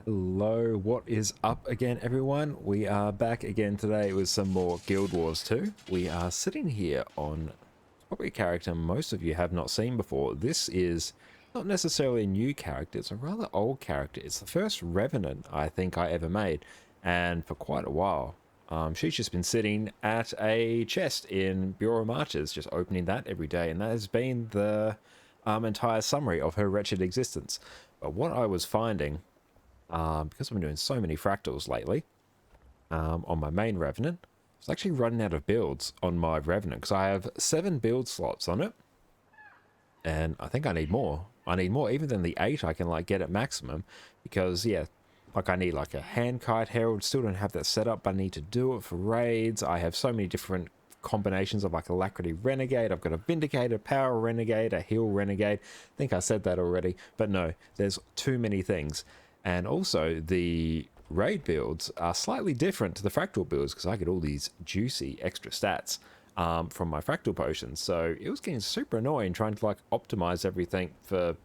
Hello, what is up again, everyone? We are back again today with some more Guild Wars 2. We are sitting here on probably a character most of you have not seen before. This is not necessarily a new character, it's a rather old character. It's the first Revenant I think I ever made, and for quite a while. She's just been sitting at a chest in Bureau Marches, just opening that every day, and that has been the entire summary of her wretched existence. But what I was finding, because I've been doing so many fractals lately on my main Revenant, I was actually running out of builds on my Revenant because I have 7 build slots on it, and I think I need more. I need more even than the 8 I can like get at maximum, because yeah, like I need like a Handkite Herald. Still don't have that set up, but I need to do it for raids. I have so many different combinations of like Alacrity Renegade. I've got a Vindicator, Power Renegade, a Heal Renegade. I think I said that already, but no, there's too many things. And also the raid builds are slightly different to the fractal builds because I get all these juicy extra stats from my fractal potions. So it was getting super annoying trying to like optimize everything for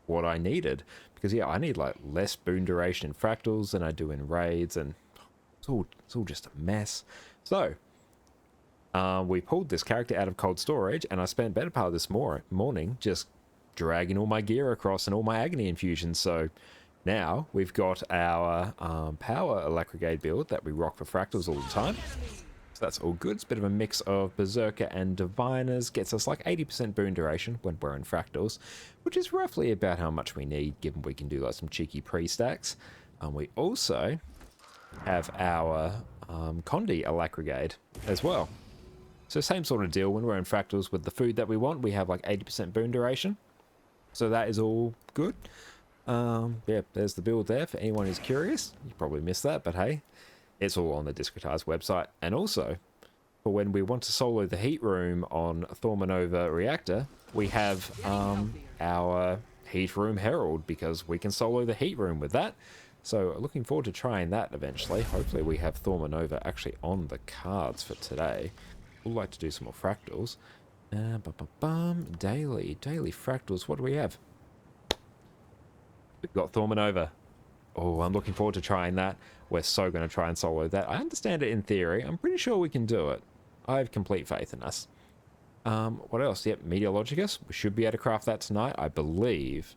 what I needed, because yeah, I need like less boon duration in fractals than I do in raids, and it's all just a mess. So we pulled this character out of cold storage, and I spent better part of this morning just dragging all my gear across and all my agony infusions. So now we've got our power Alacrity build that we rock for fractals all the time. So that's all good. It's a bit of a mix of Berserker and Diviners. Gets us like 80% boon duration when we're in fractals, which is roughly about how much we need, given we can do like some cheeky pre-stacks. We also have our Condi Alacrity as well. So same sort of deal. When we're in fractals with the food that we want, we have like 80% boon duration. So that is all good. Yeah, there's the build there for anyone who's curious. You probably missed that, but hey, it's all on the Discretars website. And also, for when we want to solo the heat room on Thaumanova Reactor, we have our heat room Herald, because we can solo the heat room with that. So looking forward to trying that eventually. Hopefully we have Thaumanova actually on the cards for today. We'd like to do some more fractals. Daily fractals. What do we have? We've got Thaumanova. Oh, I'm looking forward to trying that. We're so going to try and solo that. I understand it in theory. I'm pretty sure we can do it. I have complete faith in us. What else? Yep, Meteorologicus. We should be able to craft that tonight, I believe.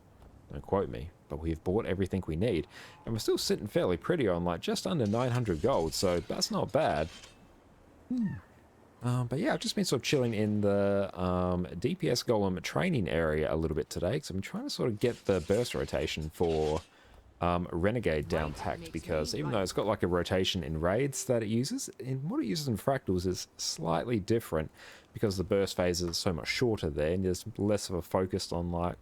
Don't quote me. But we've bought everything we need. And we're still sitting fairly pretty on like just under 900 gold. So that's not bad. But yeah, I've just been sort of chilling in the DPS Golem training area a little bit today, because I'm trying to sort of get the burst rotation for Renegade down packed, because even though it's got like a rotation in raids that it uses, what it uses in fractals is slightly different, because the burst phases are so much shorter there, and there's less of a focus on like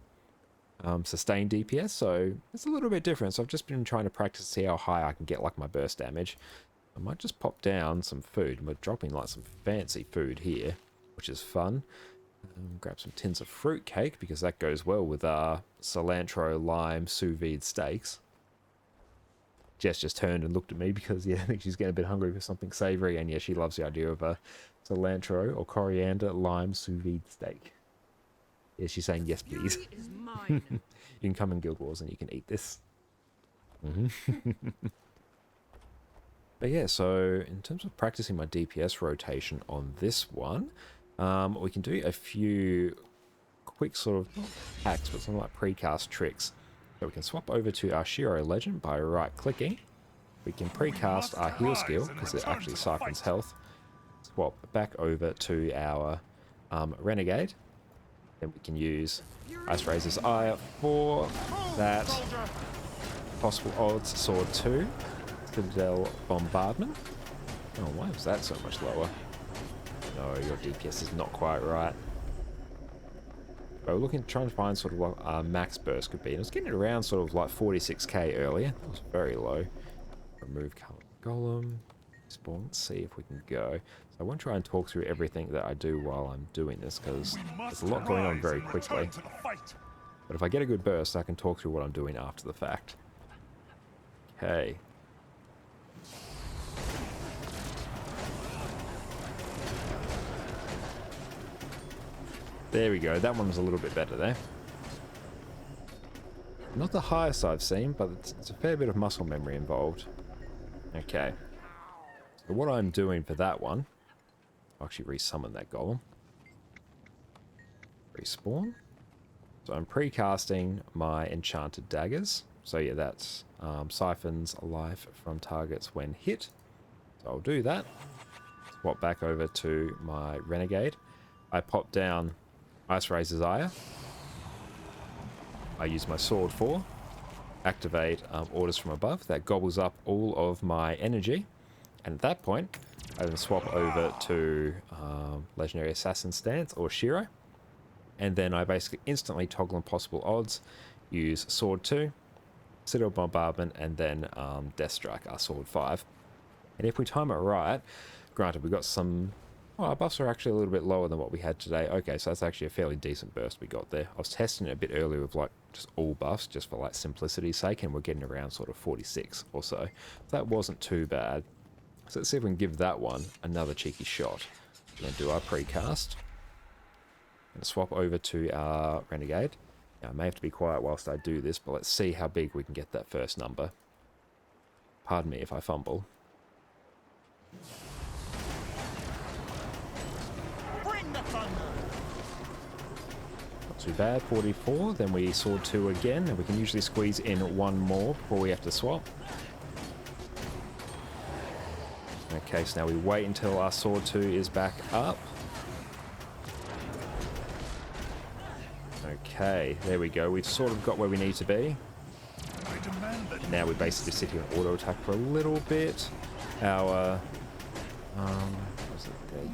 sustained DPS, so it's a little bit different. So I've just been trying to practice to see how high I can get like my burst damage. I might just pop down some food. We're dropping like some fancy food here, which is fun. Grab some tins of fruit cake, because that goes well with our cilantro lime sous vide steaks. Jess just turned and looked at me because, yeah, I think she's getting a bit hungry for something savory, and yeah, she loves the idea of a cilantro or coriander lime sous vide steak. Yeah, she's saying yes, please. You can come in Guild Wars and you can eat this. But yeah, so in terms of practicing my DPS rotation on this one, we can do a few quick sort of hacks, but some like precast tricks. So we can swap over to our Shiro Legend by right-clicking. We can precast our heal skill, because it actually siphons health. Swap back over to our Renegade. Then we can use Ice Razor's Eye for that possible odds Sword 2. Citadel Bombardment. Oh, why was that so much lower? No, your DPS is not quite right. But we're looking, trying to find sort of what our max burst could be. And I was getting it around sort of like 46k earlier. That was very low. Remove Golem. Spawn. Let's see if we can go. So I won't try and talk through everything that I do while I'm doing this, because there's a lot going on very quickly. But if I get a good burst, I can talk through what I'm doing after the fact. Okay. There we go. That one was a little bit better there. Not the highest I've seen, but it's a fair bit of muscle memory involved. Okay. So what I'm doing for that one, I'll actually resummon that golem. Respawn. So I'm pre-casting my enchanted daggers. So yeah, that's siphons life from targets when hit. So I'll do that. Swap back over to my renegade. I pop down Iceraser's Ire. I use my sword 4. Activate orders from above. That gobbles up all of my energy. And at that point, I then swap over to Legendary Assassin Stance or Shiro. And then I basically instantly toggle impossible odds, use Sword 2, Citadel Bombardment, and then Death Strike, our Sword 5. And if we time it right, granted, we've got some... Well, our buffs are actually a little bit lower than what we had today. Okay, so that's actually a fairly decent burst we got there. I was testing it a bit earlier with like just all buffs, just for like simplicity's sake, and we're getting around sort of 46 or so. That wasn't too bad. So let's see if we can give that one another cheeky shot. I'm going to do our precast. And swap over to our Renegade. Now, I may have to be quiet whilst I do this, but let's see how big we can get that first number. Pardon me if I fumble. Bring the thunder. Not too bad, 44. Then we sword 2 again, and we can usually squeeze in one more before we have to swap. Okay, so now we wait until our sword 2 is back up. Okay, there we go. We've sort of got where we need to be. Now we basically sit here and auto attack for a little bit. Our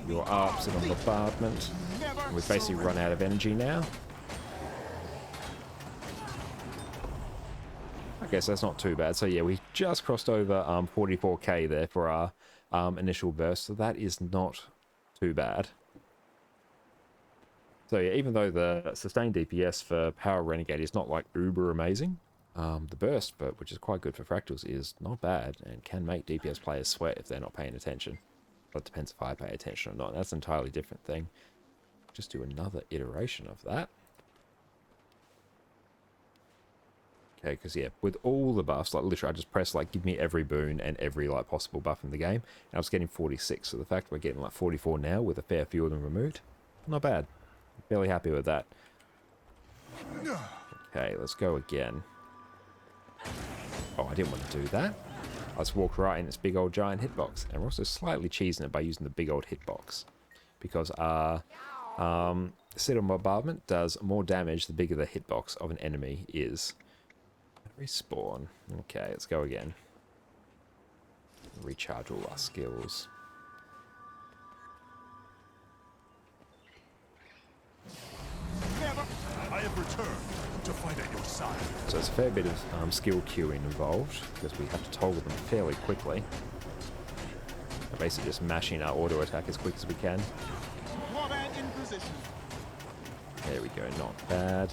your arps and on bombardment. And we've basically run out of energy now. Okay, so that's not too bad. So yeah, we just crossed over 44k there for our initial burst. So that is not too bad. So yeah, even though the sustained DPS for Power Renegade is not like uber amazing, the burst, which is quite good for Fractals, is not bad and can make DPS players sweat if they're not paying attention. But it depends if I pay attention or not. That's an entirely different thing. Just do another iteration of that. Okay, because yeah, with all the buffs, like literally I just pressed like give me every boon and every like possible buff in the game, and I was getting 46. So the fact we're getting like 44 now with a fair few of them removed, not bad. Fairly happy with that. Okay, let's go again. Oh, I didn't want to do that. Let's walk right in its big old giant hitbox. And we're also slightly cheesing it by using the big old hitbox. Because our Citadel Bombardment does more damage the bigger the hitbox of an enemy is. Respawn. Okay, let's go again. Recharge all our skills. I have returned to fight at your side. So there's a fair bit of skill queuing involved, because we have to toggle them fairly quickly. We're basically just mashing our auto attack as quick as we can. Warband in position. There we go, not bad.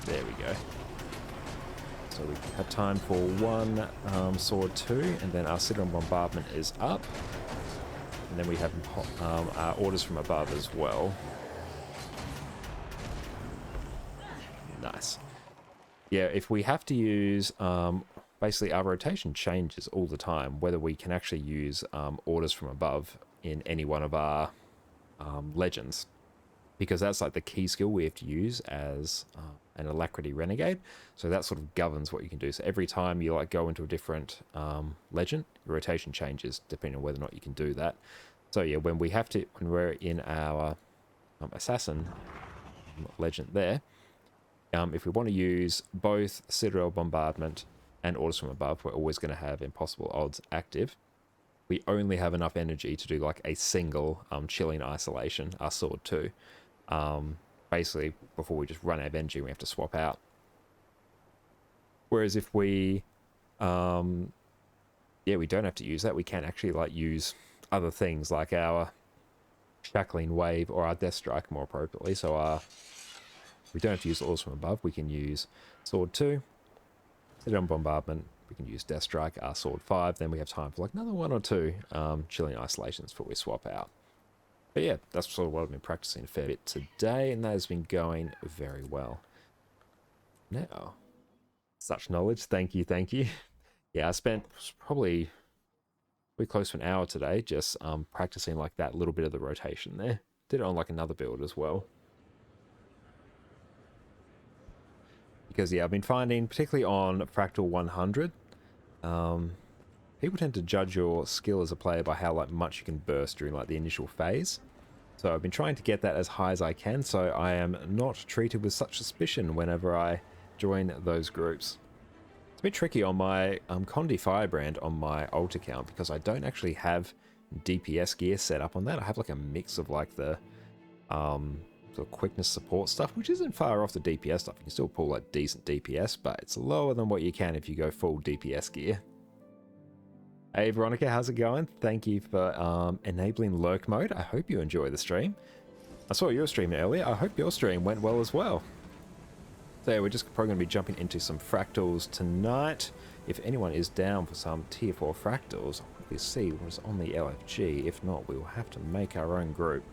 There we go. So we have time for one sword 2, and then our Citadel Bombardment is up. And then we have our orders from above as well. Nice. Yeah, if we have to use... basically, our rotation changes all the time, whether we can actually use orders from above in any one of our legends. Because that's like the key skill we have to use as an Alacrity Renegade. So that sort of governs what you can do. So every time you like go into a different legend, your rotation changes depending on whether or not you can do that. So yeah, when we're in our Assassin legend there, if we want to use both Citadel Bombardment and Orders from Above, we're always going to have Impossible Odds active. We only have enough energy to do like a single Chilling Isolation, our Sword 2. Basically, before we just run out of energy, we have to swap out. Whereas if we, we don't have to use that. We can actually like use other things like our Shackling Wave or our Death Strike more appropriately. So we don't have to use Orders from Above. We can use Sword 2, Citadel Bombardment. We can use Death Strike, our Sword 5. Then we have time for like another one or two Chilling Isolations before we swap out. But yeah, that's sort of what I've been practicing a fair bit today, and that has been going very well. Now, such knowledge. Thank you, thank you. Yeah, I spent probably close to an hour today just practicing like that little bit of the rotation there. Did it on like another build as well. Because yeah, I've been finding, particularly on Fractal 100, people tend to judge your skill as a player by how like much you can burst during like the initial phase. So I've been trying to get that as high as I can, so I am not treated with such suspicion whenever I join those groups. It's a bit tricky on my Condi Firebrand on my alt account because I don't actually have DPS gear set up on that. I have like a mix of like the sort of quickness support stuff, which isn't far off the DPS stuff. You can still pull like decent DPS, but it's lower than what you can if you go full DPS gear. Hey Veronica, how's it going? Thank you for enabling lurk mode. I hope you enjoy the stream. I saw your stream earlier. I hope your stream went well as well. So yeah, we're just probably going to be jumping into some fractals tonight. If anyone is down for some tier 4 fractals, I'll quickly see what's on the LFG. If not, we will have to make our own group.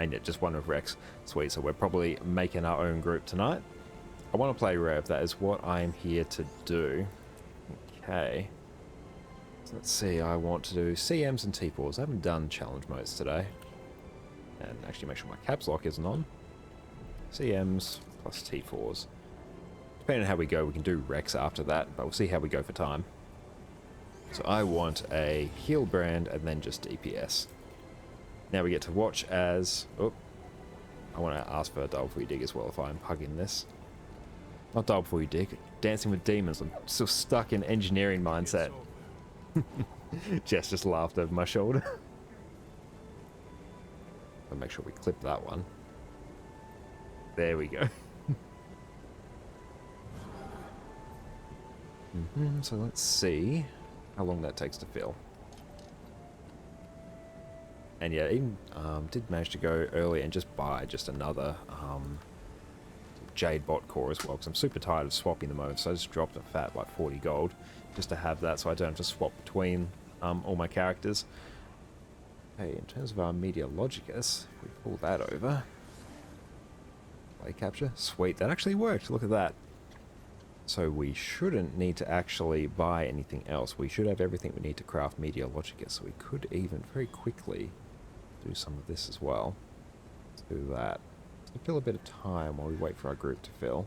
And yeah, just one with Rex. Sweet, so we're probably making our own group tonight. I want to play Rev. That is what I'm here to do. Okay. Let's see, I want to do CMs and T4s. I haven't done challenge modes today. And actually make sure my caps lock isn't on. CMs plus T4s. Depending on how we go, we can do Rex after that, but we'll see how we go for time. So I want a heal brand and then just DPS. Now we get to watch as... Oh, I want to ask for a double before you dig as well if I'm pugging this. Not double before you dig. Dancing with Demons. I'm still stuck in engineering mindset. Jess just laughed over my shoulder. I'll make sure we clip that one. There we go. So let's see how long that takes to fill. And yeah, even did manage to go early and just buy just another Jade bot core as well, because I'm super tired of swapping them over, so I just dropped a fat like 40 gold just to have that so I don't have to swap between all my characters. Hey, in terms of our Media Logicus, we pull that over. Play capture. Sweet, that actually worked. Look at that. So we shouldn't need to actually buy anything else. We should have everything we need to craft Media Logicus, so we could even very quickly do some of this as well. Let's do that. Let's fill a bit of time while we wait for our group to fill.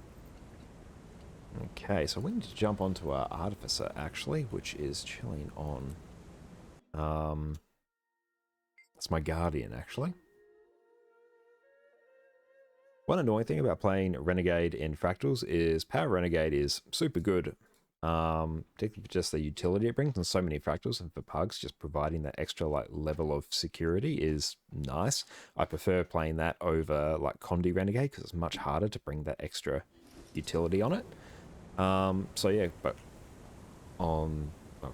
Okay, so we need to jump onto our Artificer, actually, which is chilling on... that's my Guardian, actually. One annoying thing about playing Renegade in Fractals is Power Renegade is super good, particularly for just the utility it brings in so many Fractals, and for Pugs, just providing that extra like level of security is nice. I prefer playing that over like Condi Renegade because it's much harder to bring that extra utility on it. So yeah, but on the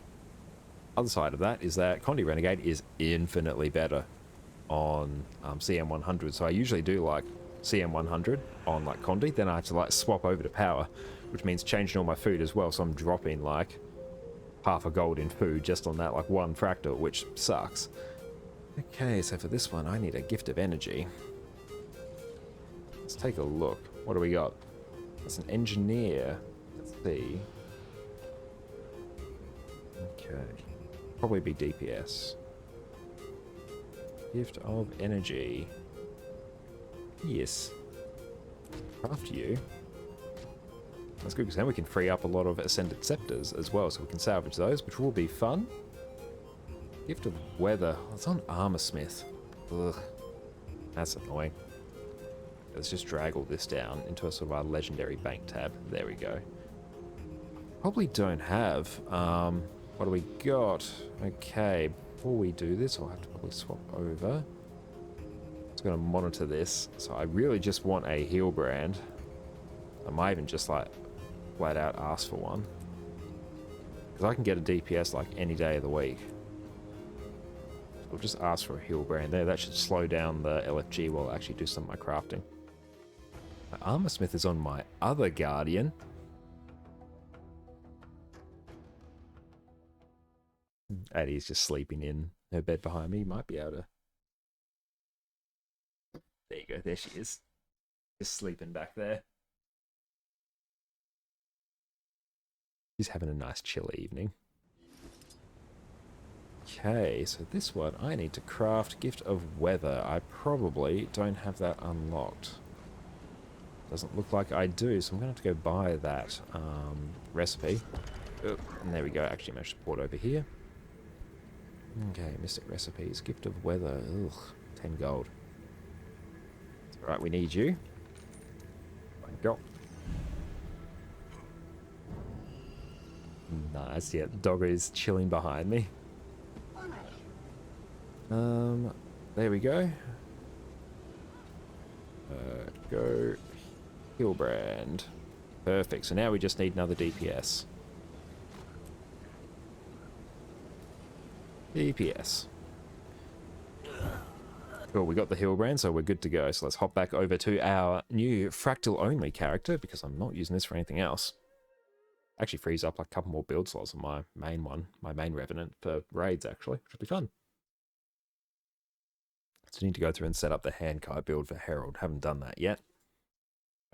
other side of that is that Condi Renegade is infinitely better on CM100. So I usually do like CM100 on like Condi, then I have to like swap over to Power, which means changing all my food as well. So I'm dropping like half a gold in food just on that like one fractal, which sucks. Okay, so for this one I need a Gift of Energy. Let's take a look. What do we got? That's an engineer. Let's see. Okay. Probably be DPS. Gift of Energy. Yes. Craft you. That's good because then we can free up a lot of Ascended Scepters as well, so we can salvage those, which will be fun. Gift of Weather. It's on Armorsmith. Ugh. That's annoying. Let's just drag all this down into a sort of our legendary bank tab. There we go. Probably don't have. What do we got? Okay, before we do this, I'll have to probably swap over. It's going to monitor this. So I really just want a heal brand. I might even just like flat out ask for one. Because I can get a DPS like any day of the week. I'll just ask for a heal brand there. That should slow down the LFG while I actually do some of my crafting. My Armorsmith is on my other Guardian. Addie's just sleeping in her bed behind me. You might be able to There you go. There she is. Just sleeping back there. She's having a nice chill evening. Okay, so this one I need to craft Gift of Weather. I probably don't have that unlocked. Doesn't look like I do, so I'm going to have to go buy that recipe. Oh, and there we go. Actually managed to port over here. Okay, Mystic Recipes. Gift of Weather. Ugh, 10 gold. Alright, we need you. Go. Nice, yeah, the dog is chilling behind me. There we go. Go Hillbrand. Perfect, so now we just need another DPS. DPS. Cool, we got the Hillbrand, so we're good to go. So let's hop back over to our new Fractal-only character, because I'm not using this for anything else. Actually frees up like a couple more build slots on my main one, my main Revenant for raids, actually, which will be fun. So need to go through and set up the Hankai build for Herald. Haven't done that yet.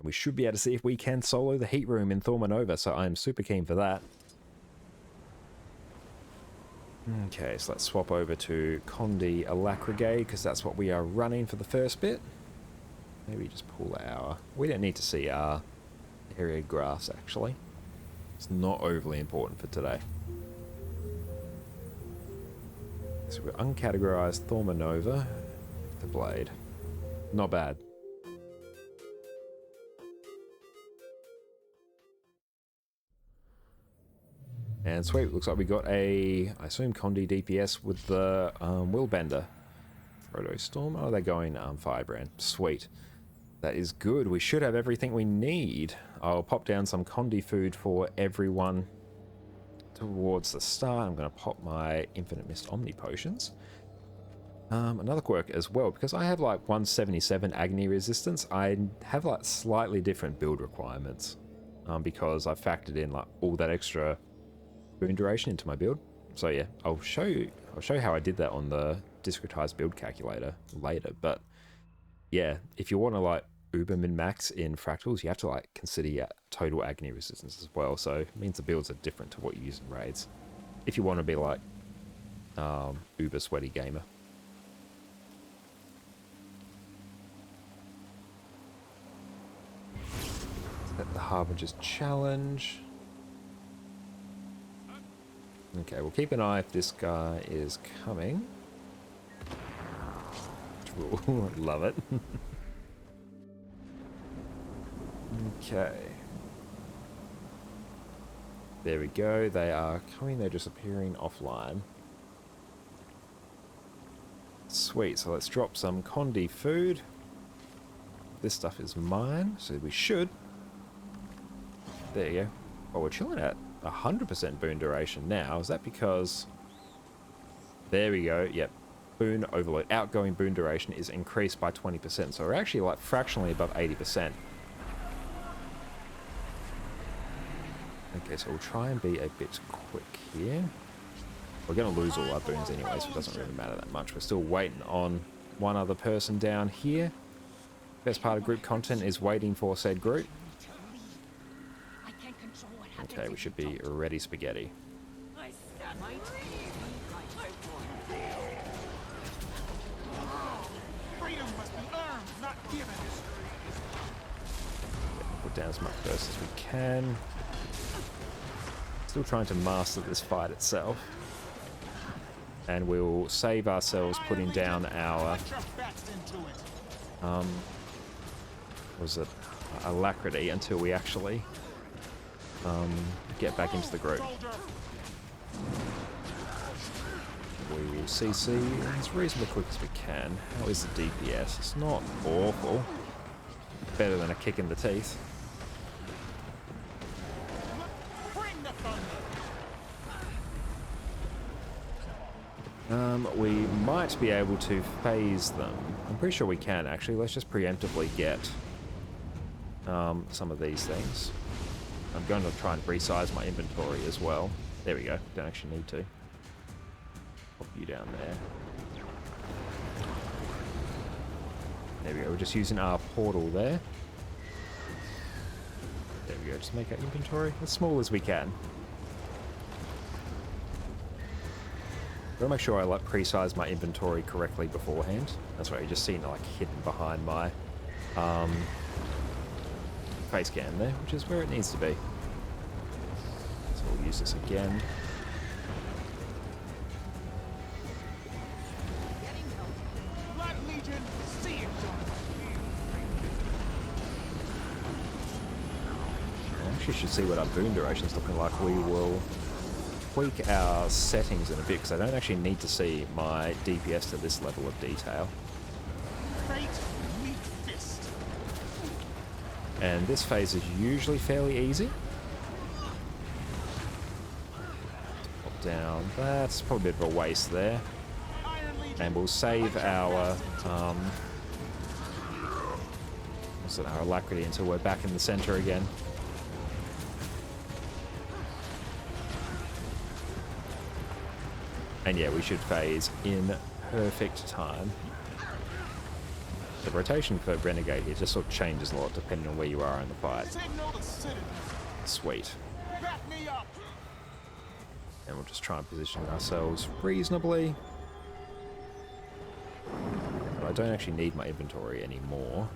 And we should be able to see if we can solo the Heat Room in Thormanova, so I'm super keen for that. Okay, so let's swap over to Condi Alacrigay, because that's what we are running for the first bit. Maybe just pull our... We don't need to see our area graphs, actually. It's not overly important for today. So we've got uncategorized Thormanova, the blade. Not bad. And sweet, looks like we got a, I assume, Condi DPS with the Willbender. Frodo Storm, oh, they're going Firebrand. Sweet. That is good. We should have everything we need. I'll pop down some Condi food for everyone towards the start. I'm going to pop my Infinite Mist Omni Potions. Another quirk as well, because I have like 177 Agni resistance, I have like slightly different build requirements. Because I've factored in like all that extra boon duration into my build. So yeah, I'll show you how I did that on the discretized build calculator later. But yeah, if you want to like uber min max in fractals, you have to like consider your total Agni resistance as well. So it means the builds are different to what you use in raids. If you want to be like uber sweaty gamer. Set the Harbinger's challenge. Okay, we'll keep an eye if this guy is coming. Love it. Okay. There we go. They are coming. They're just appearing offline. Sweet. So let's drop some Condi food. This stuff is mine, so we should. There you go. Oh, we're chilling at 100% boon duration now. Is that because... There we go. Yep. Boon overload. Outgoing boon duration is increased by 20%. So we're actually like fractionally above 80%. Okay, so we'll try and be a bit quick here. We're going to lose all our boons anyway, so it doesn't really matter that much. We're still waiting on one other person down here. Best part of group content is waiting for said group. Okay, we should be ready spaghetti. Freedom must be earned, not given. Put down as much burst as we can. Still trying to master this fight itself. And we'll save ourselves putting down our... was it Alacrity until we actually get back into the group. We will CC as reasonably quick as we can. How is the DPS? It's not awful. Better than a kick in the teeth. We might be able to phase them. I'm pretty sure we can actually. Let's just preemptively get some of these things. I'm going to try and resize my inventory as well. There we go. Don't actually need to. Pop you down there. There we go. We're just using our portal there. There we go. Just make our inventory as small as we can. Gotta make sure I like pre-size my inventory correctly beforehand. That's why you just see it like hidden behind my face cam there, which is where it needs to be. So we'll use this again. Blood Legion, see it done. I actually should see what our boon duration is looking like. We will tweak our settings in a bit because I don't actually need to see my DPS to this level of detail. Fate, weak fist. And this phase is usually fairly easy. Pop down. That's probably a bit of a waste there. Iron Legion. And we'll save our our alacrity until we're back in the center again. And yeah, we should phase in perfect time. The rotation for Renegade here just sort of changes a lot depending on where you are in the fight. Signal the citizens. Sweet. Back me up. And we'll just try and position ourselves reasonably. But I don't actually need my inventory anymore.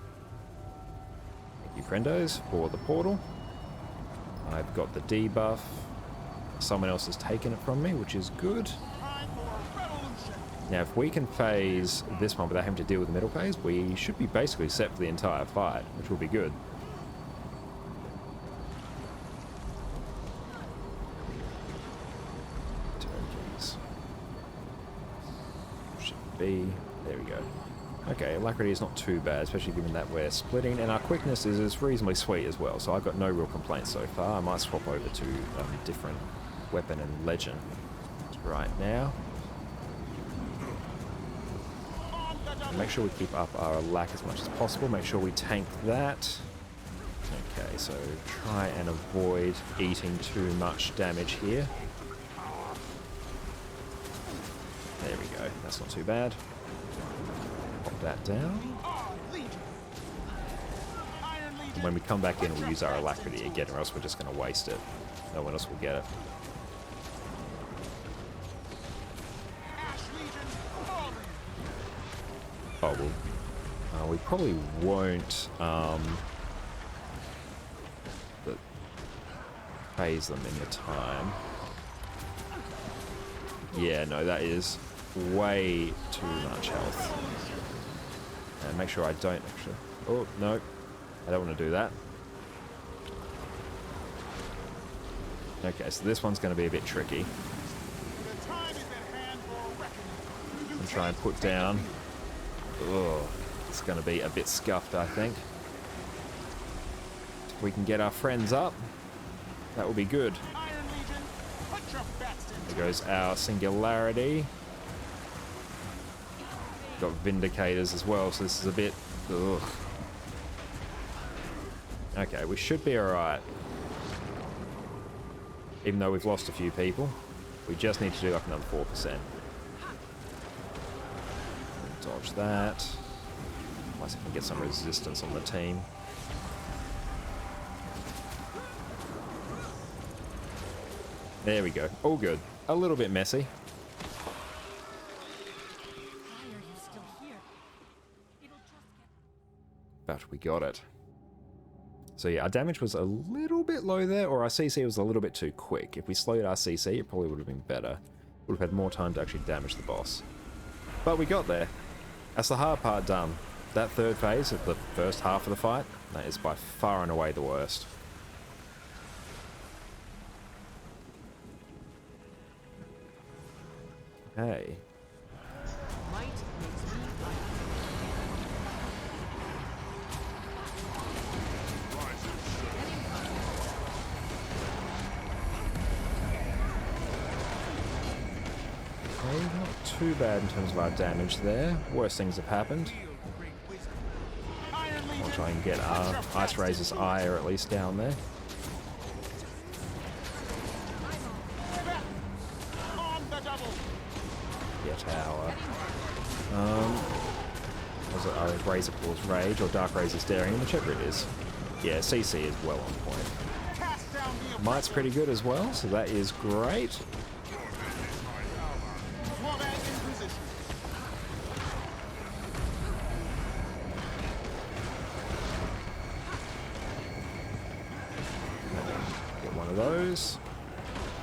Thank you, Krendos, for the portal. I've got the debuff. Someone else has taken it from me, which is good. Time for a revolution. Now, if we can phase this one without having to deal with the middle phase, we should be basically set for the entire fight, which will be good. Tokens. Should be... There we go. Okay, alacrity is not too bad, especially given that we're splitting, and our quickness is reasonably sweet as well, so I've got no real complaints so far. I might swap over to different weapon and legend right now. Make sure we keep up our lack as much as possible. Make sure we tank that. Okay, so try and avoid eating too much damage here. There we go. That's not too bad. Pop that down. And when we come back in, we'll use our alacrity again, or else we're just going to waste it. No one else will get it. Oh, well, we probably won't phase them in the time. Yeah, no, that is way too much health. And make sure I don't actually... Oh, no. I don't want to do that. Okay, so this one's going to be a bit tricky. And try and put down... Oh, it's going to be a bit scuffed, I think. If we can get our friends up, that will be good. There goes our singularity. Got Vindicators as well, so this is a bit... Ugh. Okay, we should be alright. Even though we've lost a few people. We just need to do like another 4%. Dodge that. Might see if we can get some resistance on the team. There we go. All good. A little bit messy. But we got it. So yeah, our damage was a little bit low there, or our CC was a little bit too quick. If we slowed our CC, it probably would have been better. Would have had more time to actually damage the boss. But we got there. That's the hard part done. That third phase of the first half of the fight, that is by far and away the worst. Okay. Not too bad in terms of our damage there. Worse things have happened. I'll try and get our Ice Razor's ire at least down there. Get our... was it our Razor Claw's Rage or Dark Razor's Daring, whichever it is. Yeah, CC is well on point. Cast down the Might's pretty good as well, so that is great. Wombat in position. Get one of those.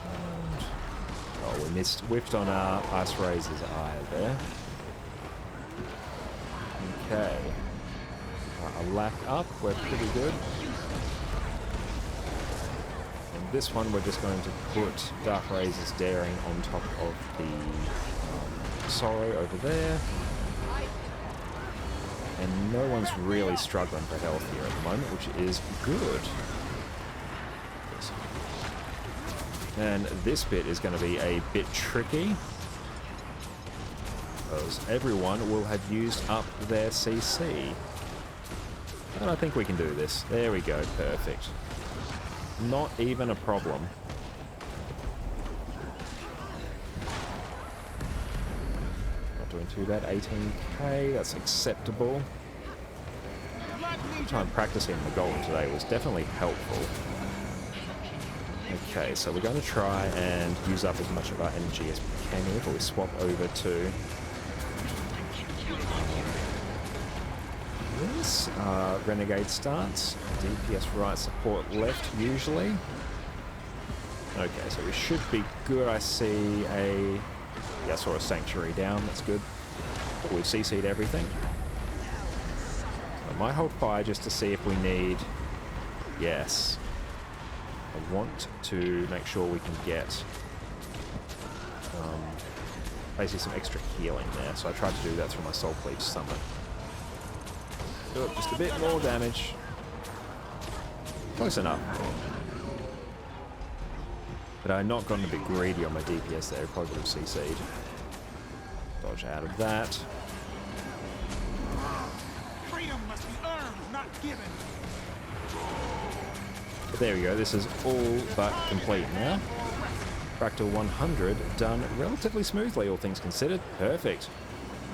And, oh, we whiffed on our Ice Razor's Eye there. Okay. A lack up, we're pretty good. And this one we're just going to put Dark Razor's Daring on top of the Sorrow over there. And no one's really struggling for health here at the moment, which is good. And this bit is going to be a bit tricky, because everyone will have used up their CC. And I think we can do this. There we go, perfect. Not even a problem. Not doing too bad, 18k, that's acceptable. Time practicing the golem today was definitely helpful. Okay, so we're going to try and use up as much of our energy as we can here before we swap over to this Renegade stance. DPS right, support left usually. Okay, so we should be good. I see a... Yeah, I saw a Sanctuary down, that's good. But we've CC'd everything. I might hold fire just to see if we need... Yes. I want to make sure we can get basically some extra healing there, so I tried to do that through my Soul Cleave Summon. Do it just a bit more damage. Close enough. But I'm not going to be greedy on my DPS there, probably would have CC'd. Dodge out of that. Freedom must be earned, not given. But there we go, this is all but complete now. Fractal 100 done relatively smoothly, all things considered. Perfect.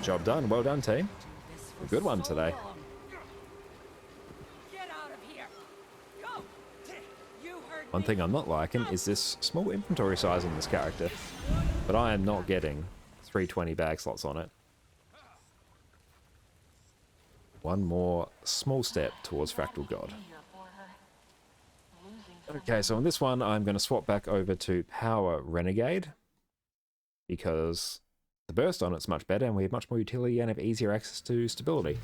Job done. Well done, team. A good one today. Get out of here. Go. You heard One thing I'm not liking is this small inventory size on this character, but I am not getting 320 bag slots on it. One more small step towards Fractal God. Okay, so on this one, I'm going to swap back over to Power Renegade, because the burst on it's much better, and we have much more utility and have easier access to stability.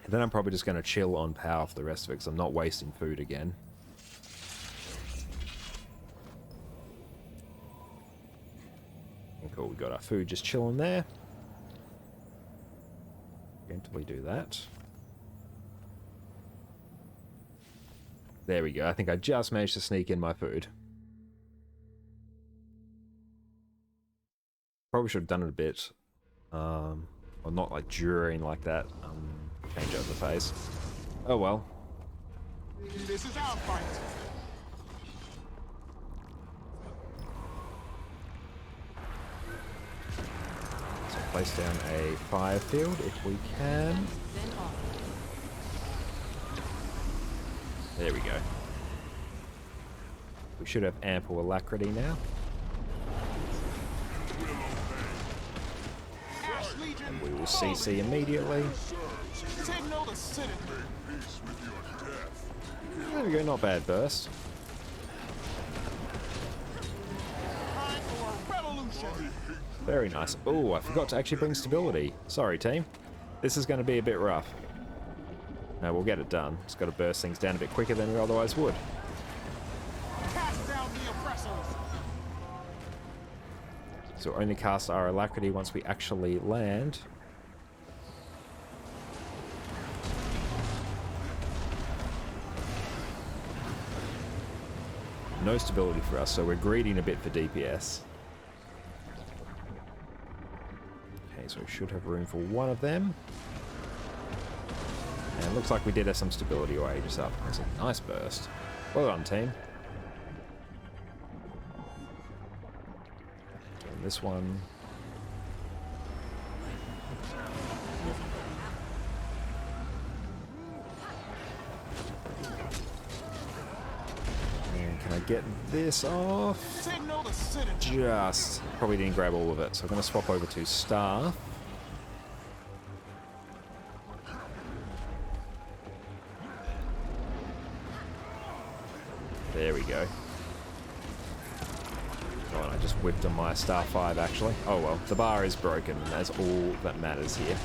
And then I'm probably just going to chill on Power for the rest of it, because I'm not wasting food again. Cool, we got our food just chilling there. Until we do that. There we go. I think I just managed to sneak in my food. Probably should have done it a bit. Or not like during like that. Change over the phase. Oh well. This is our fight. So place down a fire field if we can. There we go. We should have ample alacrity now. Ash Legion. And we will CC immediately. Signal the citadel. There we go, not bad burst. Time for a revolution. Very nice. Oh, I forgot to actually bring stability. Sorry, team. This is going to be a bit rough. No, we'll get it done. Just got to burst things down a bit quicker than we otherwise would. Cast down the oppressors. So only cast our alacrity once we actually land. No stability for us, so we're greeding a bit for DPS. Okay, so we should have room for one of them. And it looks like we did have some stability or Aegis up. That's a nice burst. Well done, team. Doing this one. get this off. Signal the citadel. Just probably didn't grab all of it, so I'm going to swap over to staff. There we go. Oh, and I just whipped on my star 5 actually. Oh well, the bar is broken, and that's all that matters here.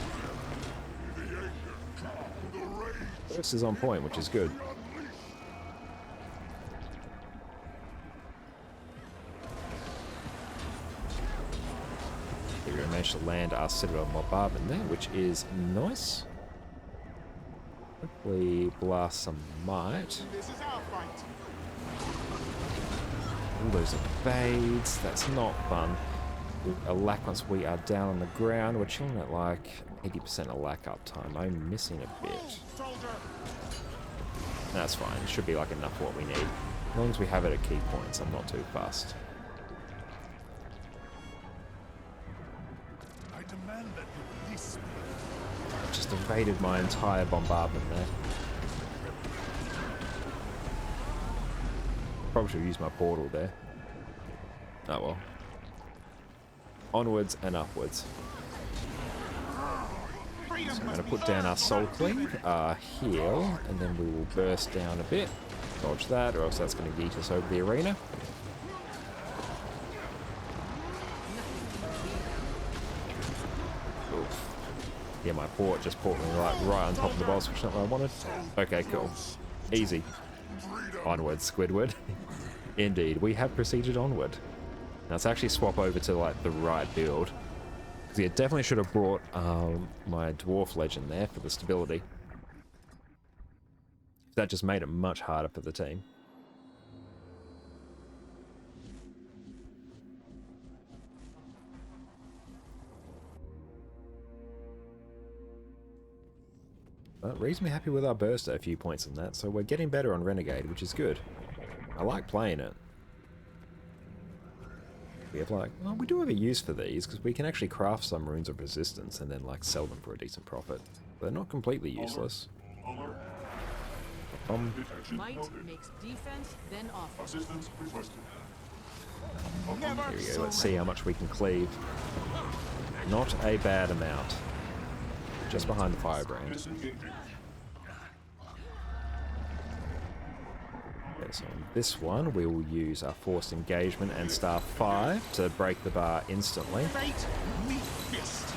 This is on point, which is good. Here we managed to land our Citadel bombardment there, which is nice. Hopefully blast some might. This is our fight. All those evades, that's not fun. A lack once we are down on the ground. We're chilling at like 80% of lack uptime. I'm missing a bit. Soldier. That's fine. It should be like enough for what we need. As long as we have it at key points, I'm not too fussed. I demand that you release me. Just evaded my entire bombardment there. Probably should have used my portal there. Oh well. Onwards and upwards. So I'm going to put down our Soul Cleave, our heal, and then we will burst down a bit. Dodge that, or else that's going to yeet us over the arena. Oof. Yeah, my port just put me like right on top of the boss, which is not what I wanted. Okay, cool. Easy. Onward, Squidward. Indeed, we have proceeded onward. Now let's actually swap over to like the right build. Because yeah, definitely should have brought my Dwarf Legend there for the stability. That just made it much harder for the team. But reasonably happy with our burst at a few points on that, so we're getting better on Renegade, which is good. I like playing it. We have like, well, we do have a use for these, because we can actually craft some runes of resistance and then like sell them for a decent profit. They're not completely useless. Might makes defense, then offense. Assistance requested. Here we go, let's see how much we can cleave. Not a bad amount. Just behind the firebrand. Okay, so on this one, we will use our Forced Engagement and Star 5 to break the bar instantly. Fate, meet fist.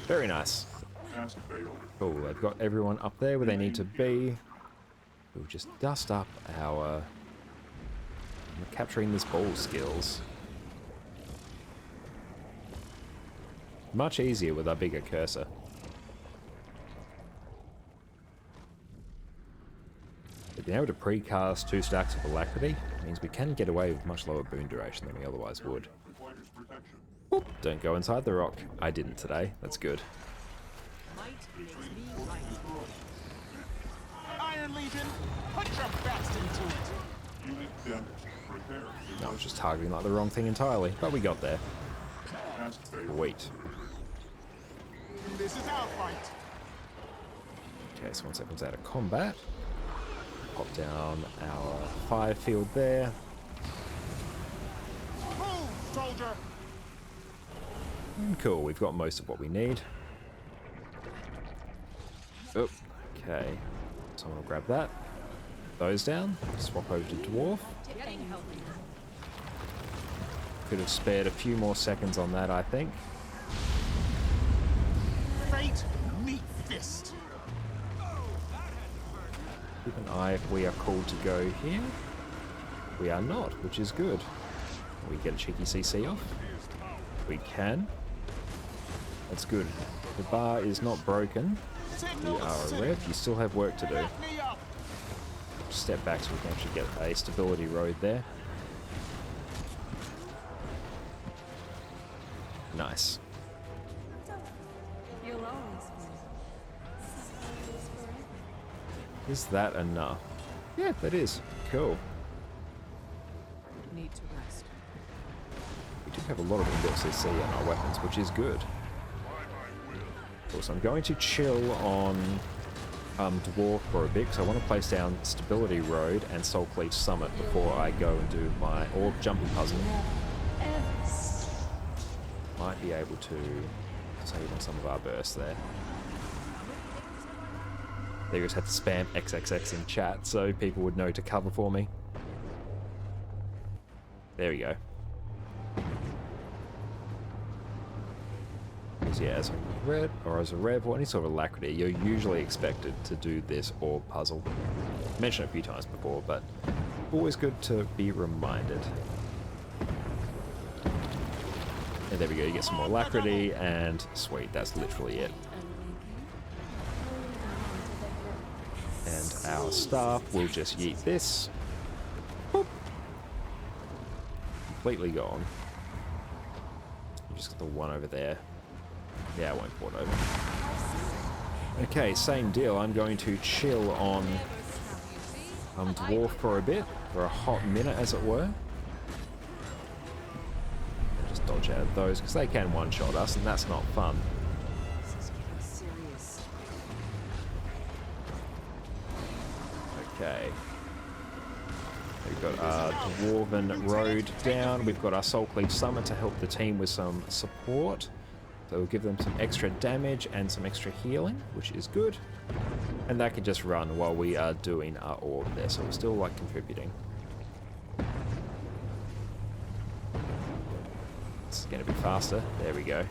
Very nice. Cool, they've got everyone up there where they need to be. We'll just dust up our capturing this ball skills. Much easier with our bigger cursor. But being able to precast 2 stacks of Alacrity means we can get away with much lower boon duration than we otherwise would. Oop, don't go inside the rock. I didn't today. That's good. Might makes me right. Iron Legion, put your best into it. I was just targeting like the wrong thing entirely, but we got there. Wait. This is our fight. Okay, so once that comes out of combat, pop down our fire field there. Move, soldier. Cool, we've got most of what we need. Oh, okay. Someone will grab that. Those down. Swap over to Dwarf. Getting healthy. Could have spared a few more seconds on that, I think. Fate, meet fist. Keep an eye if we are called to go here. We are not, which is good. We get a cheeky CC off. We can. That's good. The bar is not broken. You are a rev. You still have work to do. Back me up. Step back so we can actually get a stability road there. Nice. You'll always be. Is that enough? Yeah, that is. Cool. Need to rest. We do have a lot of inbuilt CC on our weapons, which is good. Of course, I'm going to chill on Dwarf for a bit, because I want to place down Stability Road and Soul Cleave Summit before I go and do my orb jumping puzzle. Might be able to save on some of our bursts there. They just had to spam XXX in chat so people would know to cover for me. There we go. Because yeah, as a red or as a rev or any sort of alacrity, you're usually expected to do this orb puzzle. I mentioned it a few times before, but always good to be reminded. And there we go, you get some more alacrity, and sweet, that's literally it. And our staff will just yeet this. Boop. Completely gone. You just got the one over there. Yeah, I won't port over. Okay, same deal. I'm going to chill on Dwarf for a bit, for a hot minute as it were. Just dodge out of those, because they can one-shot us, and that's not fun. Okay. We've got our Dwarven Road down. We've got our Soul Cleave Summit to help the team with some support. So we'll give them some extra damage and some extra healing, which is good. And that can just run while we are doing our orb there, so we're still like contributing. It's going to be faster. There we go.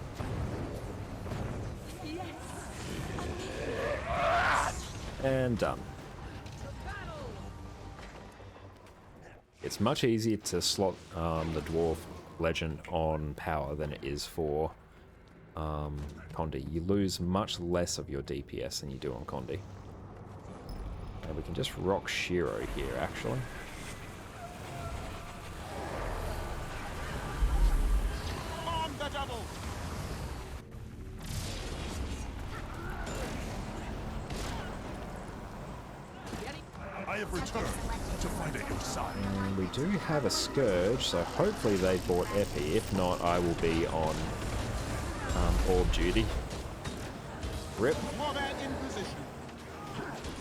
And done. It's much easier to slot the Dwarf Legend on power than it is for Condi. You lose much less of your DPS than you do on Condi. And we can just rock Shiro here, actually. On the double. I have returned to find at your side. And we do have a Scourge, so hopefully they bought Epi. If not, I will be on orb duty. Rip. Warband in position.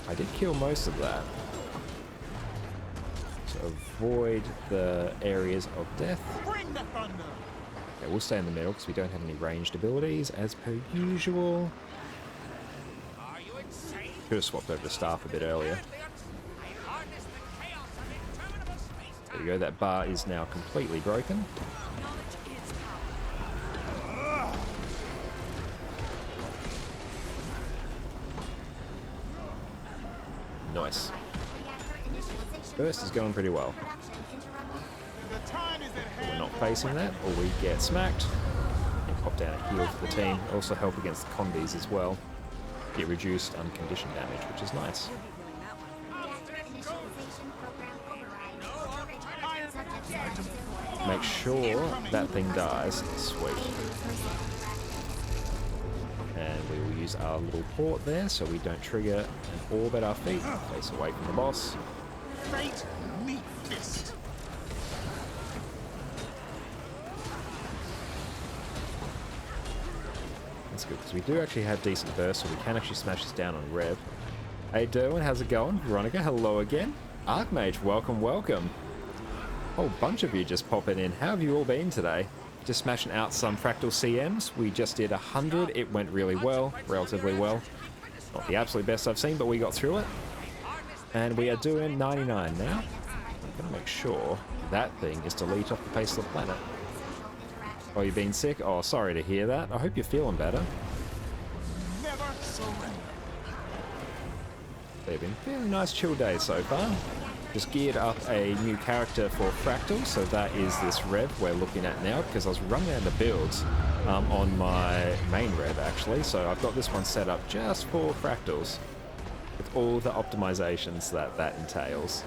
I did kill most of that. So avoid the areas of death. Bring the thunder. Okay, we'll stay in the middle because we don't have any ranged abilities, as per usual. Are you insane? Could have swapped over to staff a bit earlier. I harness the chaos of interminable space-time. There you go, that bar is now completely broken. Knowledge is power. Nice. Burst is going pretty well. The time is at hand. We're not facing that, or we get smacked. And pop down a heal for the team. Also help against the Condis as well. Get reduced unconditioned damage, which is nice. Make sure that thing dies. Sweet. And we will use our little port there so we don't trigger an orb at our feet. Face away from the boss. Fate meet fist. That's good, because we do actually have decent burst, so we can actually smash this down on Rev. Hey Derwin, how's it going? Veronica, hello again. Archmage, welcome, welcome. Whole bunch of you just popping in. How have you all been today? Just smashing out some Fractal CMs. We just did 100. It went really well, relatively well. Not the absolute best I've seen, but we got through it. And we are doing 99 now. I'm going to make sure that thing is delete off the face of the planet. Oh, you've been sick? Oh, sorry to hear that. I hope you're feeling better. Never surrender. They've been fairly nice chill days so far. Just geared up a new character for Fractal, so that is this Rev we're looking at now, because I was running out of builds on my main Rev actually, so I've got this one set up just for Fractals, with all the optimizations that entails.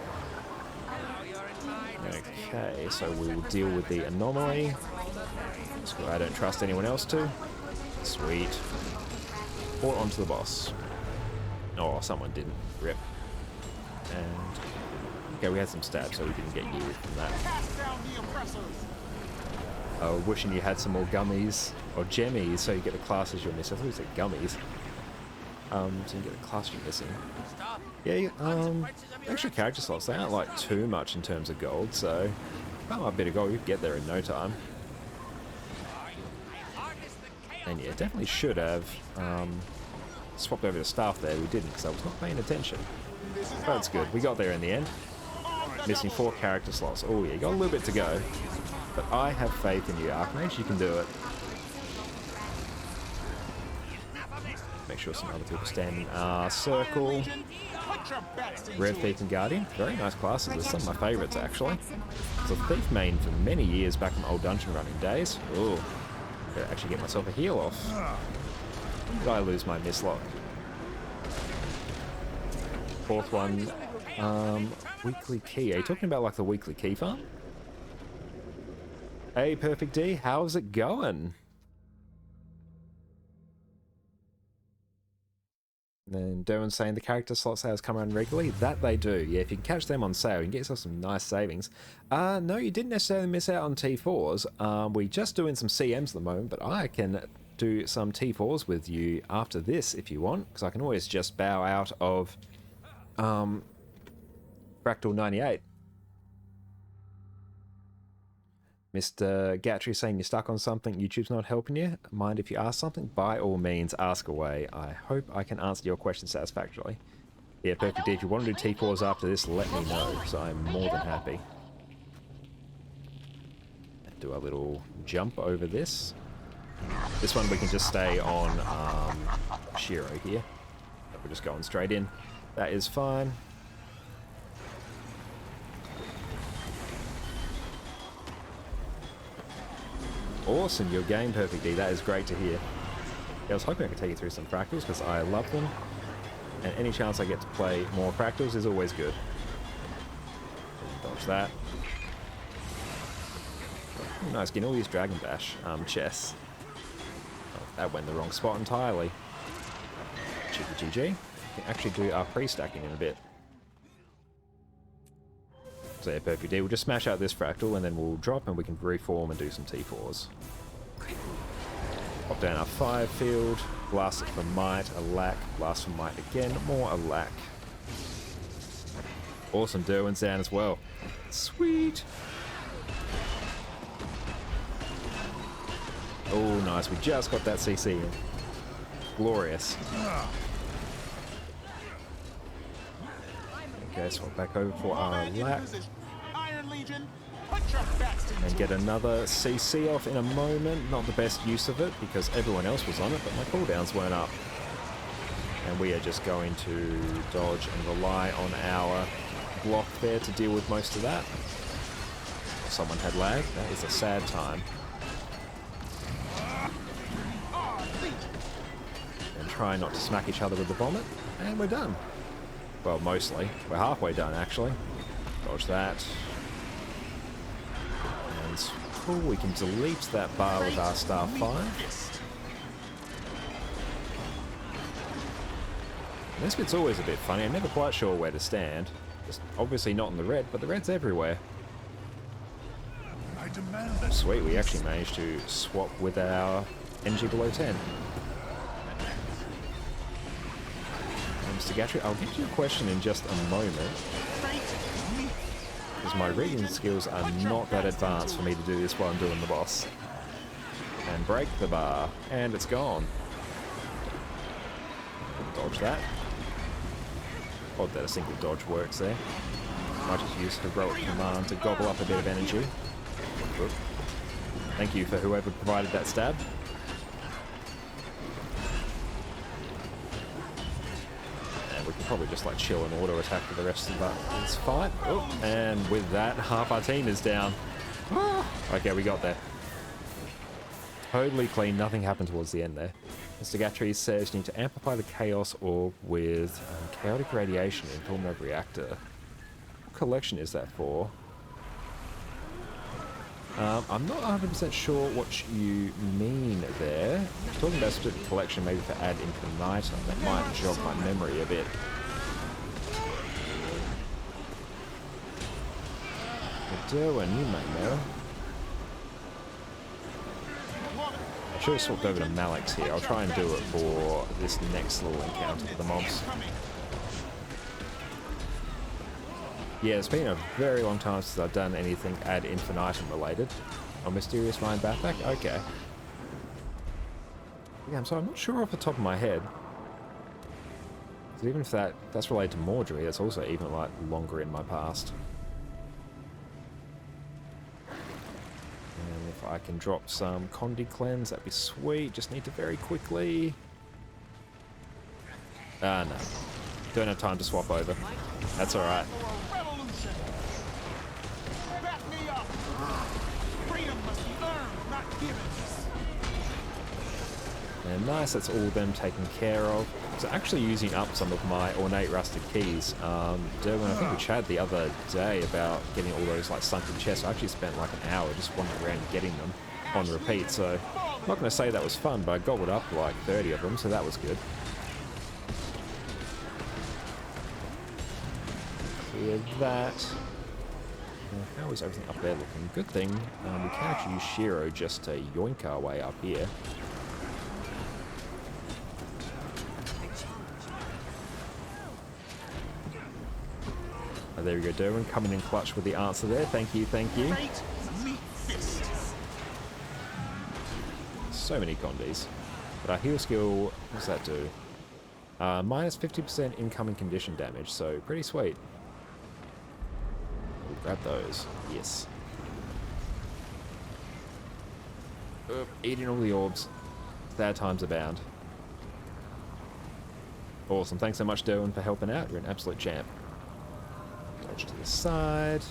Okay, so we will deal with the anomaly. So I don't trust anyone else to. Sweet. Or onto the boss. Oh, someone didn't. Rip. And okay, we had some stabs, so we didn't get you from that. Cast down the oppressors. Wishing you had some more gummies or jemmies, so you get the classes you'll miss. I thought you said gummies. So you get a class you're missing. Stop. Yeah, extra character slots, they aren't like too much in terms of gold, so about a bit of gold, you can get there in no time. And yeah, definitely should have swapped over to staff there. We didn't because I was not paying attention. But it's good. We got there in the end. Missing 4 character slots. Oh yeah, you got a little bit to go. But I have faith in you, Archmage. You can do it. Make sure some other people stand in our circle. Red Thief and Guardian. Very nice classes. They're some of my favourites, actually. It's a Thief main for many years back in old dungeon running days. Ooh. Gotta actually get myself a heal off. Did I lose my mislock? 4th one. Weekly key. Are you talking about like the weekly key farm? Hey, Perfect D, how's it going? And then Derwin's saying the character slot sales come around regularly. That they do. Yeah, if you can catch them on sale, you can get yourself some nice savings. No, you didn't necessarily miss out on T4s. We're just doing some CMs at the moment, but I can do some T4s with you after this if you want, because I can always just bow out of Fractal 98. Mr. Gatry saying you're stuck on something, YouTube's not helping you. Mind if you ask something? By all means, ask away. I hope I can answer your question satisfactorily. Yeah, Perfect. If you want to do T4s after this, let me know, because I'm more than happy. Do a little jump over this. This one we can just stay on Shiro here. We're just going straight in. That is fine. Awesome, your game, Perfect D. That is great to hear. Yeah, I was hoping I could take you through some fractals because I love them. And any chance I get to play more fractals is always good. Dodge that. Ooh, nice, getting all these Dragon Bash chests. Oh, that went the wrong spot entirely. GG. We can actually do our pre-stacking in a bit. So yeah, Perfect D. We'll just smash out this fractal and then we'll drop and we can reform and do some T4s. Pop down our 5 field, blast it for might, a lack, blast for might again, more a lack. Awesome, Derwin's down as well. Sweet! Oh, nice, we just got that CC in. Glorious. Okay, swap back over for our lack. And get another CC off in a moment. Not the best use of it because everyone else was on it, but my cooldowns weren't up. And we are just going to dodge and rely on our block there to deal with most of that. Someone had lag. That is a sad time. And try not to smack each other with the vomit. And we're done. Well, mostly. We're halfway done, actually. Dodge that. And cool, we can delete that bar with our star 5. And this bit's always a bit funny. I'm never quite sure where to stand. Just obviously not in the red, but the red's everywhere. Sweet, we actually managed to swap with our energy below 10. Mr. Gatry, I'll get to your question in just a moment. Because my reading skills are not that advanced for me to do this while I'm doing the boss. And break the bar. And it's gone. Dodge that. Odd that a single dodge works there. Might just use heroic command to gobble up a bit of energy. Oop. Thank you for whoever provided that stab. We can probably just like chill and auto attack for the rest of this fight. Oh, and with that, half our team is down. Okay, we got there. Totally clean, nothing happened towards the end there. Mr. Gatry says you need to amplify the Chaos Orb with Chaotic Radiation in Full Mode Reactor. What collection is that for? I'm not 100% sure what you mean there. Talking about a specific collection, maybe for Ad Infinitum, that might jog my memory a bit. Derwin, you may know. I should have swapped over to Malix here. I'll try and do it for this next little encounter with the mobs. Yeah, it's been a very long time since I've done anything ad infinitum related. Oh, Mysterious Vine backpack? Okay. Yeah, I'm not sure off the top of my head. Even if that's related to Mordry, that's also even like longer in my past. And if I can drop some Condi Cleanse, that'd be sweet. Just need to very quickly... Ah, no. Don't have time to swap over. That's alright. Revolution. Back me up. Freedom must be earned, not given. And nice, that's all of them taken care of. So actually using up some of my ornate rusted keys. Derwin, I think we chatted the other day about getting all those like sunken chests. I actually spent like an hour just wandering around getting them on repeat. So I'm not going to say that was fun, but I gobbled up like 30 of them, so that was good. Clear that. How is everything up there looking? Good thing we can actually use Shiro just to yoink our way up here. Oh, there we go, Derwin, coming in clutch with the answer there. Thank you, thank you. So many Condis. But our heal skill, what does that do? Minus 50% incoming condition damage, so pretty sweet. We'll grab those. Yes. Eating all the orbs. Sad times abound. Awesome. Thanks so much, Derwin, for helping out. You're an absolute champ. Dodge to the side.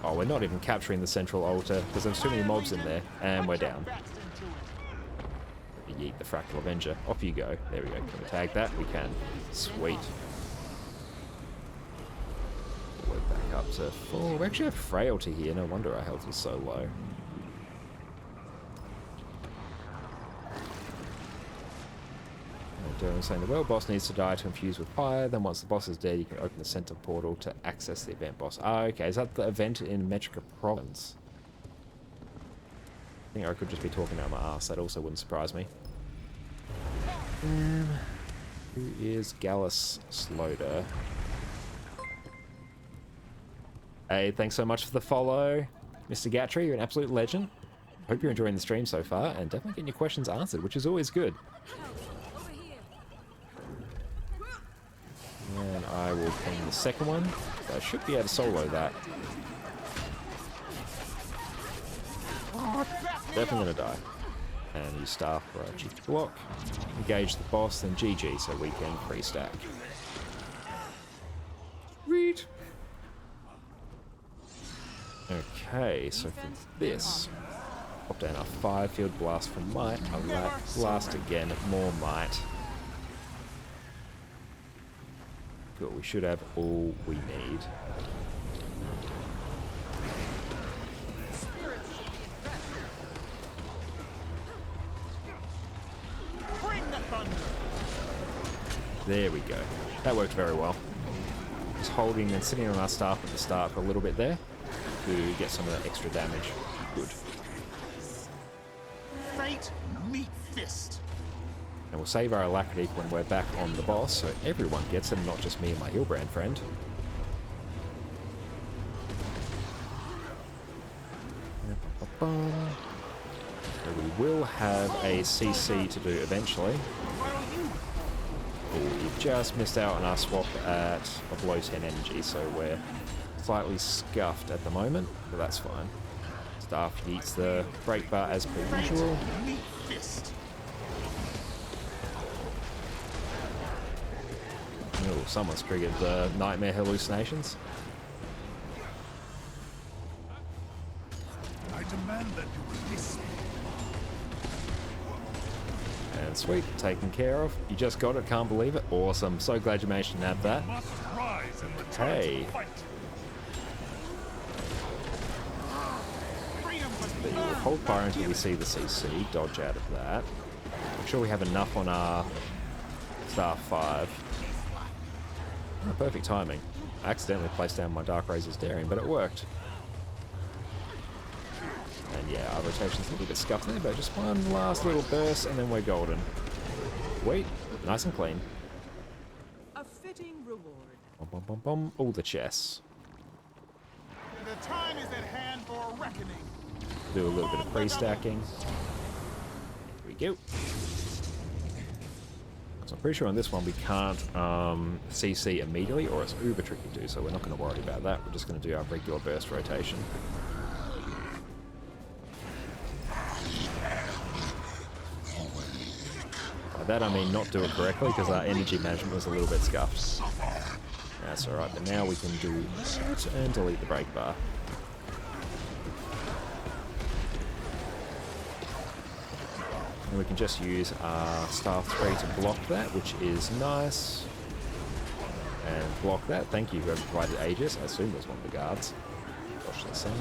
Oh, we're not even capturing the central altar because there's too many mobs in there, and we're down. Yeet the Fractal Avenger. Off you go. There we go. Can we tag that? We can. Sweet. We're back up to full. We actually have frailty here. No wonder our health is so low. Derwin saying the world boss needs to die to infuse with fire. Then once the boss is dead, you can open the center portal to access the event boss. Ah, okay. Is that the event in Metrica Province? I think I could just be talking out my ass. That also wouldn't surprise me. Who is Gallus Slaughter? Hey, thanks so much for the follow, Mr. Gatry. You're an absolute legend. Hope you're enjoying the stream so far, and definitely getting your questions answered, which is always good. And I will ping the second one. I should be able to solo that. Definitely gonna die. And use staff for our cheeky block. Engage the boss, then GG, so we can pre-stack. Read. Okay, so for this, pop down our 5 field blast for might. I'll blast again, more might. Cool, we should have all we need. There we go. That worked very well. Just holding and sitting on our staff at the start for a little bit there to get some of that extra damage. Good. Fate, meet fist. And we'll save our alacrity when we're back on the boss, so everyone gets it, not just me and my Hilbrand friend. So we will have a CC to do eventually. Oh, you just missed out on our swap at a below 10 energy, so we're slightly scuffed at the moment, but that's fine. Staff eats the break bar as per usual. Oh, someone's triggered the nightmare hallucinations. I demand that you release me. And sweet, taken care of. You just got it, can't believe it. Awesome, so glad you managed to nab that. Must rise and return Hey. to the fight. But we'll hold fire until we see the CC, dodge out of that. I'm sure we have enough on our staff 5. Oh, perfect timing. I accidentally placed down my Dark Razor's Daring, but it worked. And yeah, I've rotation's a little bit scuffed there, but just one last little burst and then we're golden. Wait, nice and clean. A fitting reward. Bum, bum, bum, bum. All the chests. The time is at hand for a reckoning. Do a little bit of pre-stacking. Here we go. So I'm pretty sure on this one we can't CC immediately, or it's uber tricky to do, so we're not going to worry about that. We're just going to do our regular burst rotation. By that I mean not do it correctly, because our energy management was a little bit scuffed. That's alright, but now we can do that and delete the brake bar. And we can just use our Staff 3 to block that, which is nice. And block that. Thank you, whoever provided Aegis. I assume it was one of the guards. Push to the side.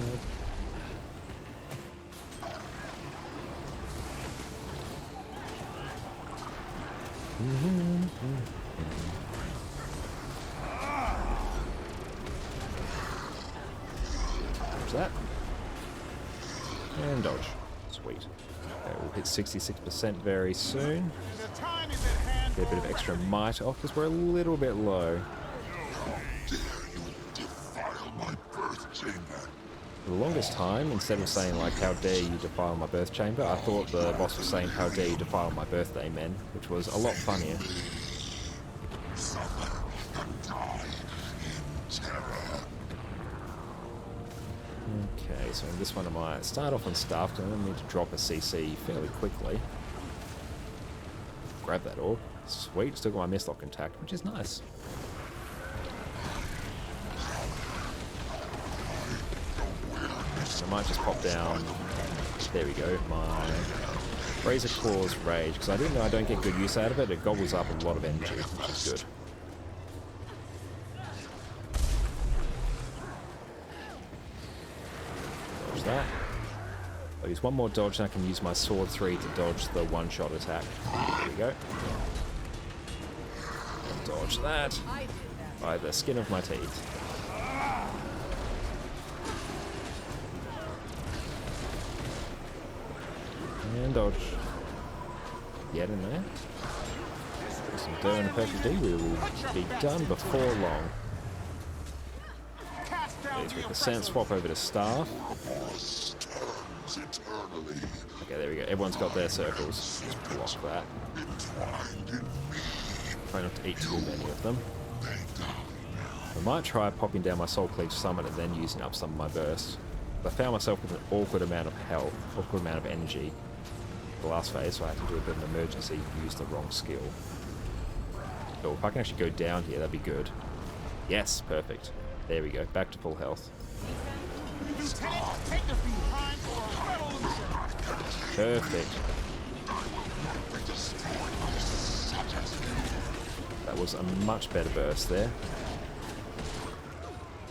Dodge that. And dodge. Sweet. Okay, we'll hit 66% very soon. The time is at hand Get a bit of extra might off because we're a little bit low. For the longest time, instead of saying like, how dare you defile my birth chamber, I thought the boss was saying, how dare you defile my birthday, men, which was a lot funnier. Okay, so in this one I might start off on staff, because I'm going to need to drop a CC fairly quickly. Grab that orb. Sweet, still got my Mistlock intact, which is nice. I might just pop down, there we go, my Razor Claw's Rage, because I do know I don't get good use out of it. It gobbles up a lot of energy, which is good. Dodge that. I'll use one more dodge and I can use my Sword 3 to dodge the one-shot attack. There we go. And dodge that by the skin of my teeth. And dodge. Get in there. With some Dur and a Perfect D, we will be done before long. 33%, swap over to Staff. Okay, there we go. Everyone's got their circles. Just block that. Try not to eat too many of them. I might try popping down my Soul Cleave Summon and then using up some of my bursts. I found myself with an awkward amount of health, awkward amount of energy the last phase, so I had to do a bit of an emergency, use the wrong skill. Oh, if I can actually go down here, that'd be good. Yes, perfect. There we go, back to full health. Lieutenant, take the behind for a revolution. Perfect. That was a much better burst there.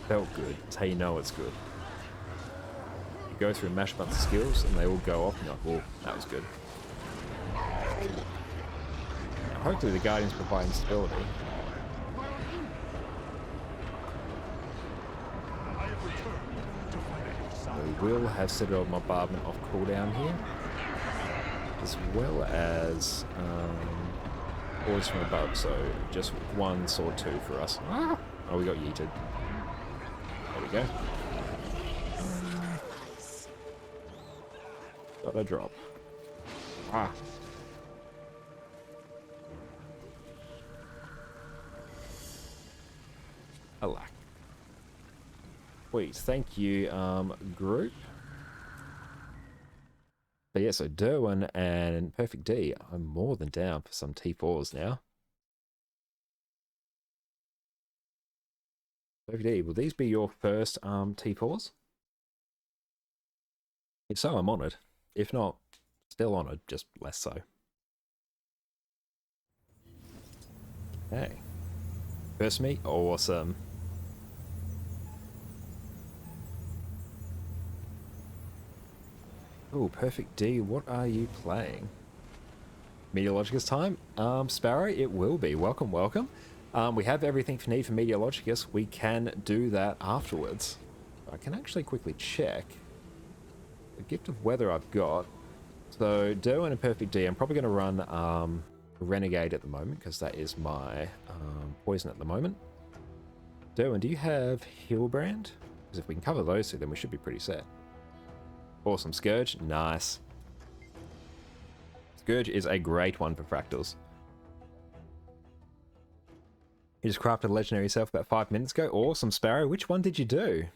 Felt good. That's how you know it's good. You go through and mash a bunch of skills and they all go off and you're like, oh, that was good. Now, hopefully the Guardians provide stability. We will have Citadel Bombardment off cooldown here, as well as Orders from Above, so just 1 Sword 2 for us. Oh, we got yeeted. There we go. Got a drop. Ah. Alack. Sweet, thank you, group. But yeah, so Derwin and Perfect D, I'm more than down for some T4s now. Perfect D, will these be your first T4s? If so, I'm honoured. If not, still honoured, just less so. Okay. First me, awesome. Oh, Perfect D, what are you playing? Meteorologicus time? Sparrow, it will be. Welcome, welcome. We have everything for need for Meteorologicus. We can do that afterwards. I can actually quickly check. the Gift of Weather I've got. So Derwin and Perfect D, I'm probably going to run Renegade at the moment because that is my poison at the moment. Derwin, do you have Healbrand? Because if we can cover those two, then we should be pretty set. Awesome. Scourge, nice. Scourge is a great one for fractals. You just crafted a legendary yourself about 5 minutes ago. Awesome, Sparrow. Which one did you do?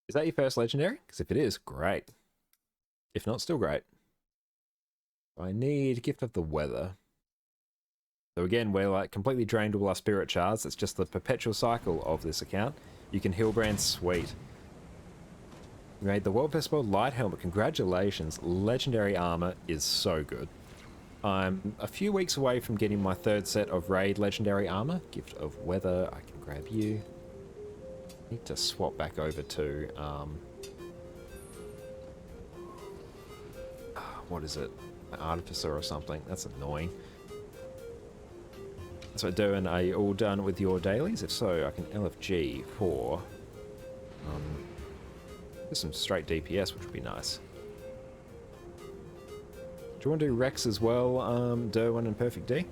Is that your first legendary? Because if it is, great. If not, still great. I need Gift of the Weather. So again, we're like completely drained all our spirit shards. It's just the perpetual cycle of this account. You can Healbrand, sweet. You made the World Festival Light Helmet. Congratulations. Legendary armor is so good. I'm a few weeks away from getting my 3rd set of Raid Legendary armor. Gift of Weather, I can grab you. Need to swap back over to, what is it? An Artificer or something. That's annoying. So doing, are you all done with your dailies? If so, I can LFG for just some straight DPS, which would be nice. Do you want to do Rex as well, Derwin and Perfect D?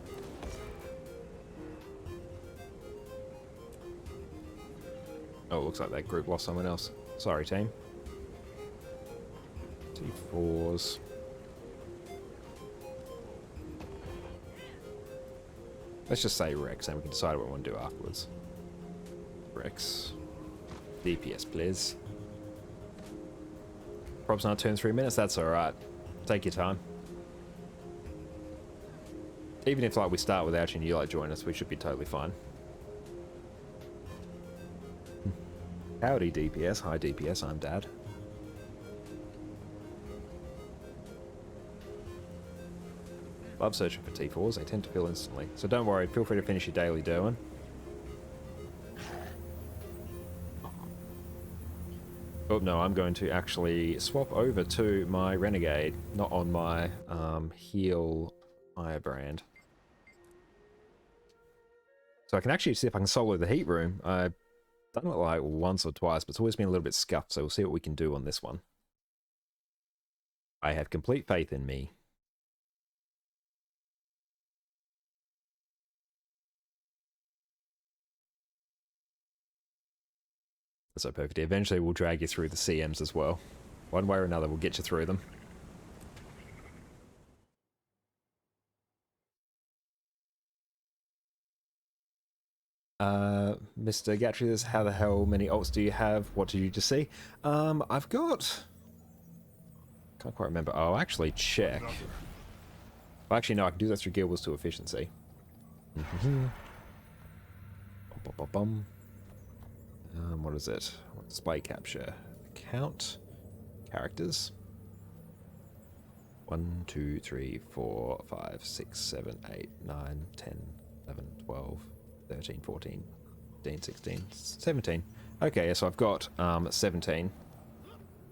Oh, it looks like that group lost someone else. Sorry, team. T4s. Let's just say Rex, and we can decide what we want to do afterwards. Rex. DPS, please. Prob's not turn 3 minutes, that's alright. Take your time. Even if like we start without you and you like join us, we should be totally fine. Howdy DPS, hi DPS, I'm Dad. Love searching for T4s, they tend to fill instantly. So don't worry, feel free to finish your daily, Derwin. Oh no, I'm going to actually swap over to my Renegade, not on my heal Firebrand. So I can actually see if I can solo the heat room. I've done it like once or twice, but it's always been a little bit scuffed, so we'll see what we can do on this one. I have complete faith in me. So perfect. Eventually we'll drag you through the CMs as well. One way or another, we'll get you through them. Mr. Gatry, how the hell many ults do you have? What did you just see? I've got... Can't quite remember. Oh, I'll actually check. Well, actually, no, I can do that through Guild Wars 2 efficiency. What is it? Display capture. Count. Characters. 1, 2, 3, 4, 5, 6, 7, 8, 9, 10, 11, 12, 13, 14, 15, 16, 17. Okay, so I've got 17.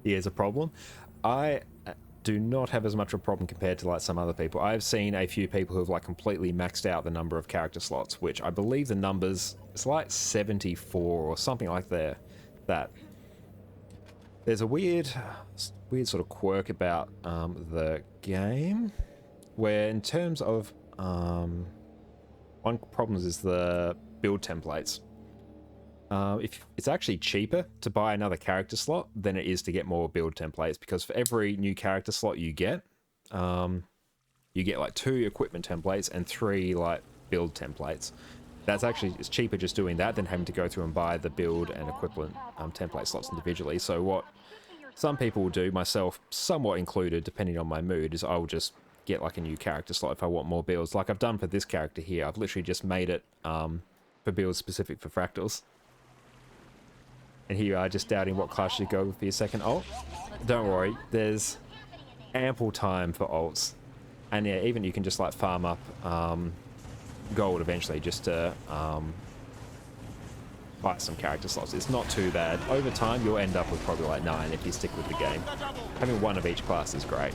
Here's a problem. I do not have as much of a problem compared to like some other people. I've seen a few people who have like completely maxed out the number of character slots, which I believe the numbers, it's like 74 or something like that. There's a weird sort of quirk about the game, where in terms of one problem is the build templates. If it's actually cheaper to buy another character slot than it is to get more build templates, because for every new character slot you get like 2 equipment templates and 3 like build templates. That's actually, it's cheaper just doing that than having to go through and buy the build and equivalent template slots individually. So what some people will do, myself somewhat included, depending on my mood, is I will just get like a new character slot if I want more builds. Like I've done for this character here, I've literally just made it for builds specific for fractals. And here you are just doubting what class you go with for your second ult. Don't worry, there's ample time for ults. And yeah, even you can just like farm up gold eventually just to buy some character slots. It's not too bad. Over time, you'll end up with probably like 9 if you stick with the game. Having 1 of each class is great.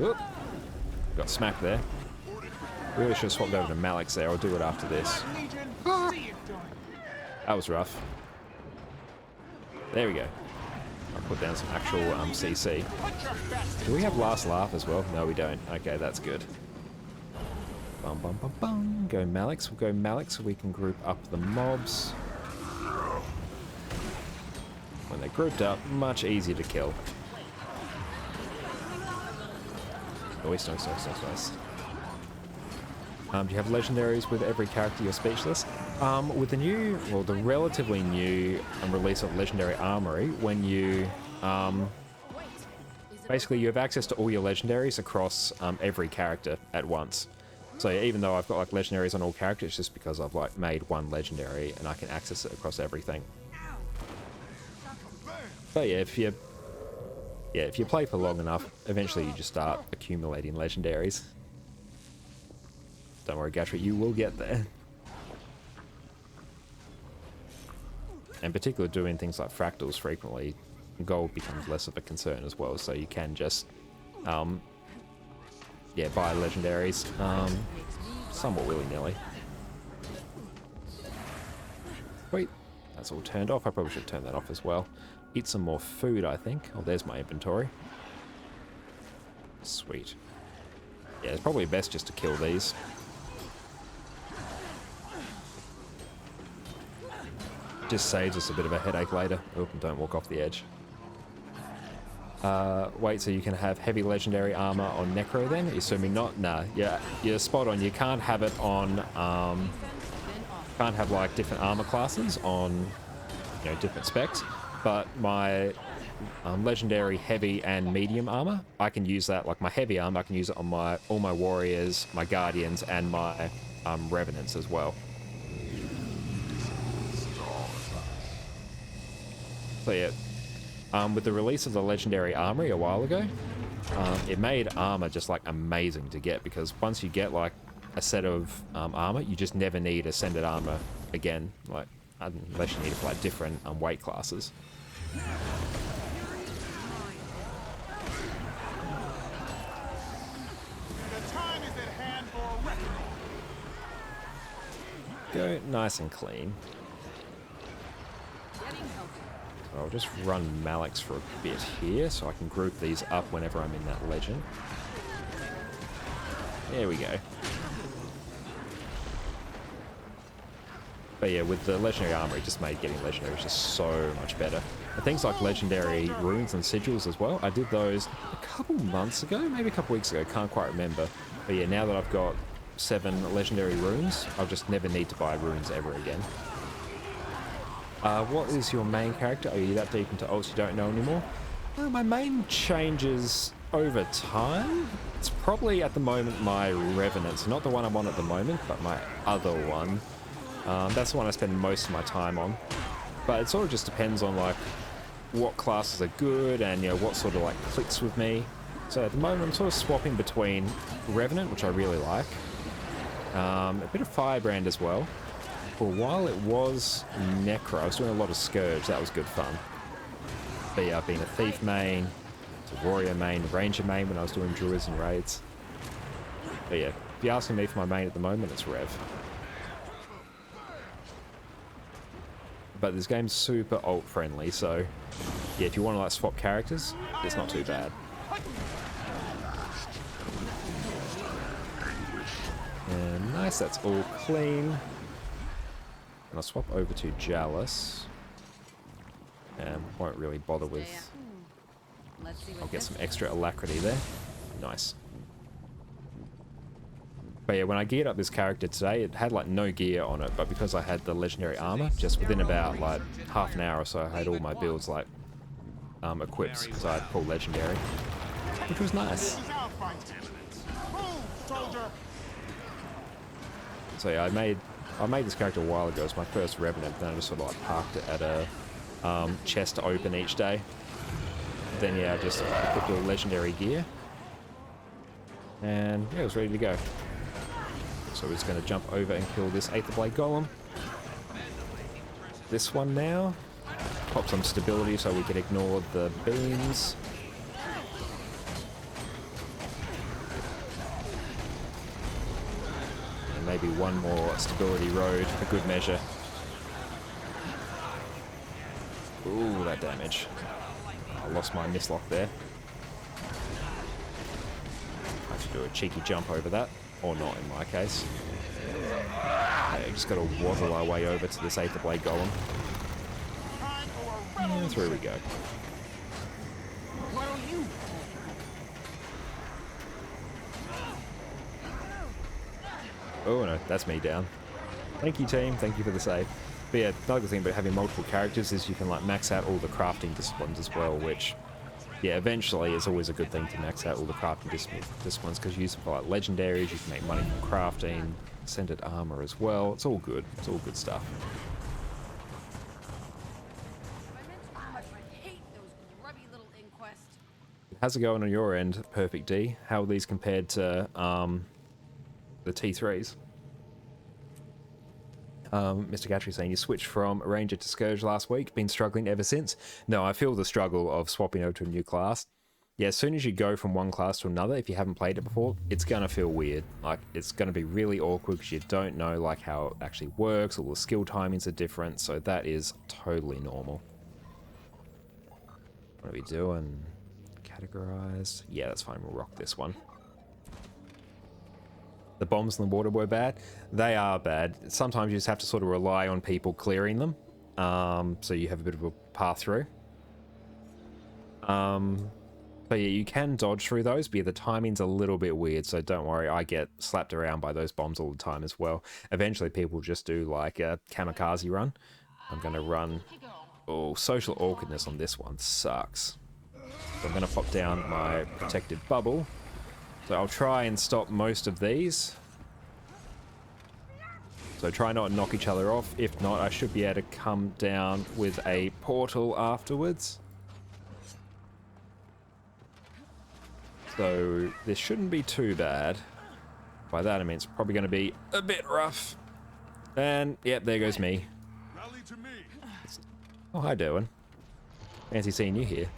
Oop. Got smacked there. Really should have swapped over to Malix there. I'll do it after this. That was rough. There we go. I'll put down some actual CC. Put your best Do we have last laugh as well? No, we don't. Okay, that's good. Bum bum bum bum. Go Malix. We'll go Malix so we can group up the mobs. When they're grouped up, much easier to kill. Nice, nice, nice, nice, nice. Do you have legendaries with every character you're speechless? With the new, well, the relatively new release of Legendary Armory, when you, basically you have access to all your legendaries across every character at once. So even though I've got like legendaries on all characters, it's just because I've like made one legendary and I can access it across everything. But yeah, if you play for long enough, eventually you just start accumulating legendaries. Don't worry, Gatry, you will get there. And particularly doing things like fractals frequently, gold becomes less of a concern as well, so you can just, yeah, buy legendaries, somewhat willy-nilly. Wait, that's all turned off. I probably should turn that off as well. Eat some more food, I think. Oh, there's my inventory. Sweet. Yeah, it's probably best just to kill these. Just saves us a bit of a headache later. Oh, don't walk off the edge. Wait, so you can have heavy legendary armor on Necro then? Assuming not? Nah, yeah, you're spot on. You can't have it on, can't have like different armor classes on, you know, different specs. But my legendary heavy and medium armor, I can use that, like my heavy armor, I can use it on all my warriors, my guardians, and my revenants as well. So yeah, with the release of the Legendary Armory a while ago, it made armor just like amazing to get, because once you get like a set of armor, you just never need ascended armor again, like unless you need it for like different weight classes. The time is at hand for a reckoning. Go nice and clean. I'll just run Malix for a bit here so I can group these up whenever I'm in that legend. There we go. But yeah, with the Legendary Armory, it just made getting legendaries just so much better. And things like Legendary Runes and Sigils as well, I did those a couple months ago, maybe a couple weeks ago, can't quite remember. But yeah, now that I've got 7 Legendary Runes, I'll just never need to buy runes ever again. What is your main character? Are you that deep into ults you don't know anymore? Well, my main changes over time. It's probably at the moment my Revenants, not the one I'm on at the moment, but my other one. That's the one I spend most of my time on. But it sort of just depends on like what classes are good and, you know, what sort of like clicks with me. So at the moment I'm sort of swapping between Revenant, which I really like, a bit of Firebrand as well. For a while it was Necro. I was doing a lot of Scourge. That was good fun. But yeah, I've been a Thief main, a Warrior main, Ranger main when I was doing Druids and Raids. But yeah, if you're asking me for my main at the moment, it's Rev. But this game's super ult friendly, so yeah, if you want to like swap characters, it's not too bad. And nice, that's all clean. And I'll swap over to Jalus. And won't really bother with... I'll get some extra alacrity there. Nice. But yeah, when I geared up this character today, it had like no gear on it, but because I had the legendary armor, just within about like half an hour or so, I had all my builds like equipped, so I had full legendary, which was nice. So yeah, I made this character a while ago. It was my first Revenant, then I just sort of like parked it at a chest to open each day. Then yeah, I just put the legendary gear, and yeah, it was ready to go. So we're just going to jump over and kill this Aether Blade Golem. This one now. Pop some stability so we can ignore the beams. And maybe one more stability road for good measure. Ooh, Ooh, that damage. I lost my mislock there. I have to do a cheeky jump over that. Or not, in my case. Okay, just gotta waddle our way over to this Aether Blade Golem. Time for a And revolution. through we go. What'll you? Oh no, that's me down. Thank you, team. Thank you for the save. But yeah, another thing about having multiple characters is you can like max out all the crafting disciplines as well, which, yeah, eventually it's always a good thing to max out all the crafting disciplines because you use them for like legendaries, you can make money from crafting, ascended armor as well. It's all good. It's all good stuff. I mentioned how much I hate those grubby little inquests. How's it going on your end, Perfect D? How are these compared to the T3s? Mr. Gatry saying you switched from Ranger to Scourge last week, been struggling ever since. No, I feel the struggle of swapping over to a new class. Yeah, as soon as you go from one class to another, if you haven't played it before, it's gonna feel weird. Like, it's gonna be really awkward because you don't know like how it actually works, all the skill timings are different, so that is totally normal. What are we doing? Categorized. Yeah, that's fine, we'll rock this one. The bombs in the water were bad. They are bad. Sometimes you just have to sort of rely on people clearing them. So you have a bit of a path through. But yeah, you can dodge through those, but yeah, the timing's a little bit weird, so don't worry, I get slapped around by those bombs all the time as well. Eventually people just do like a kamikaze run. I'm gonna run... Oh, social awkwardness on this one sucks. So I'm gonna pop down my protected bubble. So I'll try and stop most of these. So try not to knock each other off. If not, I should be able to come down with a portal afterwards. So this shouldn't be too bad. By that I mean it's probably going to be a bit rough. And yep, there goes me. Rally to me. Oh, hi Derwin. Fancy seeing you here.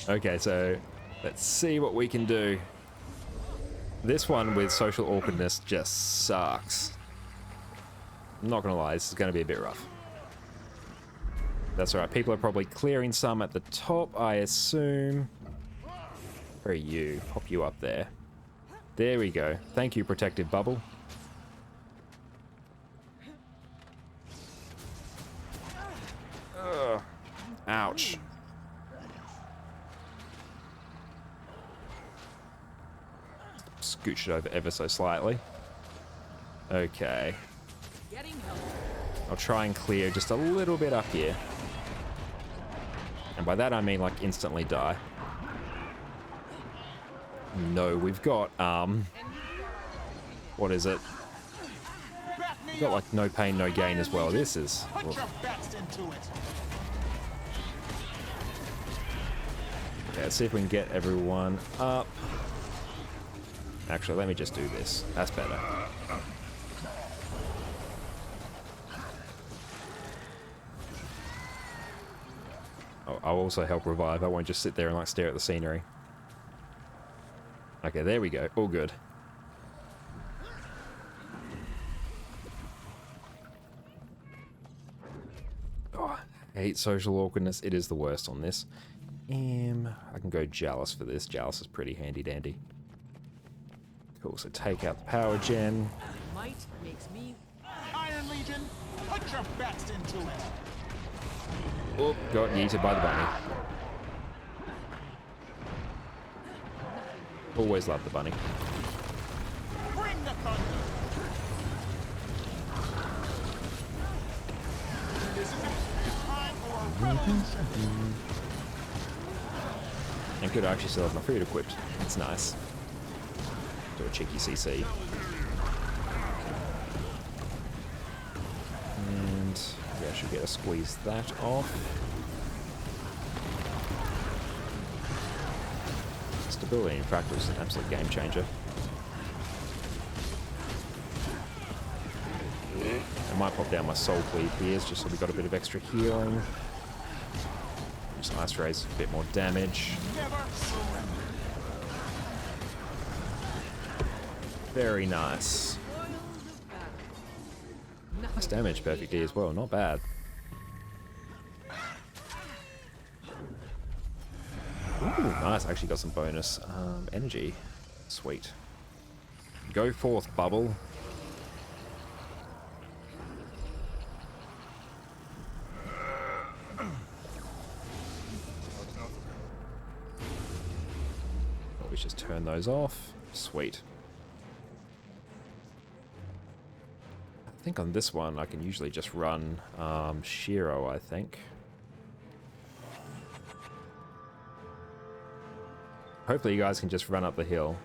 Okay, so let's see what we can do. This one with social awkwardness just sucks. I'm not gonna lie, this is gonna be a bit rough. That's alright, people are probably clearing some at the top, I assume. Where are you? Pop you up there. There we go. Thank you, protective bubble. Ugh. Ouch. Scooch it over ever so slightly. Okay. Getting help. I'll try and clear just a little bit up here. And by that I mean like instantly die. No, we've got, what is it? Back me Got up. like no pain, no gain as well. This is... Put oof. your best into it. Okay, let's see if we can get everyone up. Actually, let me just do this. That's better. Oh, I'll also help revive. I won't just sit there and like stare at the scenery. Okay, there we go. All good. Oh, I hate social awkwardness. It is the worst on this. I can go Jealous for this. Jealous is pretty handy dandy. Cool, so take out the power gen. Might makes me. Iron Legion, put your best into it. Oh, got yeeted by the bunny. Always love the bunny. Bring the thunder. This is it. Time for a revolution. And good, I actually still have my food equipped. That's nice. Do a cheeky CC. And yeah, I should be able to squeeze that off. Stability in fact was an absolute game changer. I might pop down my soul cleave here just so we got a bit of extra healing. Just Ice Rays, a bit more damage. Never surrender. Very nice. Spoils of battle. Nice damage, Perfect D as well. Not bad. Ooh, nice. Actually got some bonus energy. Sweet. Go forth, Bubble. We just turn those off. Sweet. I think on this one I can usually just run Shiro, I think. Hopefully you guys can just run up the hill.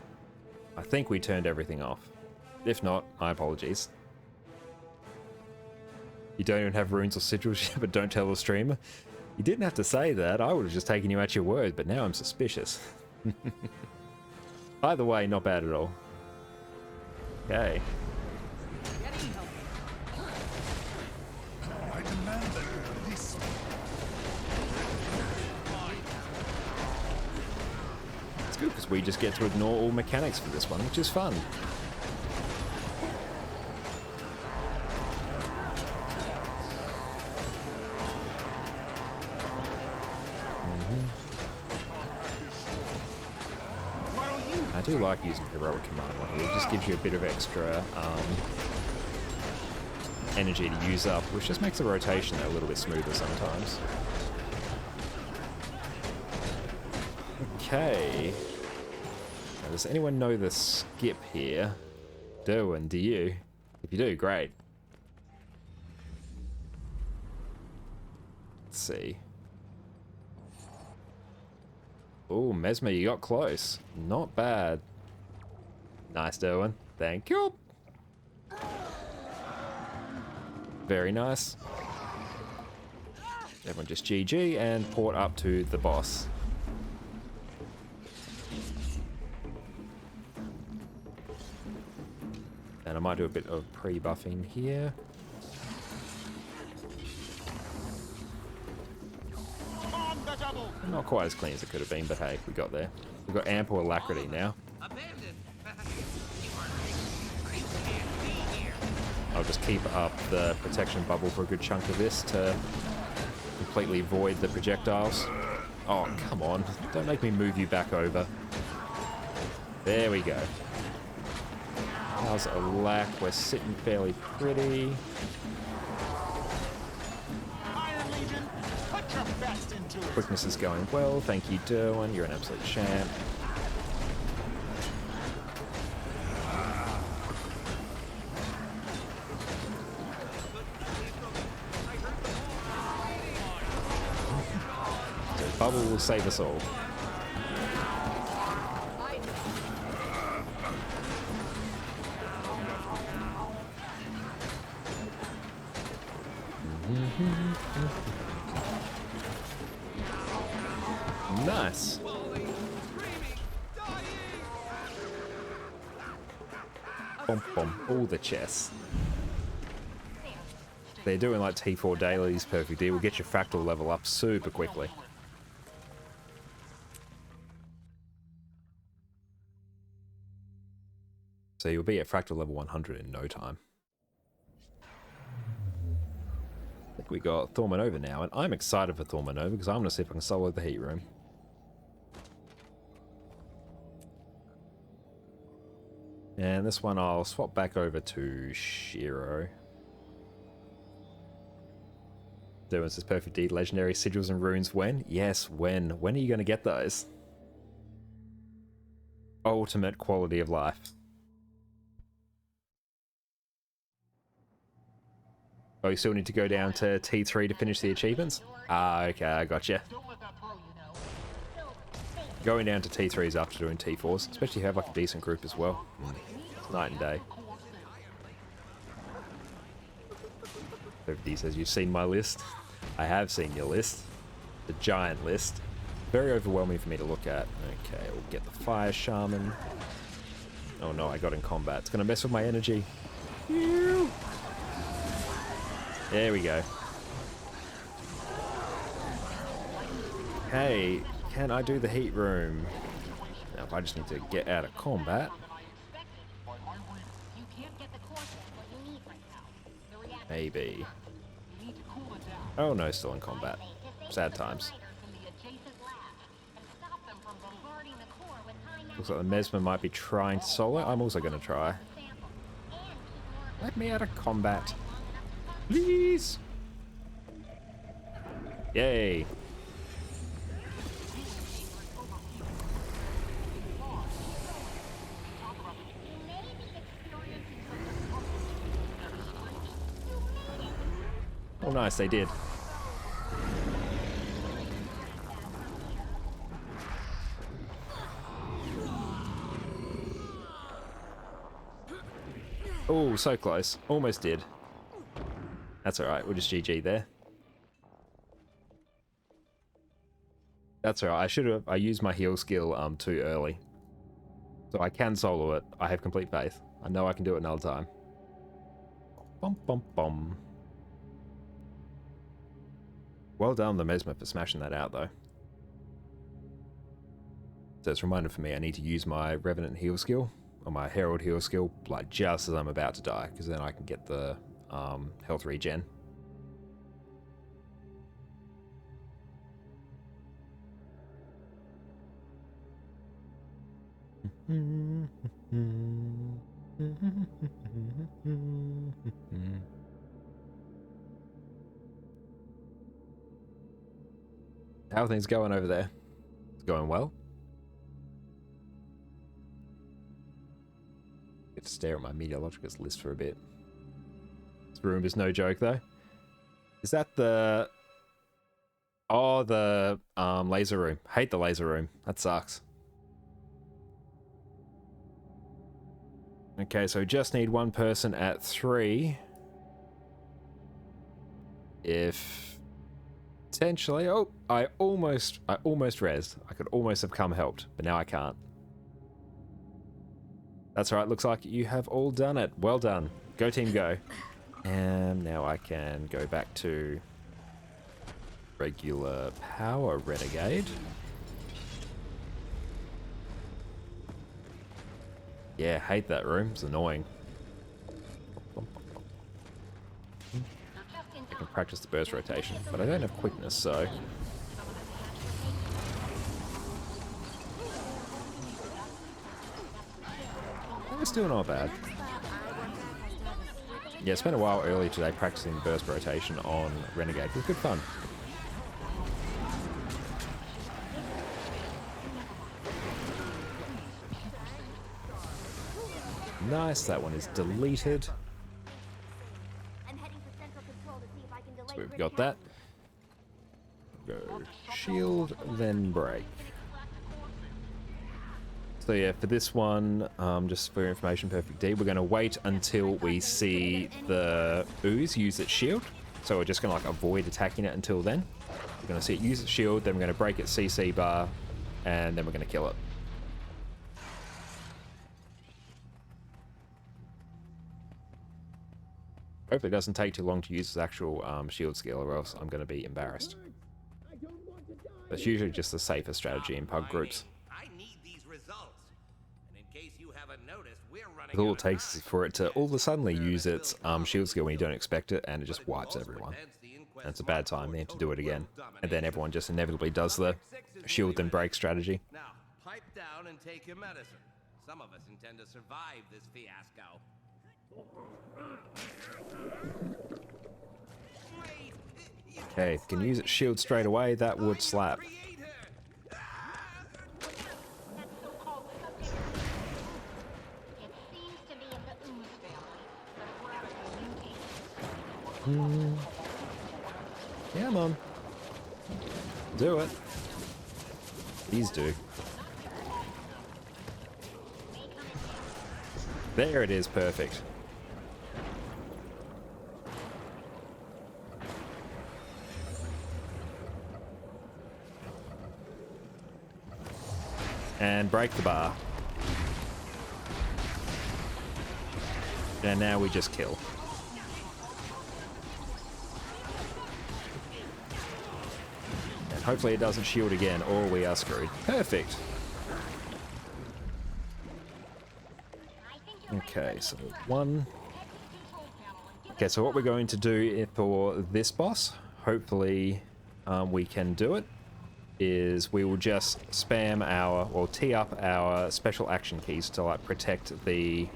I think we turned everything off. If not, my apologies. You don't even have runes or sigils, but don't tell the streamer. You didn't have to say that. I would have just taken you at your word, but now I'm suspicious. Either way, not bad at all. Okay. Getting healthy. I demand that you release me. It's good because we just get to ignore all mechanics for this one, which is fun. I do like using Heroic Command on here. It just gives you a bit of extra energy to use up, which just makes the rotation a little bit smoother sometimes. Okay. Now, does anyone know the skip here? Derwin, do you? If you do, great. Let's see. Oh, Mesmer, you got close. Not bad. Nice, Derwin. Thank you. Very nice. Everyone just GG and port up to the boss. And I might do a bit of pre-buffing here. On the double. Not quite as clean as it could have been, but hey, we got there. We've got ample alacrity now. Abandoned. You are right. I can't be here. I'll just keep up the protection bubble for a good chunk of this to completely void the projectiles. Oh, come on. Don't make me move you back over. There we go. How's Alack? We're sitting fairly pretty. Iron Legion, put your best into it. Quickness is going well. Thank you, Derwin. You're an absolute champ. So Bubble will save us all. Nice. Bom, bom, all the chests. They're doing like T4 dailies, Perfect D. Will get your fractal level up super quickly. So you'll be at fractal level 100 in no time. I think we got Thormanova now, and I'm excited for Thormanova because I'm going to see if I can solo the heat room. And this one I'll swap back over to Shiro. Doing this Perfect D, legendary sigils and runes. When? Yes, when. When are you going to get those? Ultimate quality of life. Oh, you still need to go down to T3 to finish the achievements? Ah, okay, I gotcha. Going down to T3 is after doing T4s, especially if you have like a decent group as well. Night and day. Everybody says, you've seen my list. I have seen your list. The giant list. Very overwhelming for me to look at. Okay, we'll get the Fire Shaman. Oh no, I got in combat. It's going to mess with my energy. There we go. Hey, can I do the heat room? Now, if I just need to get out of combat. Maybe. Oh no, still in combat. Sad times. Looks like the Mesmer might be trying to solo. I'm also going to try. Let me out of combat. Please! Yay! Oh nice, they did. Oh, so close. Almost did. That's alright, we'll just GG there. That's alright, I used my heal skill too early. So I can solo it. I have complete faith. I know I can do it another time. Bum bum bum. Well done, the Mesmer, for smashing that out, though. So it's a reminder for me, I need to use my Revenant heal skill, or my Herald heal skill, like just as I'm about to die, because then I can get the health regen. How are things going over there? It's going well? Get to stare at my meteorologicals list for a bit. This room is no joke, though. Is that the... Oh, the laser room. Hate the laser room. That sucks. Okay, so just need one person at 3. If... Potentially. Oh, I almost rezzed. I could almost have come helped, but now I can't. That's right. Looks like you have all done it. Well done. Go team, go. And now I can go back to regular power renegade. Yeah, hate that room. It's annoying. I can practice the burst rotation, but I don't have quickness, so... It's still not bad. Yeah, spent a while earlier today practicing burst rotation on Renegade. It was good fun. Nice, that one is deleted. So we've got that. Go shield, then break. So yeah, for this one, just for your information, Perfect D, we're going to wait until we see the ooze use its shield. So we're just going to like avoid attacking it until then. We're going to see it use its shield, then we're going to break its CC bar, and then we're going to kill it. Hopefully it doesn't take too long to use its actual shield skill, or else I'm going to be embarrassed. That's usually just the safest strategy in pug groups. All it takes is for it to all of a sudden use its shield skill when you don't expect it, and it just wipes everyone. And it's a bad time then to do it again. And then everyone just inevitably does the shield then break strategy. Now, pipe down and take your medicine. Some of us intend to survive this fiasco. Okay, if you can use its shield straight away, that would slap. Yeah, Mom. Do it. Please do. There it is, perfect. And break the bar. And now we just kill. And hopefully it doesn't shield again, or we are screwed. Perfect. Okay, so 1. Okay, so what we're going to do for this boss, hopefully we can do it, is we will just spam our, or tee up our special action keys to like protect the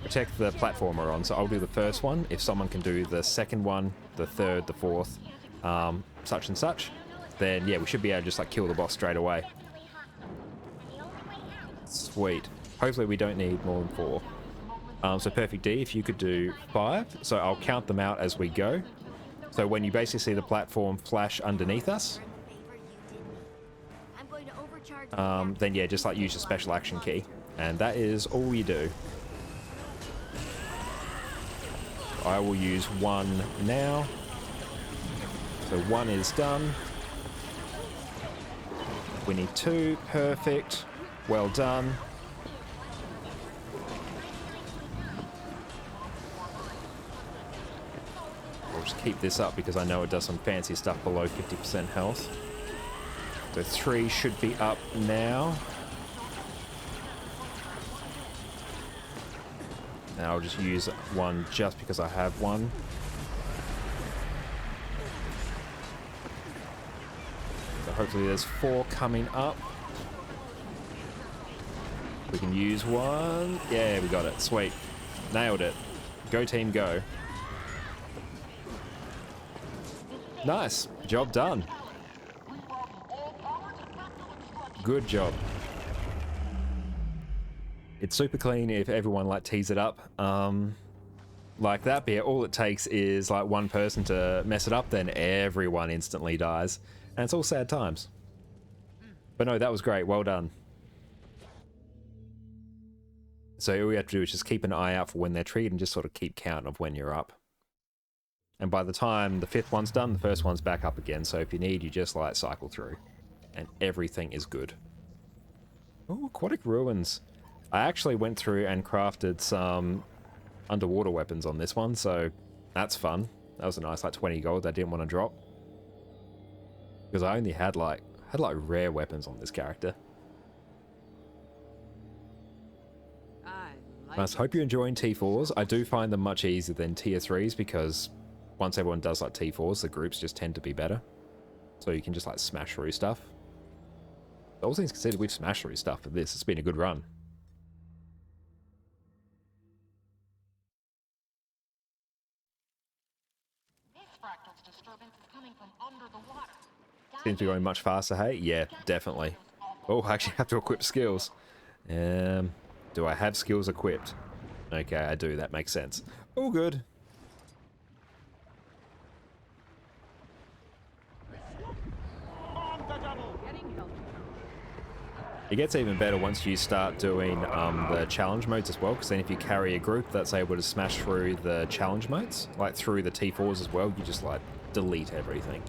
platformer on. So I'll do the first one. If someone can do the second one, the third, the fourth, such and such, then yeah, we should be able to just like kill the boss straight away. Sweet. Hopefully we don't need more than 4. So Perfect D, if you could do 5. So I'll count them out as we go. So when you basically see the platform flash underneath us, then yeah, just like use your special action key. And that is all you do. I will use 1 now. So 1 is done. We need 2. Perfect. Well done. I'll just keep this up because I know it does some fancy stuff below 50% health. So 3 should be up now. Now I'll just use 1 just because I have 1. So hopefully there's 4 coming up. We can use 1. Yeah, we got it. Sweet. Nailed it. Go team, go. Nice. Job done. Good job. It's super clean if everyone like tees it up like that, but yeah, all it takes is like one person to mess it up, then everyone instantly dies, and it's all sad times. But no, that was great. Well done. So all we have to do is just keep an eye out for when they're treed and just sort of keep count of when you're up. And by the time the 5th one's done, the 1st one's back up again. So if you need, you just like cycle through and everything is good. Oh, Aquatic Ruins. I actually went through and crafted some underwater weapons on this one, so that's fun. That was a nice like 20 gold I didn't want to drop. Because I only had like rare weapons on this character. I hope you're enjoying T4s. I do find them much easier than tier 3s because once everyone does like T4s, the groups just tend to be better. So you can just like smash through stuff. All things considered, we've smashed through stuff for this. It's been a good run. Seems to be going much faster, hey? Yeah, definitely. Oh, I actually have to equip skills. Do I have skills equipped? Okay, I do. That makes sense. All good. It gets even better once you start doing the challenge modes as well, because then if you carry a group that's able to smash through the challenge modes, like through the T4s as well, you just like delete everything.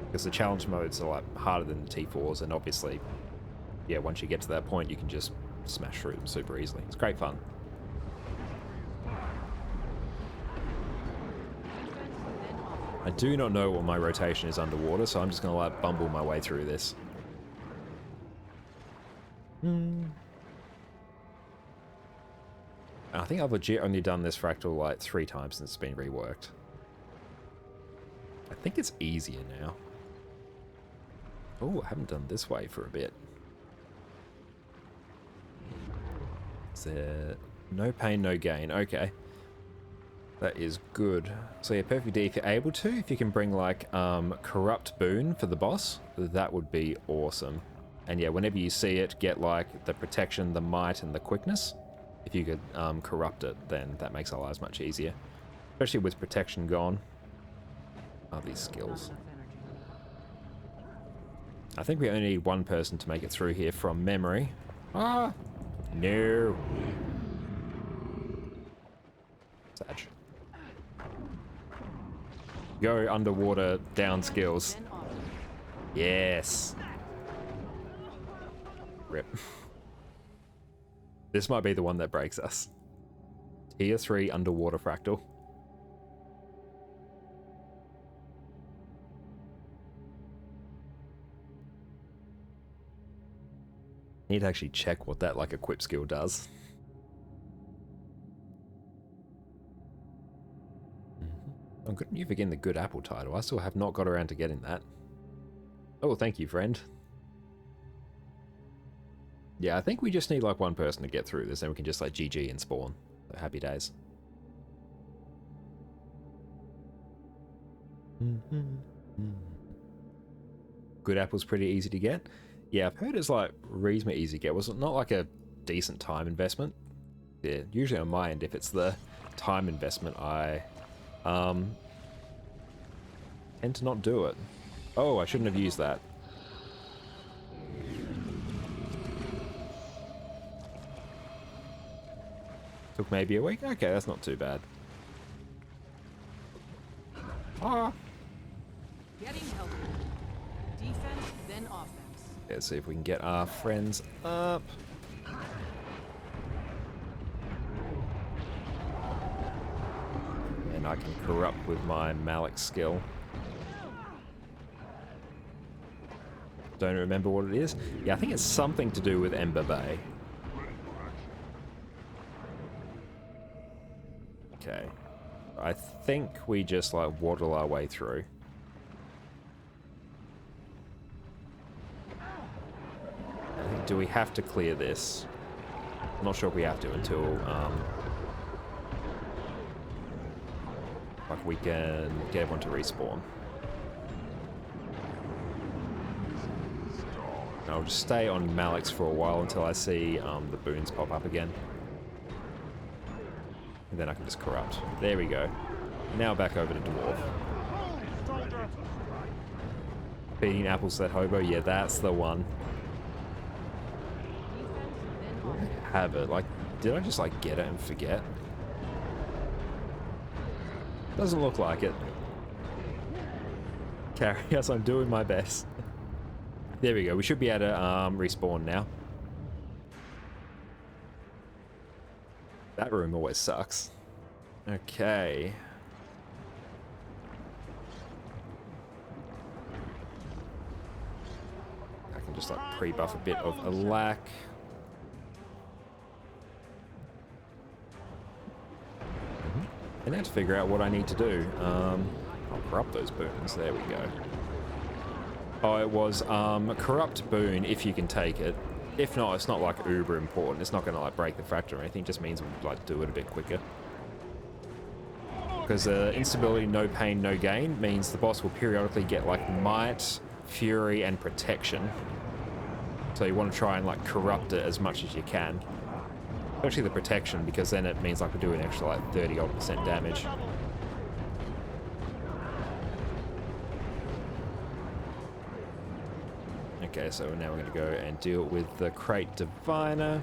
Because the challenge modes are like harder than the T4s, and obviously, yeah, once you get to that point, you can just smash through them super easily. It's great fun. I do not know what my rotation is underwater, so I'm just going to like bumble my way through this. I think I've legit only done this fractal like 3 times since it's been reworked. I think it's easier now. Oh, I haven't done this way for a bit. Is there no pain, no gain? Okay. That is good. So yeah, Perfect D, if you're able to, if you can bring like Corrupt Boon for the boss, that would be awesome. And yeah, whenever you see it, get like the protection, the might, and the quickness. If you could corrupt it, then that makes our lives much easier. Especially with protection gone. Oh, these skills. I think we only need 1 person to make it through here from memory. Ah! No. Sag. Go underwater down skills. Yes. Rip. This might be the one that breaks us. Tier 3 underwater fractal. Need to actually check what that like equip skill does. I'm good on you for getting the good apple title. I still have not got around to getting that. Oh, thank you, friend. Yeah, I think we just need like one person to get through this, then we can just like GG and spawn. So happy days. Good apple's pretty easy to get. Yeah, I've heard it's like reasonably easy to get. Was it not like a decent time investment? Yeah, usually on my end, if it's the time investment, I tend to not do it. Oh, I shouldn't have used that. Took maybe a week? Okay, that's not too bad. Ah! Getting healthy. Defense, then offense. Let's see if we can get our friends up. And I can corrupt with my Malik skill. Don't remember what it is. Yeah, I think it's something to do with Ember Bay. Okay. I think we just like waddle our way through. I think, do we have to clear this? I'm not sure if we have to until like we can get everyone to respawn. I'll just stay on Malik's for a while until I see the boons pop up again. And then I can just corrupt. There we go. Now back over to Dwarf. Feeding apples to that hobo? Yeah, that's the one. Have it. Like, did I just like get it and forget? Doesn't look like it. Carry us, I'm doing my best. There we go. We should be able to respawn now. That room always sucks. Okay. I can just like pre-buff a bit of a lack. And now to figure out what I need to do. I'll corrupt those boons. There we go. Oh, it was corrupt boon if you can take it. If not, it's not like uber important. It's not going to like break the fracture or anything. It just means we'll like do it a bit quicker. Because instability, no pain, no gain means the boss will periodically get like might, fury, and protection. So you want to try and like corrupt it as much as you can. Especially the protection, because then it means like we do an extra like 30% damage. Okay, so now we're going to go and deal with the Crate Diviner.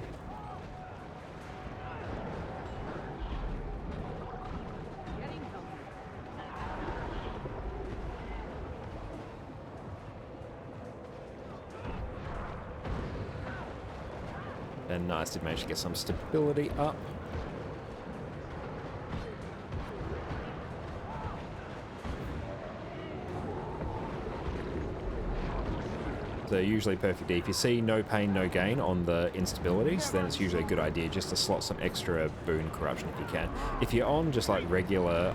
Getting healthy. And nice, did manage to get some stability up. So usually perfect. If you see no pain, no gain on the instabilities, then it's usually a good idea just to slot some extra boon corruption if you can. If you're on just like regular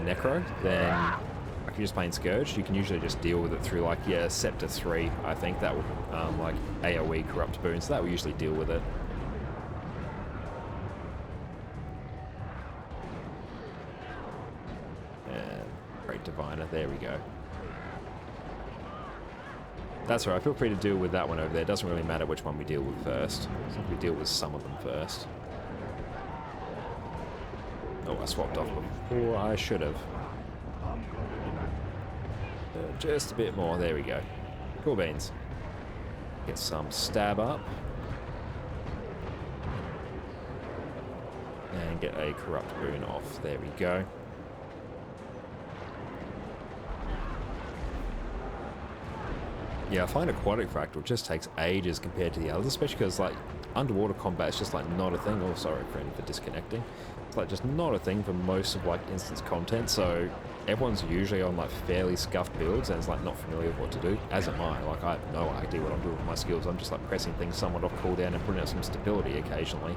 Necro, then like you're just playing Scourge, you can usually just deal with it through like, yeah, Scepter 3, I think that would like AoE corrupt boon, so that will usually deal with it. And Great Diviner, there we go. That's right, feel free to deal with that one over there. It doesn't really matter which one we deal with first. I think we deal with some of them first. Oh, I swapped off before I should have. Just a bit more, there we go. Cool beans. Get some stab up. And get a corrupt boon off, there we go. Yeah, I find Aquatic Fractal just takes ages compared to the others, especially because like underwater combat is just like not a thing. Oh, sorry friend for disconnecting. It's like just not a thing for most of like instance content, so everyone's usually on like fairly scuffed builds and is like not familiar with what to do, as am I. Like I have no idea what I'm doing with my skills. I'm just like pressing things somewhat off cooldown and putting out some stability occasionally.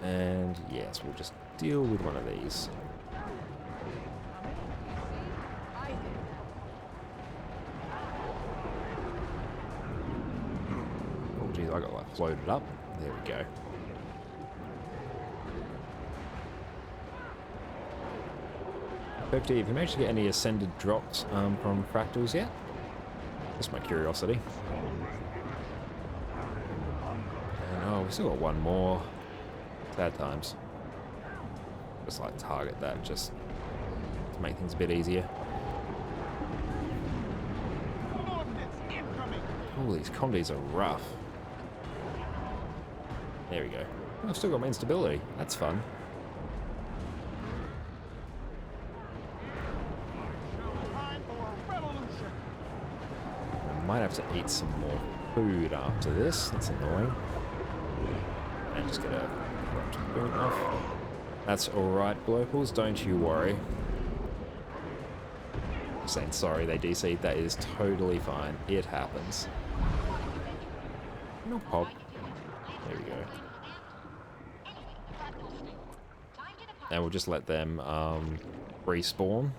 And yes, we'll just deal with one of these. I did. Oh geez, I got like floated up. There we go. Perfect. Have you managed to get any ascended drops from fractals yet? Just my curiosity. And oh, we still got one more. Sad times. Just like target that just to make things a bit easier. Ordnance incoming. Oh, these comedies are rough. There we go. I've still got my instability. That's fun. Time for a revolution. I might have to eat some more food after this. That's annoying. And just get a corrupt boot off. That's alright, Blurples. Don't you worry. I'm saying sorry, they DC'd. That is totally fine. It happens. No pop. There we go. And we'll just let them respawn.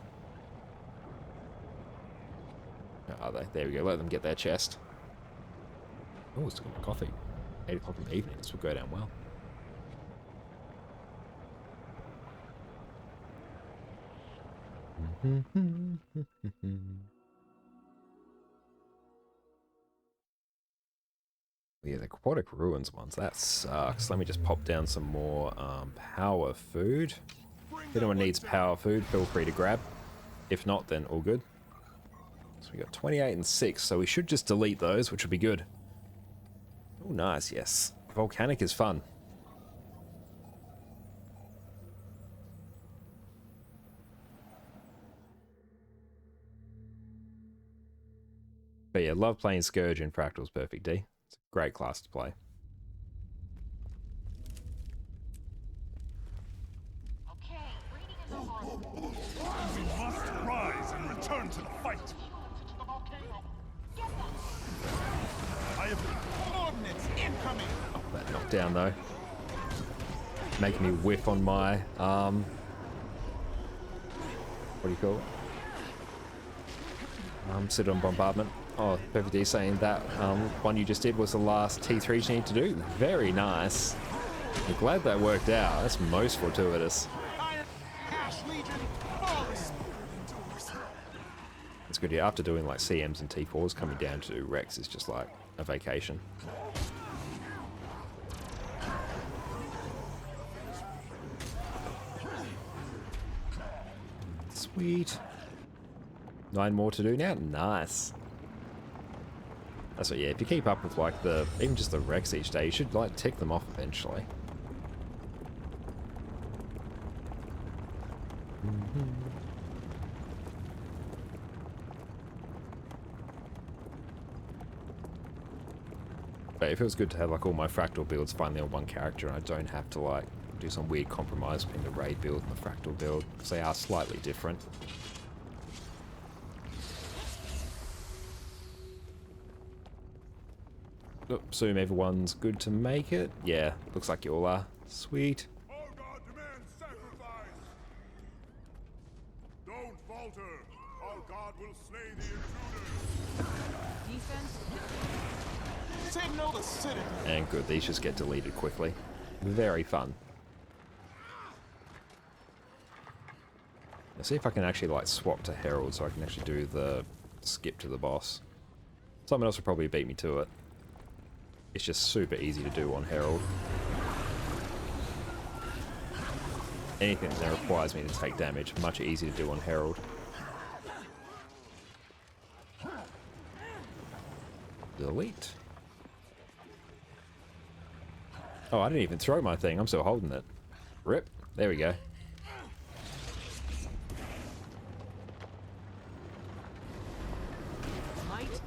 Where are they? There we go. Let them get their chest. Oh, still got my coffee. 8 o'clock in the evening. This will go down well. Yeah, the aquatic ruins ones, that sucks. Let me just pop down some more power food. If anyone needs power food, feel free to grab. If not, then all good. So we got 28 and 6, so we should just delete those, which would be good. Oh, nice, yes. Volcanic is fun. But yeah, love playing Scourge in Fractal's Perfect D. It's a great class to play. Okay, reading is over. We must rise and return to the fight. I have ordnance incoming. Oh, that knockdown though. Making me whiff on my what do you call it? Citadel bombardment. Oh, Perfect D saying that one you just did was the last T3s you need to do. Very nice. I'm glad that worked out. That's most fortuitous. Iron Ash Legion falling. It's good. Yeah, after doing like CMs and T4s, coming down to Rex is just like a vacation. Sweet. 9 more to do now. Nice. That's what, yeah, if you keep up with like the, even just the Rex each day, you should like tick them off eventually. But it feels good to have like all my Fractal builds finally on one character and I don't have to like do some weird compromise between the raid build and the Fractal build, because they are slightly different. Assume everyone's good to make it. Yeah, looks like you all are. Sweet. Our God demands sacrifice. Don't falter. Our God will slay the intruders. Defense. Signal the citadel. And good, these just get deleted quickly. Very fun. Let's see if I can actually like swap to Herald so I can actually do the skip to the boss. Someone else will probably beat me to it. It's just super easy to do on Herald. Anything that requires me to take damage, much easier to do on Herald. Delete. Oh, I didn't even throw my thing. I'm still holding it. Rip. There we go. Might makes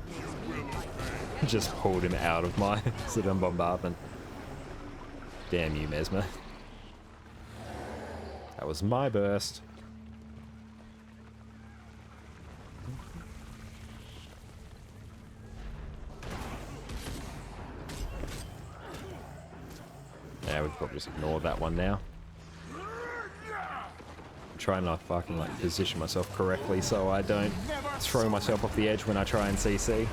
me light. Just pulled him out of my Citadel bombardment. Damn you, Mesmer. That was my burst. Yeah, we can probably just ignore that one now. trying to fucking like position myself correctly so I don't throw myself off the edge when I try and CC.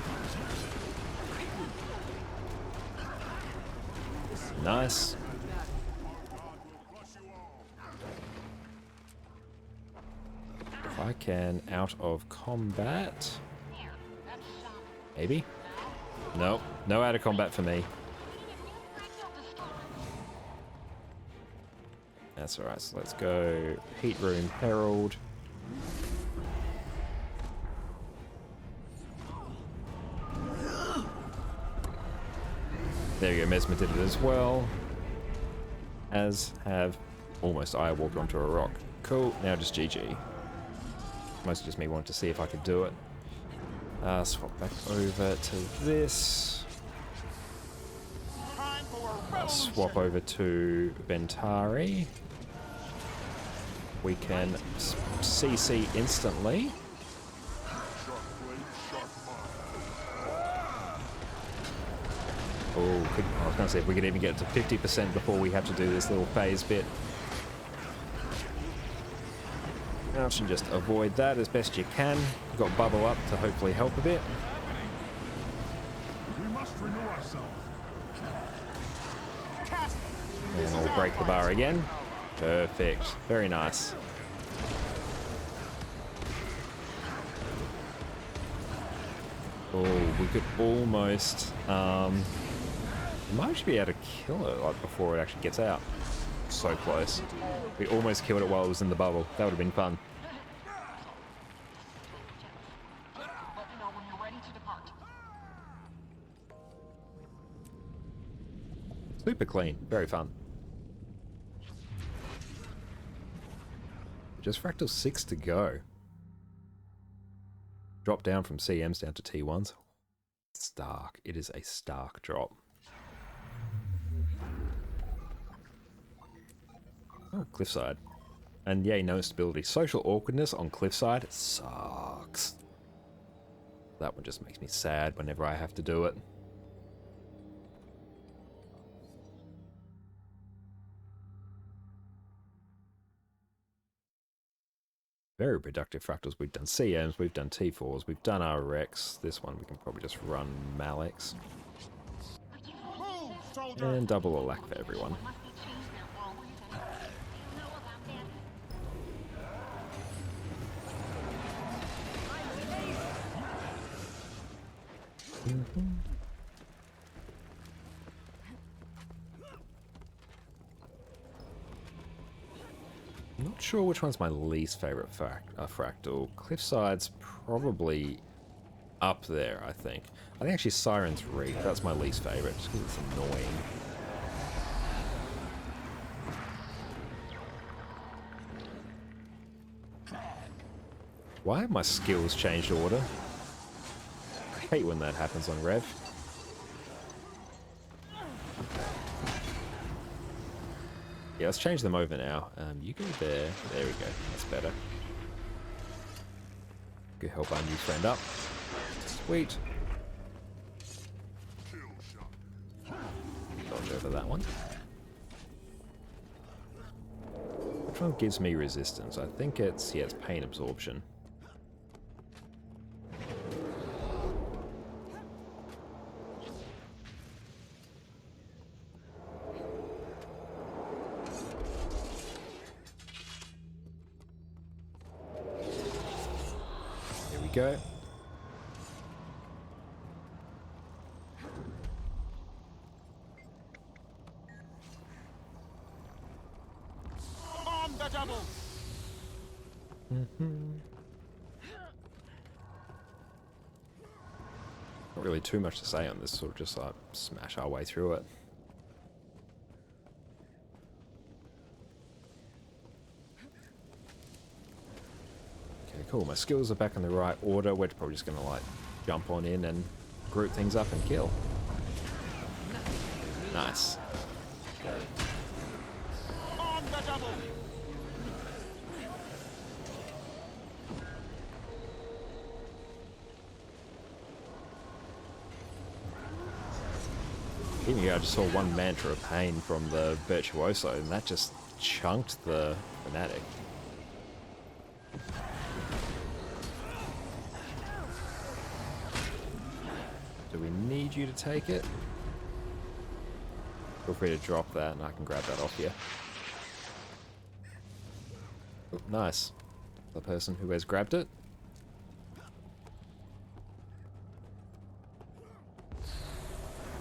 Nice. If I can out of combat. Maybe? Nope. No out of combat for me. That's alright, so let's go Heat Room Herald. There you go, Mesmer did it as well. As have almost I walked onto a rock. Cool, now just GG. Mostly just me wanting to see if I could do it. Swap back over to this. Time for a I'll swap over to Ventari. We can CC instantly. Oh, I was going to say if we could even get to 50% before we have to do this little phase bit. Now you just avoid that as best you can. You've got bubble up to hopefully help a bit. We must renew ourselves. And we'll break the bar again. Perfect. Very nice. Oh, we could almost... we might actually be able to kill it like before it actually gets out. So close. We almost killed it while it was in the bubble. That would have been fun. Let me know when you're ready to depart. Super clean. Very fun. Just Fractal 6 to go. Drop down from CMs down to T1s. Stark. It is a stark drop. Oh, Cliffside. And yay, no stability. Social awkwardness on Cliffside sucks. That one just makes me sad whenever I have to do it. Very productive fractals. We've done CMs, we've done T4s, we've done RX. This one we can probably just run Malix. Move, soldier. And double a lack for everyone. Must be changed now for a reason. You know about that? I'm not sure which one's my least favorite fractal. Cliffside's probably up there, I think. I think actually Siren's Reef, that's my least favorite, just because it's annoying. Why have my skills changed order? I hate when that happens on Rev. Yeah, let's change them over now. You go there. There we go. That's better. Good help our new friend up. Sweet. Dodge over that one. Which one gives me resistance? I think it's, yeah, it's pain absorption. Go. On the double. Not really too much to say on this, sort of just like smash our way through it. Cool, my skills are back in the right order. We're probably just gonna like jump on in and group things up and kill. Nice. On the double. Even I just saw one Mantra of Pain from the Virtuoso, and that just chunked the Fnatic. need you to take it. Feel free to drop that and I can grab that off you. Oh, nice. The person who has grabbed it.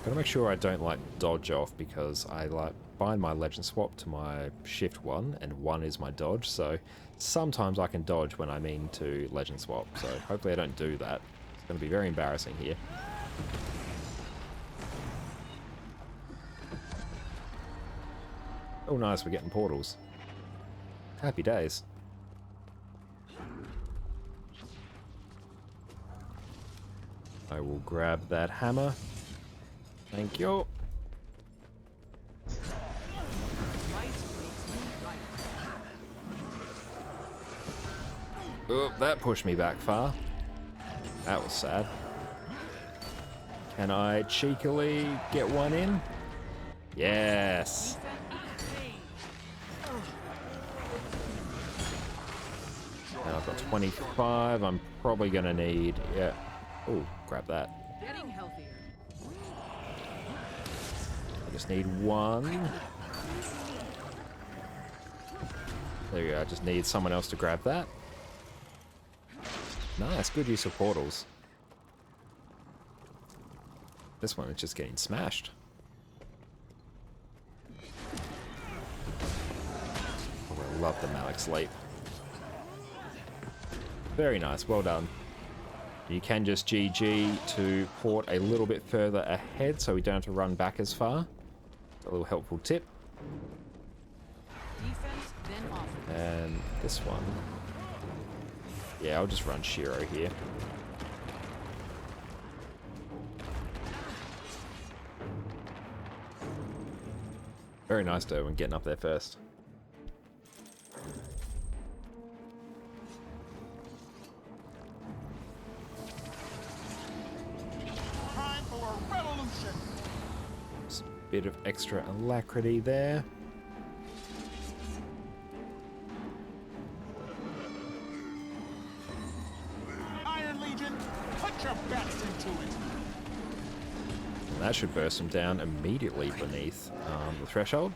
Gotta make sure I don't like dodge off because I like bind my legend swap to my shift 1 and 1 is my dodge, so sometimes I can dodge when I mean to legend swap, so hopefully I don't do that. It's gonna be very embarrassing here. Oh nice, we're getting portals. Happy days. I will grab that hammer. Thank you. Oh, that pushed me back far. That was sad. Can I cheekily get one in? Yes. And I've got 25. I'm probably going to need... Yeah. Oh, grab that. Getting healthier. I just need one. There you go. I just need someone else to grab that. Nice. Good use of portals. This one is just getting smashed. Oh, I love the Malek's Leap. Very nice. Well done. You can just GG to port a little bit further ahead so we don't have to run back as far. A little helpful tip. Defense, then offense. And this one. Yeah, I'll just run Shiro here. Very nice, Derwin, getting up there first. Time for a revolution. Just a bit of extra alacrity there. Iron Legion, put your best into it. And that should burst him down immediately beneath the threshold.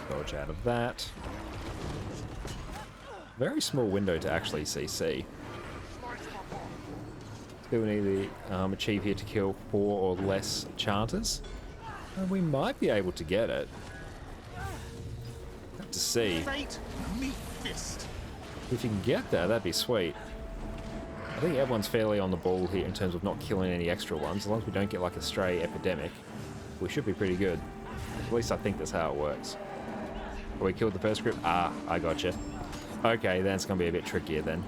Dodge out of that. Very small window to actually CC. Still need to achieve here to kill 4 or less Chanters. And we might be able to get it. Have to see. Fate, meet fist. If you can get that, that'd be sweet. I think everyone's fairly on the ball here in terms of not killing any extra ones. As long as we don't get like a stray epidemic, we should be pretty good. At least I think that's how it works. Oh, we killed the first group? Ah, I gotcha. Okay, then it's going to be a bit trickier then.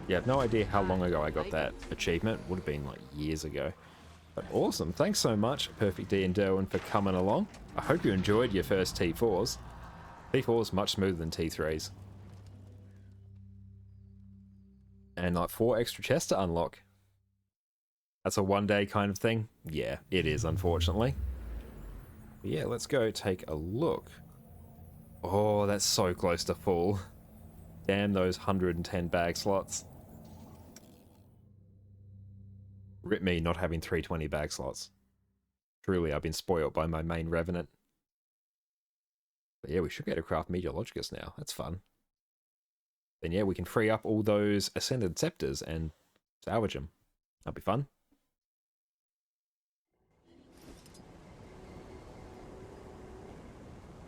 Yeah, I have no idea how long ago I got that achievement. Would have been like years ago. But awesome. Thanks so much, Perfect D and Derwin, for coming along. I hope you enjoyed your first T4s. T4s much smoother than T3s. And like 4 extra chests to unlock. That's a one-day kind of thing? Yeah, it is, unfortunately. But yeah, let's go take a look. Oh, that's so close to full. Damn those 110 bag slots. Rip me not having 320 bag slots. Truly, I've been spoiled by my main Revenant. But yeah, we should get a craft Meteorologicus now. That's fun. Then yeah, we can free up all those Ascended Scepters and salvage them. That'll be fun.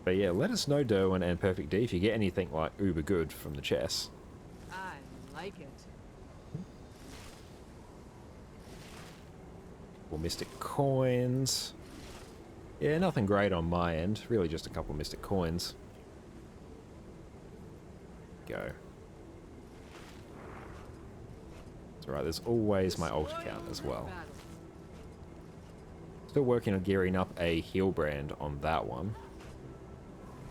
But yeah, let us know, Derwin and Perfect D, if you get anything like uber good from the chess. I like it. Or Mystic Coins. Yeah, nothing great on my end. Really just a couple Mystic Coins. Go. That's alright, there's always my alt account as well. Still working on gearing up a heal brand on that one.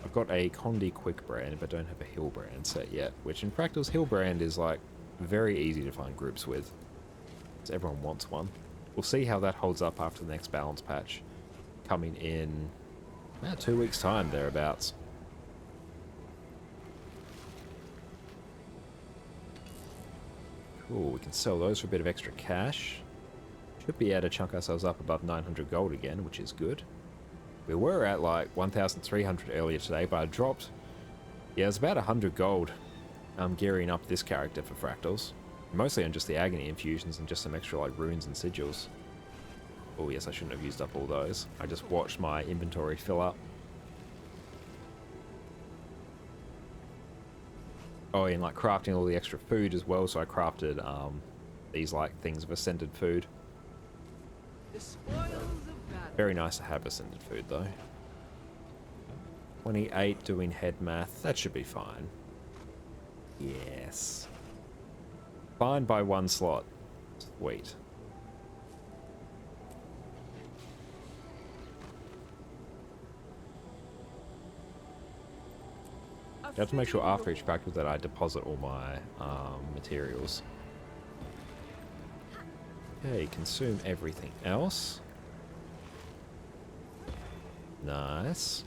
I've got a Condi Quick brand, but don't have a Hill brand set yet, which in practice, Hill brand is like very easy to find groups with, because everyone wants one. We'll see how that holds up after the next balance patch. coming in about 2 weeks' time, thereabouts. Cool, we can sell those for a bit of extra cash. Should be able to chunk ourselves up above 900 gold again, which is good. We were at like 1,300 earlier today, but I dropped... Yeah, it was about 100 gold. I'm gearing up this character for fractals. Mostly on just the agony infusions and just some extra like runes and sigils. Oh yes, I shouldn't have used up all those. I just watched my inventory fill up. Oh, and like crafting all the extra food as well, so I crafted these like things of ascended food. The spoils of battle. Very nice to have ascended food though. 28 doing head math, that should be fine. Yes. Fine by 1 slot. Sweet. You have to make sure after each practice that I deposit all my materials. Okay, consume everything else. Nice.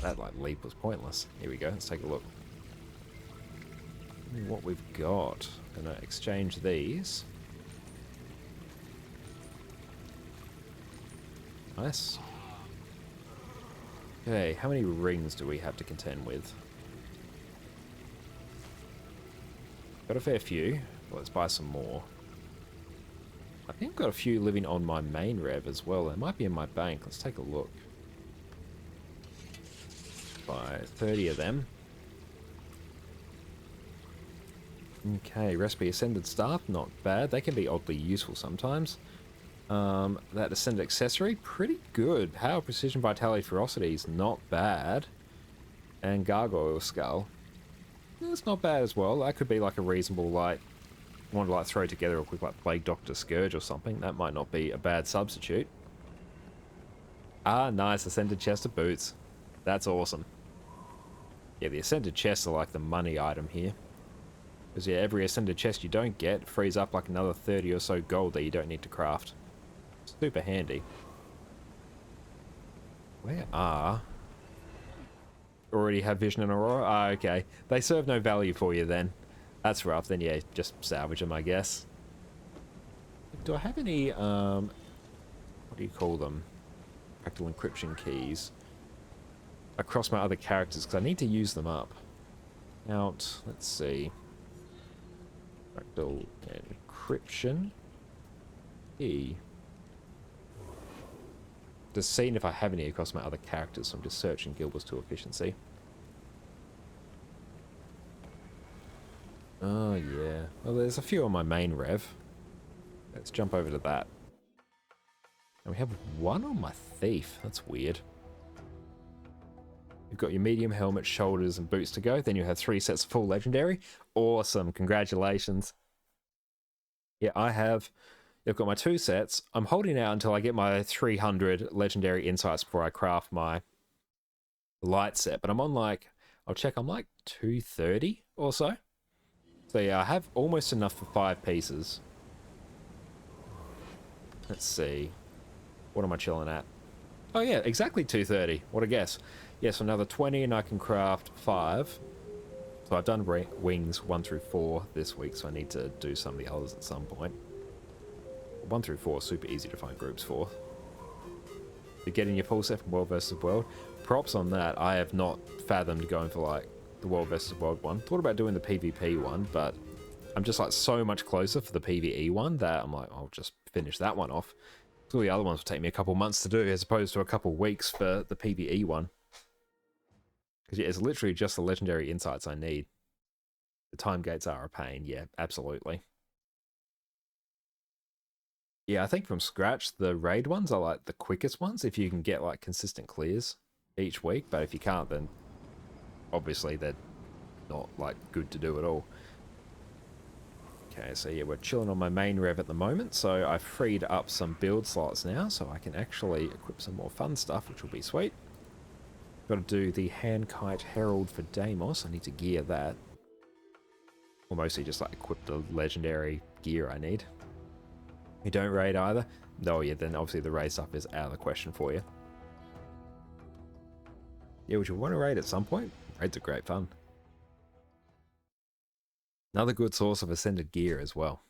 That like leap was pointless. Here we go, let's take a look. What we've got. Gonna exchange these. Nice. Okay, how many rings do we have to contend with? Got a fair few. Let's buy some more. I think I've got a few living on my main rev as well. They might be in my bank. Let's take a look. Buy 30 of them. Okay, recipe ascended staff, not bad. They can be oddly useful sometimes. That ascended accessory, pretty good. Power, precision, vitality, ferocity is not bad. And gargoyle skull, it's not bad as well. That could be like a reasonable, like, want to like throw together a quick like plague doctor scourge or something. That might not be a bad substitute. Ah, nice, ascended chest of boots. That's awesome. Yeah, the ascended chests are like the money item here. Because yeah, every ascended chest you don't get frees up like another 30 or so gold that you don't need to craft. Super handy. Where are... Already have Vision and Aurora? Ah, okay. They serve no value for you then. That's rough. Then yeah, just salvage them, I guess. Do I have any, what do you call them? Fractal encryption keys. Across my other characters, because I need to use them up. Out, let's see. Fractal encryption key. Just seeing if I have any across my other characters, so I'm just searching Guild Wars 2 efficiency. Oh yeah, well there's a few on my main rev. Let's jump over to that. And we have one on my thief, that's weird. You've got your medium helmet, shoulders, and boots to go. Then you have 3 sets of full legendary. Awesome, congratulations. Yeah, I have. I've got my 2 sets. I'm holding out until I get my 300 legendary insights before I craft my light set. But I'm on like, I'll check, I'm like 230 or so. So yeah, I have almost enough for 5 pieces. Let's see. What am I chilling at? Oh yeah, exactly 230. What a guess. Yes, another 20 and I can craft 5. So I've done wings 1 through 4 this week, so I need to do some of the others at some point. 1 through 4 are super easy to find groups for. You're getting your full set from World vs. World. Props on that. I have not fathomed going for like the World vs. World one. Thought about doing the PvP one, but I'm just like so much closer for the PvE one that I'm like, I'll just finish that one off. All the other ones will take me a couple months to do as opposed to a couple weeks for the PvE one. Because yeah, it's literally just the legendary insights I need. The time gates are a pain, yeah, absolutely. Yeah, I think from scratch, the raid ones are like the quickest ones if you can get like consistent clears each week. But if you can't, then obviously they're not like good to do at all. Okay, so yeah, we're chilling on my main rev at the moment. So I've freed up some build slots now, so I can actually equip some more fun stuff, which will be sweet. Got to do the Handkite Herald for Deimos. I need to gear that. Or mostly just like equip the legendary gear I need. You don't raid either? Oh yeah, then obviously the raid stuff is out of the question for you. Yeah, would you want to raid at some point? Raids are great fun. Another good source of ascended gear as well.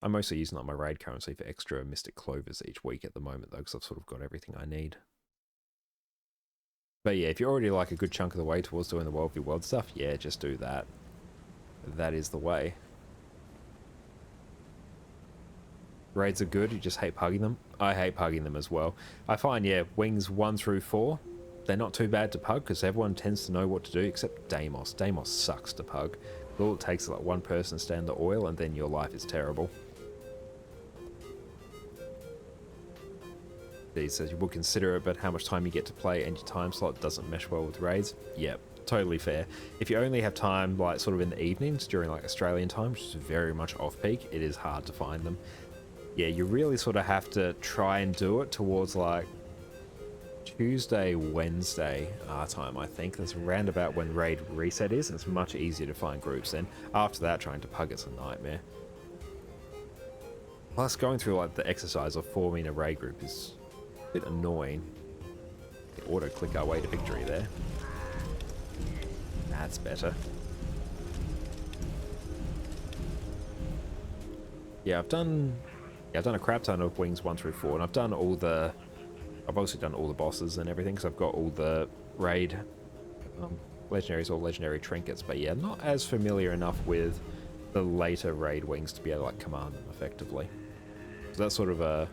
I'm mostly using like my raid currency for extra Mystic Clovers each week at the moment though, because I've sort of got everything I need. But yeah, if you're already like a good chunk of the way towards doing the World v World stuff, yeah, just do that. That is the way. Raids are good, you just hate pugging them. I hate pugging them as well. I find, yeah, wings 1 through 4, they're not too bad to pug because everyone tends to know what to do except Deimos. Deimos sucks to pug. All it takes is like one person to stand the oil and then your life is terrible. He says you will consider it, but how much time you get to play and your time slot doesn't mesh well with raids. Yep, totally fair. If you only have time like sort of in the evenings during like Australian time, which is very much off peak, it is hard to find them. Yeah, you really sort of have to try and do it towards like Tuesday, Wednesday our time, I think. That's around about when raid reset is, and it's much easier to find groups then. After that, trying to pug it's a nightmare. Plus, going through like the exercise of forming a raid group is a bit annoying. Auto-click our way to victory there. That's better. Yeah, I've done a crap ton of Wings 1 through 4, and I've also done all the bosses and everything, because I've got all the raid legendaries or legendary trinkets, but yeah, not as familiar enough with the later raid wings to be able to like command them effectively. So that's sort of a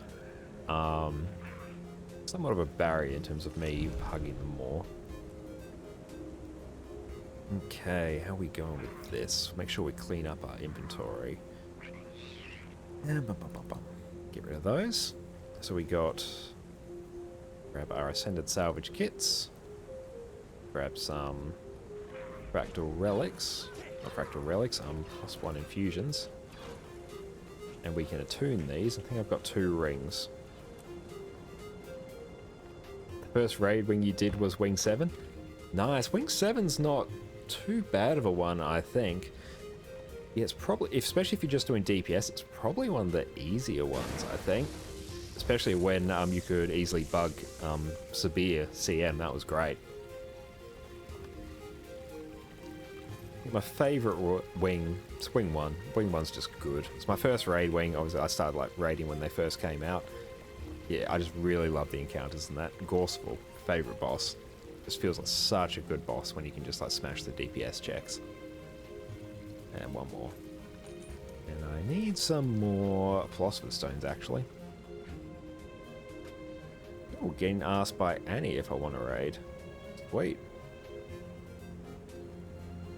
somewhat of a barrier in terms of me hugging them more. Okay, how are we going with this? Make sure we clean up our inventory. Get rid of those. So we got... Grab our Ascended Salvage Kits. Grab some Fractal Relics. Not Fractal Relics, +1 infusions. And we can attune these. I think I've got 2 rings. The first raid wing you did was Wing 7. Nice. Wing 7's not too bad of a one, I think. Yeah, it's probably, especially if you're just doing DPS, it's probably one of the easier ones, I think. Especially when you could easily bug Sabir CM, that was great. My favourite wing is Wing 1. Wing 1's just good. It's my first raid wing. Obviously, I started like raiding when they first came out. Yeah, I just really love the encounters in that. Gorseful, favourite boss. Just feels like such a good boss when you can just like smash the DPS checks. And one more. And I need some more Philosopher's Stones, actually. Oh, getting asked by Annie if I want to raid. Wait.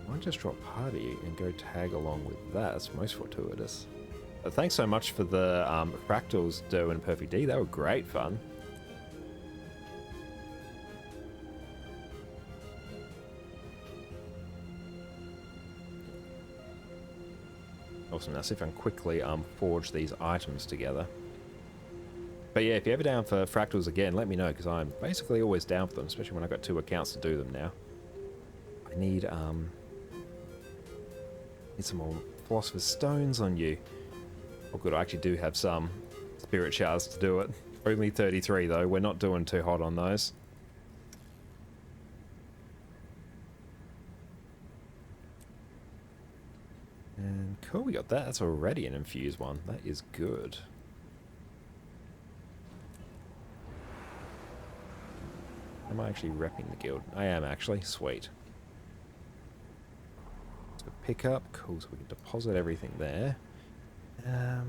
I might just drop party and go tag along with that. That's most fortuitous. But thanks so much for the fractals, Doe and Perfect D. They were great fun. Awesome. Now see if I can quickly forge these items together. But yeah, if you're ever down for fractals again, let me know, because I'm basically always down for them, especially when I've got 2 accounts to do them now. I need some more Philosopher's Stones on you. Oh good, I actually do have some Spirit Shards to do it. Only 33 though, we're not doing too hot on those. And cool, we got that. That's already an infused one. That is good. Am I actually repping the guild? I am actually. Sweet. So pick up. Cool, so we can deposit everything there.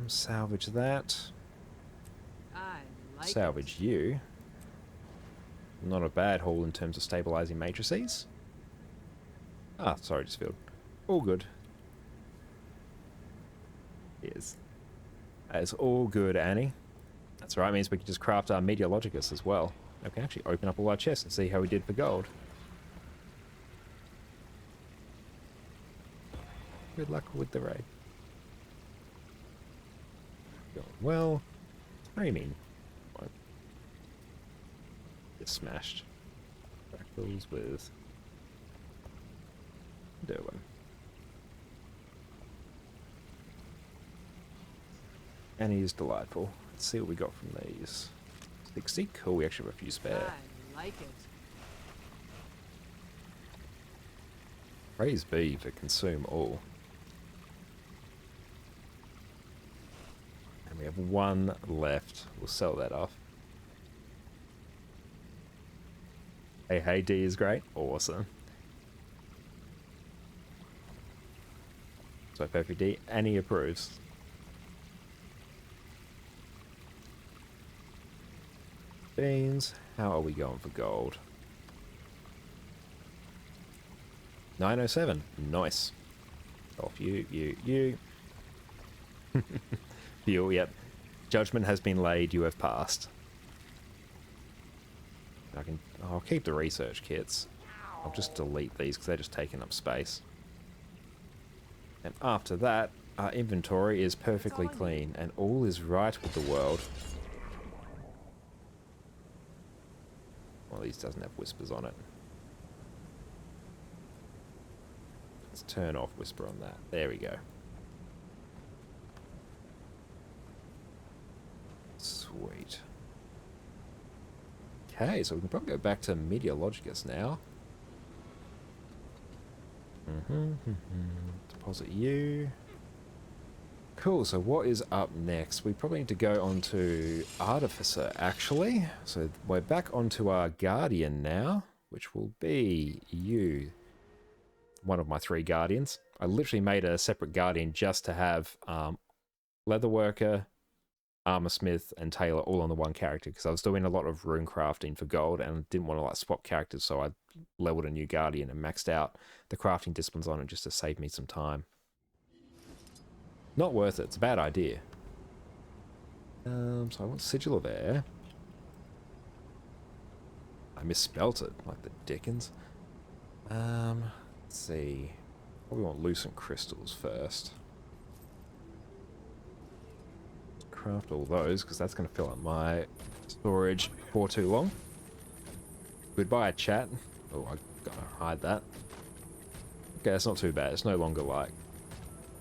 Salvage that. I like Salvage you. Not a bad haul in terms of stabilizing matrices. Ah, sorry, just filled. All good. Yes. That is all good, Annie. That's right, means we can just craft our Meteorologicus as well. We can actually open up all our chests and see how we did for gold. Good luck with the raid. Going well. What do you mean? Get smashed. Fractals with Derwin. And he is delightful. Let's see what we got from these. 60? Cool, we actually have a few spare. I like it. Praise be for consume all. And we have one left. We'll sell that off. Hey, D is great. Awesome. So perfect D, and he approves. Beans, how are we going for gold? 907, nice. Off you. Fuel, yep. Judgment has been laid, you have passed. I'll keep the research kits. I'll just delete these because they're just taking up space. And after that, our inventory is perfectly clean and all is right with the world. One of these doesn't have whispers on it. Let's turn off whisper on that. There we go. Sweet. Okay, so we can probably go back to Meteorologicus now. Deposit you. Cool, so what is up next? We probably need to go on to Artificer, actually. So we're back onto our Guardian now, which will be you. One of my 3 Guardians. I literally made a separate Guardian just to have Leatherworker, Armorsmith, and Tailor all on the one character, because I was doing a lot of rune crafting for gold and didn't want to like swap characters, so I leveled a new Guardian and maxed out the crafting disciplines on it just to save me some time. Not worth it, it's a bad idea. So I want Sigil of Air. I misspelt it, like the Dickens. Let's see. Probably want Lucent Crystals first. Craft all those, because that's going to fill up my storage for too long. Goodbye, chat. Oh, I gotta hide that. Okay, that's not too bad. It's no longer like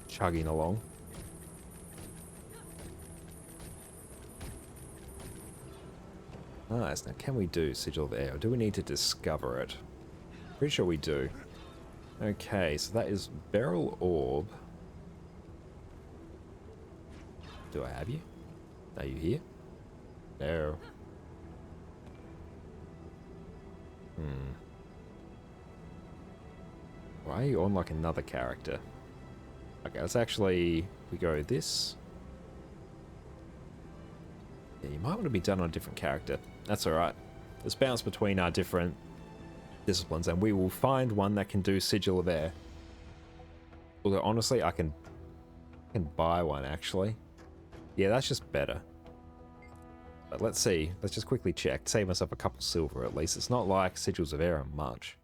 chugging along. Nice. Now, can we do Sigil of Air? Or do we need to discover it? Pretty sure we do. Okay, so that is Beryl Orb. Do I have you? Are you here? No. Why are you on like another character? Okay, let's actually... We go this. Yeah, you might want to be done on a different character. That's alright. Let's bounce between our different disciplines and we will find one that can do Sigil of Air. Although honestly, I can buy one actually. Yeah, that's just better. But let's see. Let's just quickly check. Save myself a couple silver at least. It's not like Sigils of Air are much.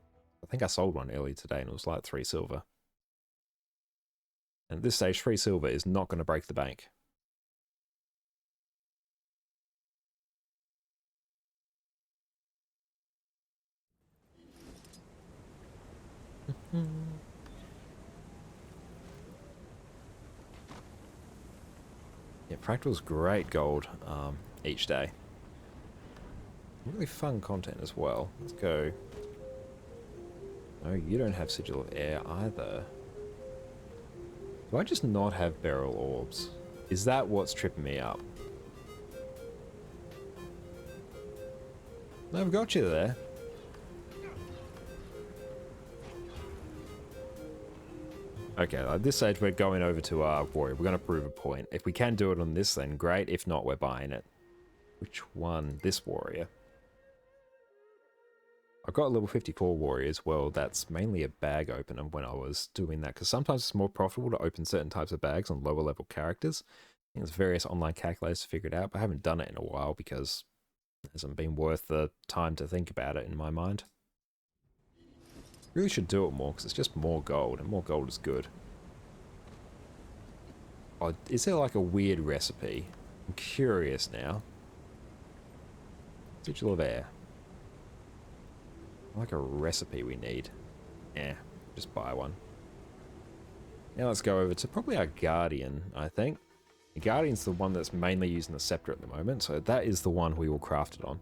I think I sold one earlier today and it was like 3 silver. And at this stage, 3 silver is not going to break the bank. Yeah, Fractal's great gold each day. Really fun content as well. Let's go. No, you don't have Sigil of Air either. Do I just not have Beryl Orbs? Is that what's tripping me up? No, I've got you there. Okay, at this stage we're going over to our warrior. We're going to prove a point. If we can do it on this, then great. If not, we're buying it. Which one? This warrior. I've got a level 54 warrior as well. That's mainly a bag opener when I was doing that, because sometimes it's more profitable to open certain types of bags on lower level characters. I think there's various online calculators to figure it out, but I haven't done it in a while because it hasn't been worth the time to think about it in my mind. Really should do it more because it's just more gold, and more gold is good. Oh, is there like a weird recipe? I'm curious now. Sigil of Air. Like a recipe we need. Yeah, just buy one. Now let's go over to probably our Guardian, I think. The Guardian's the one that's mainly using the scepter at the moment, so that is the one we will craft it on.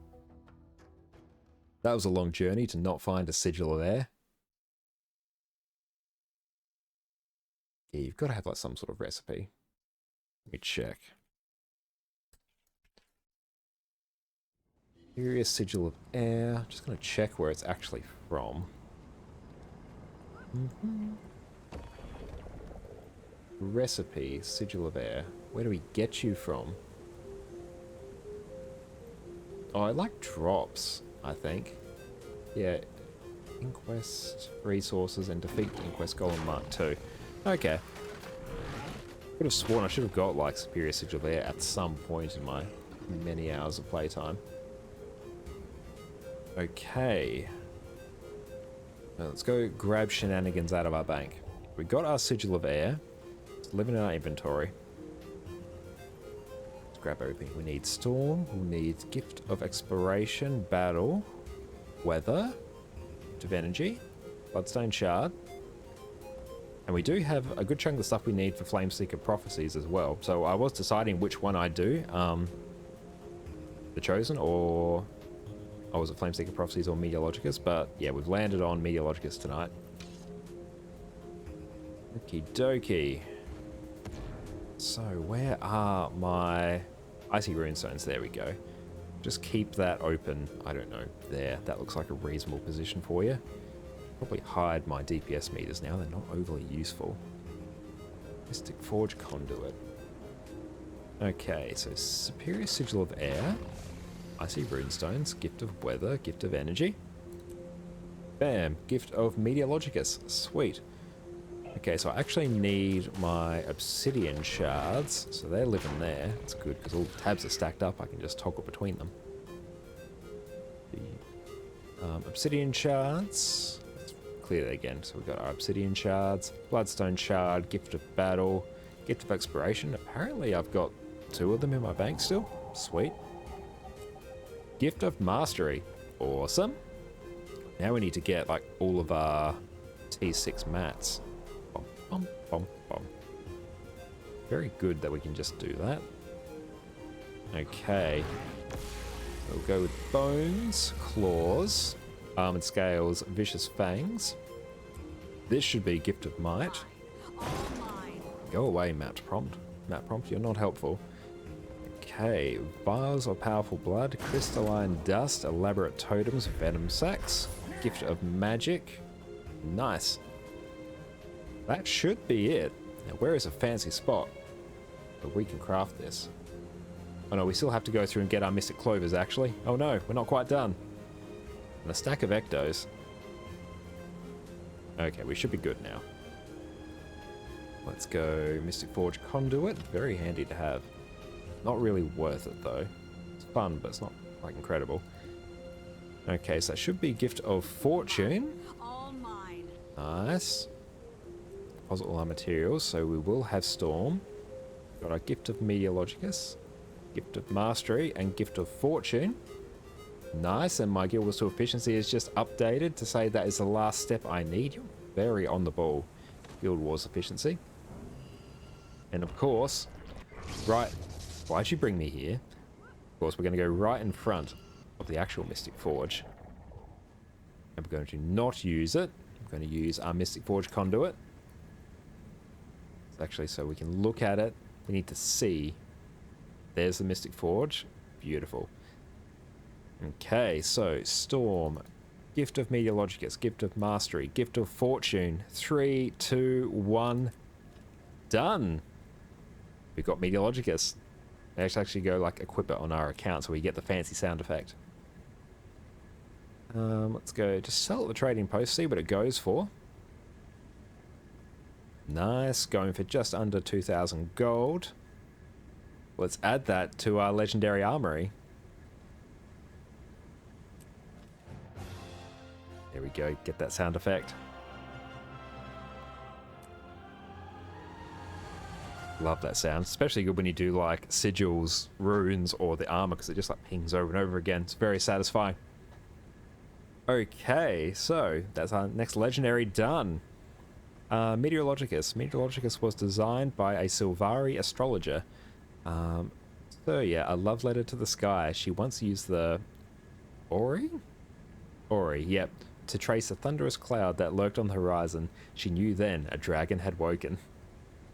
That was a long journey to not find a sigil of air. Yeah, you've got to have like some sort of recipe. Let me check. Curious sigil of air. Just going to check where it's actually from. Recipe, sigil of air. Where do we get you from? Oh, it like drops, I think. Yeah. Inquest resources and defeat Inquest Golem Mark II. Okay. Could have sworn I should have got like Superior Sigil of Air at some point in my many hours of playtime. Okay. Now let's go grab shenanigans out of our bank. We got our Sigil of Air. It's living in our inventory. Let's grab everything. We need Storm. We need Gift of Exploration, Battle, Weather, Gift of Energy, Bloodstone Shard. And we do have a good chunk of the stuff we need for Flameseeker Prophecies as well. So I was deciding which one I'd do. The Chosen or... Oh, was it Flameseeker Prophecies or Meteorologicus? But yeah, we've landed on Meteorologicus tonight. Okie dokie. So where are my Icy Runestones? There we go. Just keep that open. I don't know. There. That looks like a reasonable position for you. Probably hide my DPS meters now. They're not overly useful. Mystic Forge Conduit. Okay, so Superior Sigil of Air. Icy Runestones. Gift of Weather. Gift of Energy. Bam. Gift of Meteorologicus. Sweet. Okay, so I actually need my Obsidian Shards. So they're living there. That's good, because all the tabs are stacked up. I can just toggle between them. Obsidian Shards. Let's clear that again. So we've got our Obsidian Shards. Bloodstone Shard. Gift of Battle. Gift of Exploration. Apparently I've got 2 of them in my bank still. Sweet. Gift of Mastery. Awesome. Now we need to get like all of our T6 mats. Bum, bum, bum, bum. Very good that we can just do that. Okay. We'll go with Bones, Claws, Armored Scales, Vicious Fangs. This should be Gift of Might. Go away, Map Prompt. Map Prompt, you're not helpful. Okay, Vials of Powerful Blood, Crystalline Dust, Elaborate Totems, Venom Sacs, Gift of Magic. Nice. That should be it. Now, where is a fancy spot where we can craft this? Oh no, we still have to go through and get our Mystic Clovers, actually. Oh no, we're not quite done. And a stack of Ectos. Okay, we should be good now. Let's go Mystic Forge Conduit. Very handy to have. Not really worth it, though. It's fun, but it's not, like, incredible. Okay, so that should be Gift of Fortune. All mine. Nice. Deposit all our materials, so we will have Storm. Got our Gift of Meteorologicus, Gift of Mastery, and Gift of Fortune. Nice, and my Guild Wars 2 efficiency is just updated to say that is the last step I need. You're very on the ball, Guild Wars efficiency. And of course, right... Why'd you bring me here? Of course, we're going to go right in front of the actual Mystic Forge. And we're going to not use it. We're going to use our Mystic Forge Conduit. It's actually so we can look at it. We need to see. There's the Mystic Forge. Beautiful. Okay, so Storm, Gift of Meteorologicus, Gift of Mastery, Gift of Fortune. 3, 2, 1. Done. We've got Meteorologicus. Let's actually go like equip it on our account so we get the fancy sound effect. Let's go just sell at the trading post, see what it goes for. Nice, going for just under 2,000 gold. Let's add that to our legendary armory. There we go, get that sound effect. Love that sound, especially good when you do like sigils, runes, or the armor, because it just like pings over and over again. It's very satisfying. Okay, so that's our next legendary done. Meteorologicus. Meteorologicus was designed by a Sylvari astrologer. So yeah, a love letter to the sky. She once used the Ori? Ori, yep. To trace a thunderous cloud that lurked on the horizon. She knew then a dragon had woken.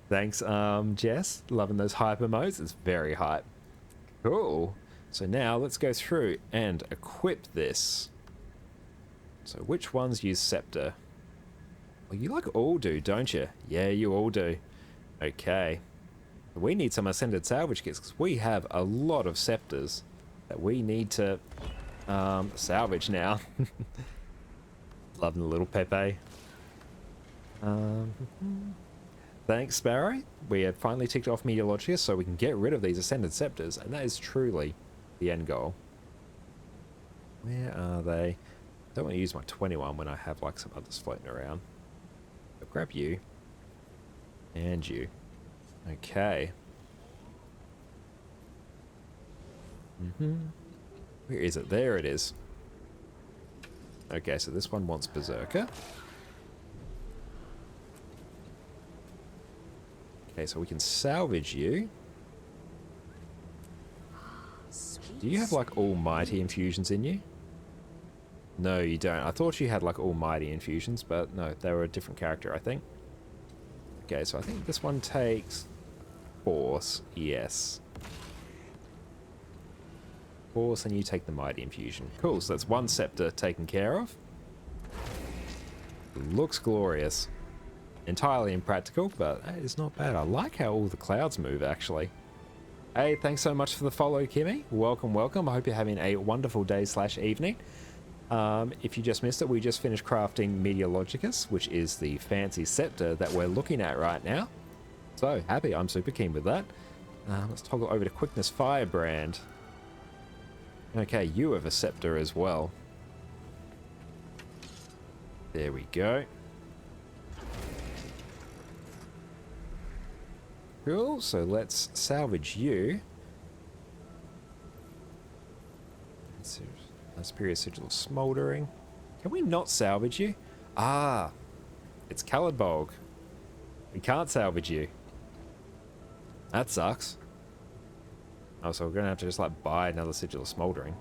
Thanks, Jess. Loving those hype emotes. It's very hype. Cool. So now let's go through and equip this. So which ones use Scepter? Well, you like all do, don't you? Yeah, you all do. Okay. We need some Ascended Salvage kits because we have a lot of Scepters that we need to salvage now. Loving the little Pepe. Thanks, Sparrow. We have finally ticked off Meteorologicus so we can get rid of these Ascended Scepters, and that is truly the end goal. Where are they? I don't want to use my 21 when I have like some others floating around. I'll grab you. And you. Okay. Where is it? There it is. Okay, so this one wants Berserker. Okay, so we can salvage you. Do you have like almighty infusions in you? No, you don't. I thought you had like almighty infusions, but no, they were a different character, I think. Okay, so I think this one takes Force. Yes. Force, and you take the mighty infusion. Cool, so that's one Scepter taken care of. Looks glorious. Entirely impractical, but that is not bad. I like how all the clouds move, actually. Hey, thanks so much for the follow, Kimmy. Welcome, welcome. I hope you're having a wonderful day / evening. If you just missed it, we just finished crafting Meteorologicus, which is the fancy scepter that we're looking at right now. So, happy. I'm super keen with that. Let's toggle over to Quickness Firebrand. Okay, you have a scepter as well. There we go. Cool, so let's salvage you. Superior Sigil of Smoldering. Can we not salvage you? Ah, it's Calidbog. We can't salvage you. That sucks. Oh, so we're gonna have to just like buy another Sigil of Smoldering.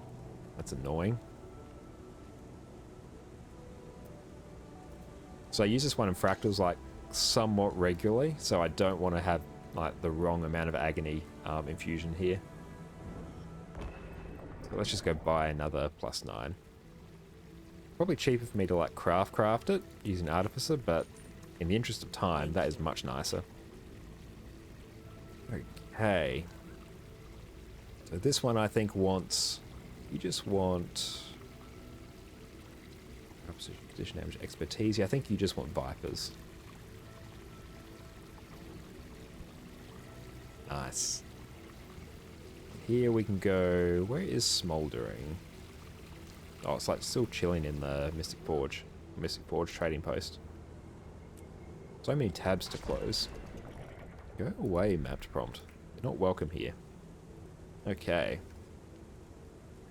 That's annoying. So I use this one in Fractals like somewhat regularly, so I don't want to have like the wrong amount of agony infusion here. So let's just go buy another +9. Probably cheaper for me to like craft it using Artificer, but in the interest of time, that is much nicer. Okay. So this one I think wants, you just want condition damage, expertise. Yeah, I think you just want Vipers. Nice. Here we can go, where is Smoldering? Oh, it's like still chilling in the Mystic Forge trading post. So many tabs to close. Go away, mapped prompt. You're not welcome here. Okay.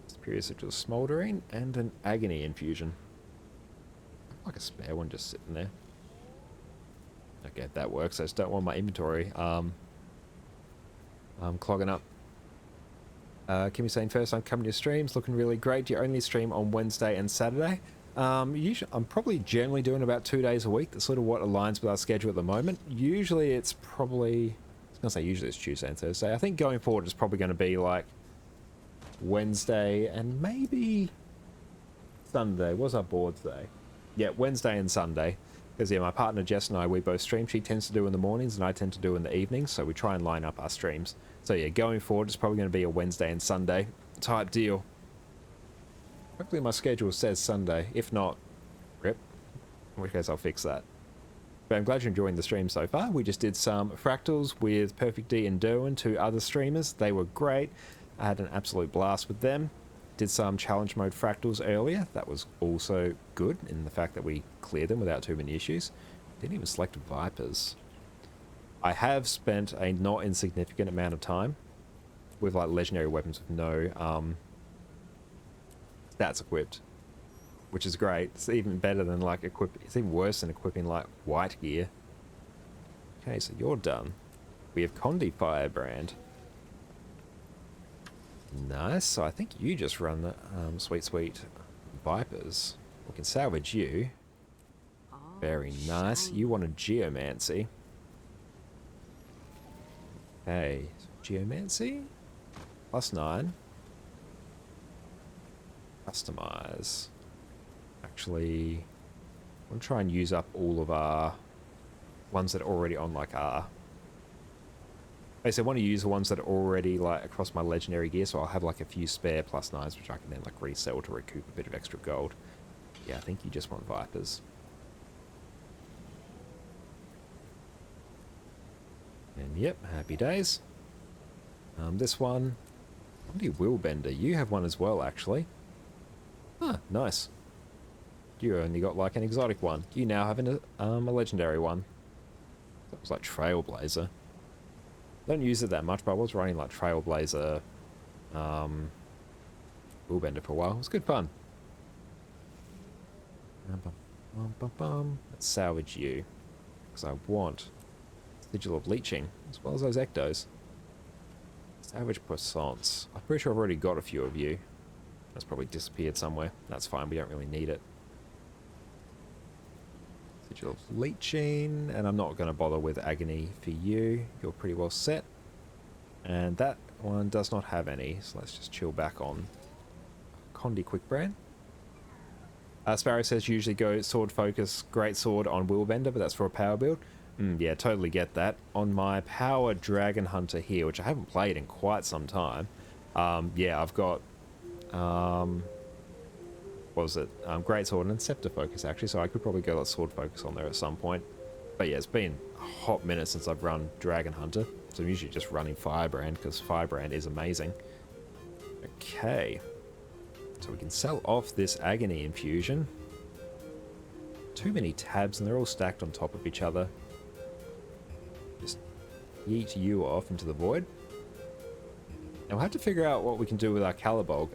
Superior Sigil of Smoldering and an Agony Infusion. Like a spare one just sitting there. Okay, that works. I just don't want my inventory clogging up. Kimmy saying first time coming to your streams, looking really great. Do you only stream on Wednesday and Saturday? Usually, I'm probably generally doing about 2 days a week. That's sort of what aligns with our schedule at the moment. Usually it's probably, I was going to say usually it's Tuesday and Thursday. I think going forward it's probably going to be like Wednesday and maybe Sunday. What's our board today? Yeah, Wednesday and Sunday. Because yeah, my partner Jess and I, we both stream. She tends to do in the mornings and I tend to do in the evenings. So we try and line up our streams. So yeah, going forward, it's probably going to be a Wednesday and Sunday type deal. Hopefully my schedule says Sunday. If not, rip. In which case I'll fix that. But I'm glad you're enjoying the stream so far. We just did some Fractals with Perfect D and Derwin, 2 other streamers. They were great. I had an absolute blast with them. Did some challenge mode Fractals earlier. That was also good in the fact that we cleared them without too many issues. Didn't even select Vipers. I have spent a not insignificant amount of time with like legendary weapons with no stats equipped, which is great. It's even better than like it's even worse than equipping like white gear. Okay, so you're done. We have Condi Firebrand. Nice. So I think you just run the sweet Vipers. We can salvage you. Oh, Very nice. shiny. You want a Geomancy. Okay. Geomancy? +9. Customize. Actually, I'm try and use up all of our ones that are already on like our. Basically, I want to use the ones that are already like across my legendary gear, so I'll have like a few spare +9s, which I can then like resell to recoup a bit of extra gold. Yeah, I think you just want Vipers. And yep, happy days. This one, Condi Willbender. You have one as well, actually. Huh, nice. You only got like an exotic one. You now have a legendary one. That was like Trailblazer. Don't use it that much, but I was running like Trailblazer Willbender for a while. It was good fun. Let's salvage you. Because I want Sigil of Leeching, as well as those Ectos. Salvage Croissants. I'm pretty sure I've already got a few of you. That's probably disappeared somewhere. That's fine, we don't really need it. Sigil of Leeching, and I'm not going to bother with Agony for you. You're pretty well set. And that one does not have any, so let's just chill back on Condi Quickbrand. Sparrow says usually go sword focus, great sword on Willbender, but that's for a power build. Yeah, totally get that. On my power Dragon Hunter here, which I haven't played in quite some time, yeah, I've got, what was it? Great sword and scepter focus actually, so I could probably go like sword focus on there at some point. But yeah, it's been a hot minute since I've run Dragon Hunter, so I'm usually just running Firebrand because Firebrand is amazing. Okay. So we can sell off this Agony Infusion. Too many tabs and they're all stacked on top of each other. Just yeet you off into the void. Now we'll have to figure out what we can do with our Calibog.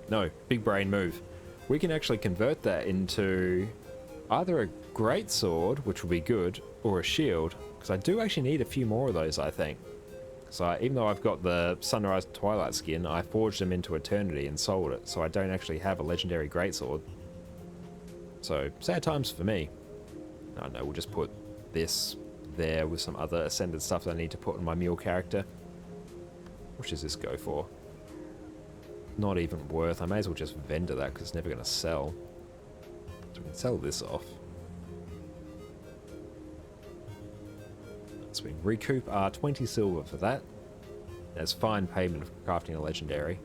No, big brain move. We can actually convert that into either a great sword, which will be good, or a shield. Because I do actually need a few more of those, I think. So even though I've got the Sunrise Twilight skin, I forged them into Eternity and sold it, so I don't actually have a legendary greatsword. So, sad times for me. I don't know, we'll just put this there with some other Ascended stuff that I need to put on my mule character. What does this go for? Not even worth. I may as well just vendor that because it's never going to sell. So we can sell this off. So we can recoup our 20 silver for that. That's fine payment for crafting a legendary.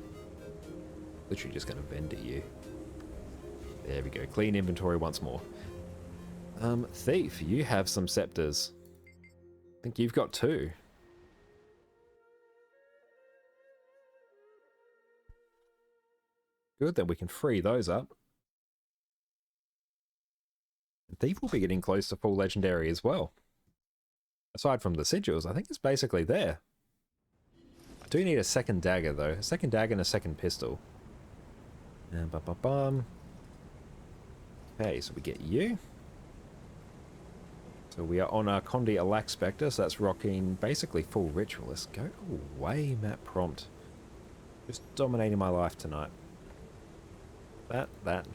Literally just going to vendor you. There we go. Clean inventory once more. Thief, you have some scepters. I think you've got 2. Good, then we can free those up. And Thief will be getting close to full legendary as well. Aside from the sigils, I think it's basically there. I do need a second dagger though. A second dagger and a second pistol. And bum. Okay, so we get you. So we are on our Condi Alack Spectre, so that's rocking basically full ritualist. Go away, Map Prompt. Just dominating my life tonight. That.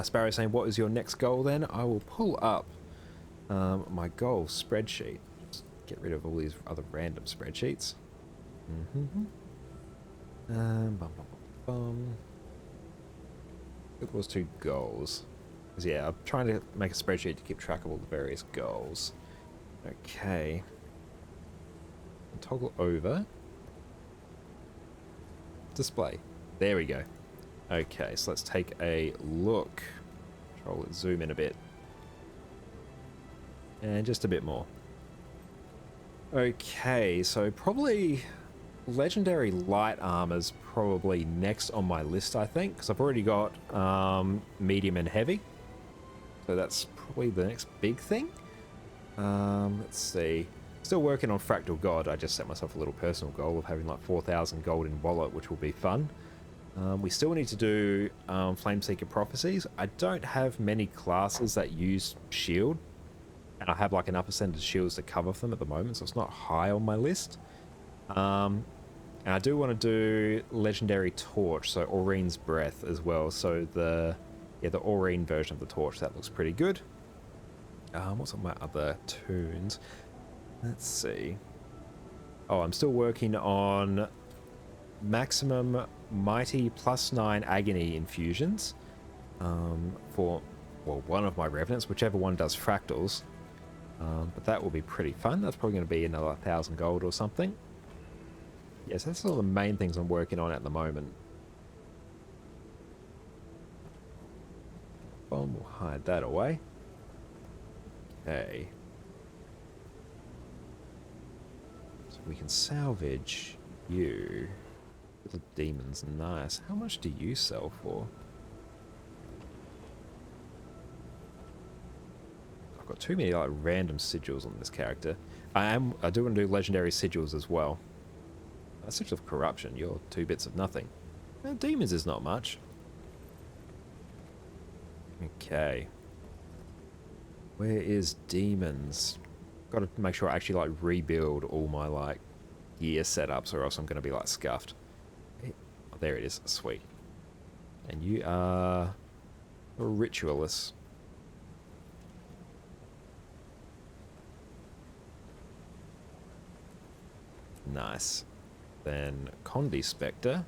Sparrow saying, what is your next goal then? I will pull up my goal spreadsheet. Just get rid of all these other random spreadsheets. It was 2 goals. Because yeah, I'm trying to make a spreadsheet to keep track of all the various goals. Okay. Toggle over. Display. There we go. Okay, so let's take a look. Control it, zoom in a bit. And just a bit more. Okay, so probably legendary light armor's probably next on my list, I think, because I've already got medium and heavy. So that's probably the next big thing. Let's see. Still working on Fractal God. I just set myself a little personal goal of having like 4,000 gold in wallet, which will be fun. We still need to do Flameseeker Prophecies. I don't have many classes that use shield, and I have like enough ascended shields to cover them at the moment, so it's not high on my list. And I do want to do Legendary Torch, so Aurine's Breath as well. So the Aurine version of the torch, that looks pretty good. What's on my other tunes? Let's see. Oh, I'm still working on maximum mighty +9 agony infusions for, well, one of my revenants, whichever one does fractals. But that will be pretty fun. That's probably going to be another 1,000 gold or something. Yes, that's all the main things I'm working on at the moment. Bomb will hide that away. Okay. So we can salvage you. Little demons, nice. How much do you sell for? I've got too many like random sigils on this character. I do want to do legendary sigils as well. A sigil of corruption, you're 2 bits of nothing. Well, demons is not much. Okay. Where is demons? Got to make sure I actually like rebuild all my like gear setups, or else I'm going to be like scuffed. Oh, there it is. Sweet. And you are a ritualist. Nice. Then Condi Spectre.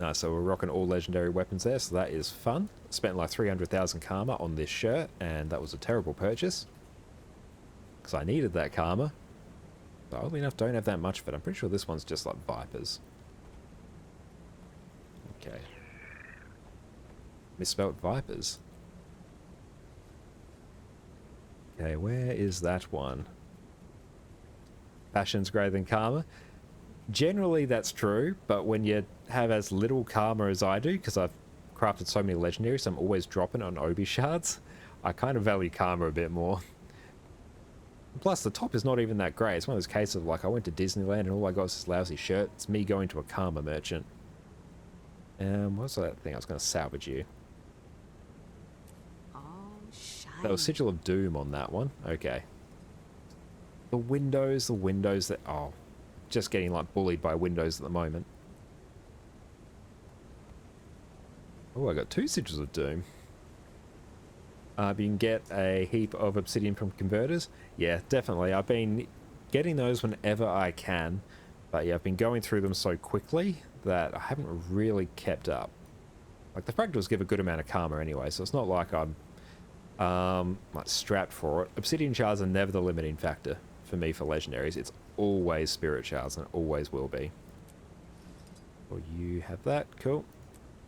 Nice, so we're rocking all legendary weapons there, so that is fun. Spent like 300,000 karma on this shirt, and that was a terrible purchase. Because I needed that karma. But oddly enough, don't have that much of it. I'm pretty sure this one's just like Vipers. Okay. Misspelt Vipers. Okay, where is that one? Passion's greater than karma. Generally that's true, but when you have as little karma as I do, because I've crafted so many legendaries, I'm always dropping on Obi shards, I kind of value karma a bit more. Plus the top is not even that great. It's one of those cases of like I went to Disneyland and all I got was this lousy shirt. It's me going to a karma merchant. What's that thing? I was going to salvage you. All shiny. That was Sigil of Doom on that one. Okay. The windows that... Oh, just getting like bullied by windows at the moment. Oh, I got 2 Sigils of Doom. You can get a heap of obsidian from converters. Yeah, definitely. I've been getting those whenever I can. But yeah, I've been going through them so quickly that I haven't really kept up. Like the fractals give a good amount of karma anyway, so it's not like I'm like strapped for it. Obsidian shards are never the limiting factor for me for legendaries. It's always spirit shards, and it always will be. Well, you have that, cool.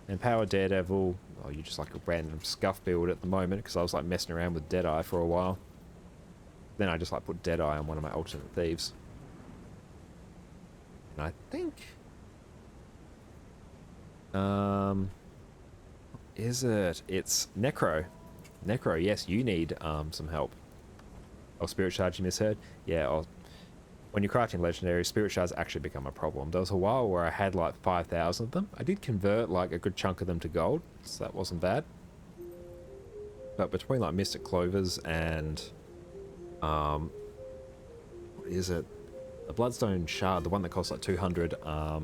And Power Daredevil, oh, you're just like a random scuff build at the moment, because I was like messing around with Deadeye for a while. Then I just like put Deadeye on one of my alternate thieves. And I think... is it? It's Necro. Necro, yes, you need some help. Oh, Spirit Shards you misheard? Yeah, when you're crafting legendary, Spirit Shards actually become a problem. There was a while where I had like 5,000 of them. I did convert like a good chunk of them to gold, so that wasn't bad. But between like Mystic Clovers and... what is it? The Bloodstone Shard, the one that costs like 200... yeah,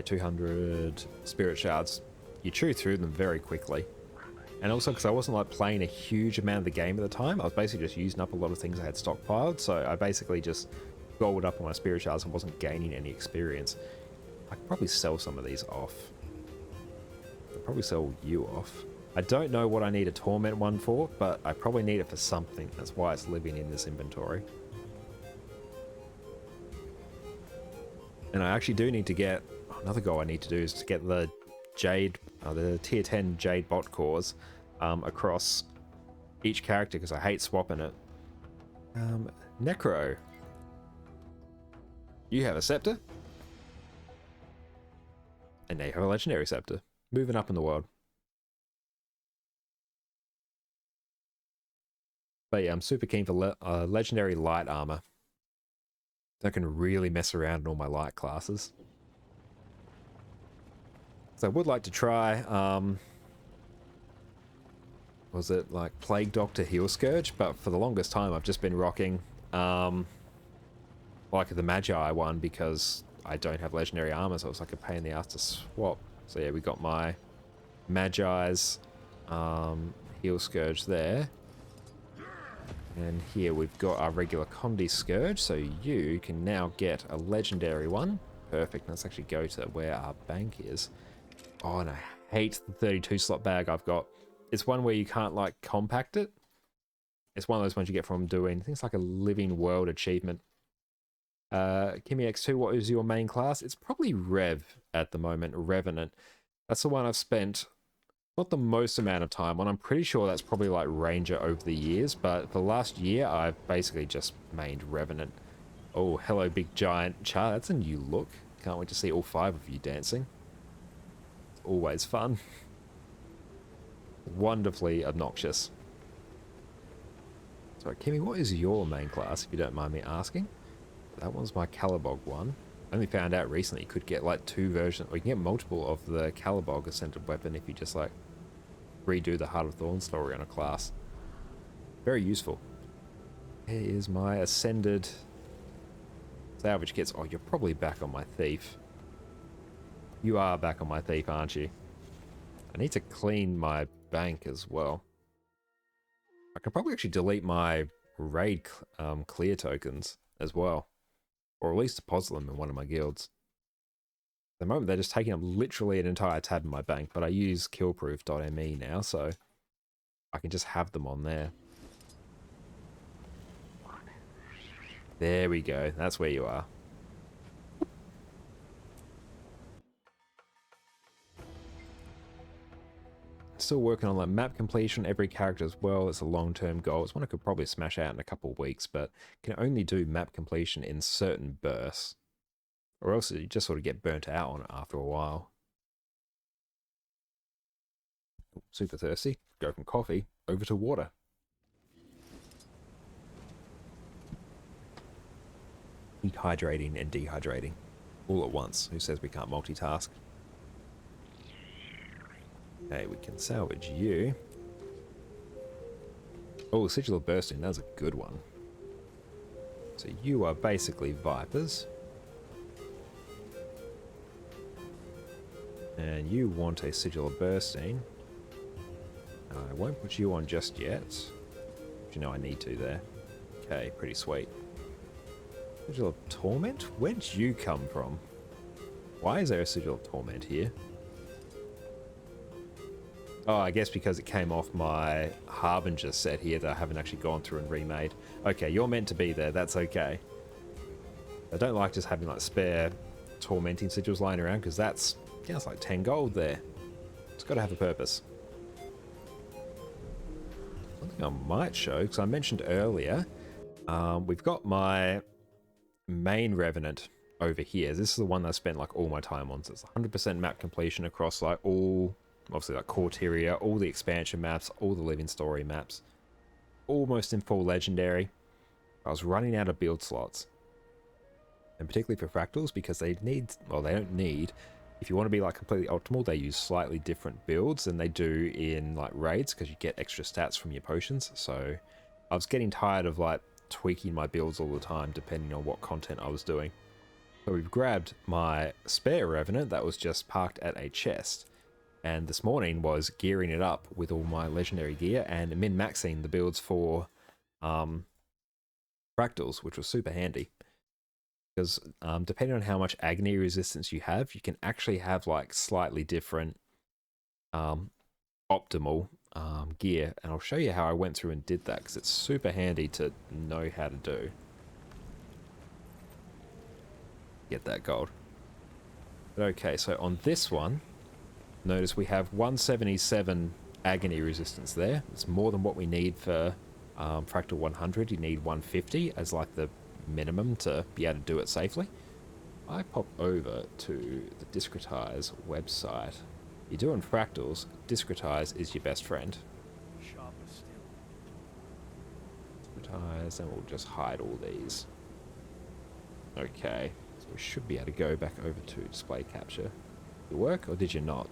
200 Spirit Shards. You chew through them very quickly. And also because I wasn't like playing a huge amount of the game at the time, I was basically just using up a lot of things I had stockpiled, so I basically just golded up on my Spirit Shards and wasn't gaining any experience. I could probably sell some of these off. I could probably sell you off. I don't know what I need a Torment one for, but I probably need it for something. That's why it's living in this inventory. And I actually do need to get... Another goal I need to do is to get the Jade... the tier 10 Jade bot cores across each character, because I hate swapping it. Necro. You have a scepter. And they have a legendary scepter. Moving up in the world. But yeah, I'm super keen for legendary light armor. So I can really mess around in all my light classes. So I would like to try, was it like Plague Doctor Heal Scourge? But for the longest time I've just been rocking like the Magi one because I don't have legendary armor, so it's like a pain in the ass to swap. So yeah, we got my Magi's heal scourge there. And here we've got our regular Condi Scourge, so you can now get a legendary one. Perfect. Let's actually go to where our bank is. Oh, and I hate the 32 slot bag I've got. It's one where you can't like compact it. It's one of those ones you get from doing things like a Living World achievement. Kimmy X2, what is your main class? It's probably Rev at the moment, Revenant. That's the one I've spent not the most amount of time on. I'm pretty sure that's probably like Ranger over the years, but for the last year, I've basically just mained Revenant. Oh, hello, big giant Char. That's a new look. Can't wait to see all 5 of you dancing. It's always fun. Wonderfully obnoxious. So, Kimmy, what is your main class, if you don't mind me asking? That one's my Calabog one. I only found out recently you could get like 2 versions, or you can get multiple of the Calabog Ascended Weapon if you just like redo the Heart of Thorn story on a class. Very useful. Here is my Ascended Salvage Kits. Oh, you're probably back on my Thief. You are back on my Thief, aren't you? I need to clean my bank as well. I could probably actually delete my raid clear tokens as well. Or at least deposit them in one of my guilds. At the moment, they're just taking up literally an entire tab in my bank, but I use killproof.me now, so I can just have them on there. There we go. That's where you are. Still working on that map completion, every character as well. It's a long-term goal. It's one I could probably smash out in a couple of weeks, but can only do map completion in certain bursts. Or else you just sort of get burnt out on it after a while. Super thirsty. Go from coffee over to water. Hydrating and dehydrating. All at once. Who says we can't multitask? Okay, we can salvage you. Oh, Sigil of Bursting, that's a good one. So you are basically Vipers. And you want a Sigil of Bursting. I won't put you on just yet. But you know I need to there. Okay, pretty sweet. Sigil of Torment? Where'd you come from? Why is there a Sigil of Torment here? Oh, I guess because it came off my Harbinger set here that I haven't actually gone through and remade. Okay, you're meant to be there. That's okay. I don't like just having like spare tormenting sigils lying around because that's, yeah, it's like 10 gold there. It's got to have a purpose. One thing I might show, because I mentioned earlier, we've got my main Revenant over here. This is the one that I spent like all my time on. So it's 100% map completion across like all... obviously like Corteria, all the expansion maps, all the Living Story maps. Almost in full legendary. I was running out of build slots. And particularly for fractals, because they need, well, they don't need, if you want to be like completely optimal, they use slightly different builds than they do in like raids, because you get extra stats from your potions. So I was getting tired of like tweaking my builds all the time, depending on what content I was doing. So we've grabbed my spare Revenant that was just parked at a chest. And this morning was gearing it up with all my legendary gear and min-maxing the builds for fractals, which was super handy. Because depending on how much agony resistance you have, you can actually have like slightly different optimal gear. And I'll show you how I went through and did that, because it's super handy to know how to do. Get that gold. But okay, so on this one, notice we have 177 agony resistance there. It's more than what we need for Fractal 100. You need 150 as like the minimum to be able to do it safely. I pop over to the Discretize website. You're doing fractals, Discretize is your best friend. Sharper still. Discretize, and we'll just hide all these. Okay, so we should be able to go back over to display capture. Did it work, or did you not?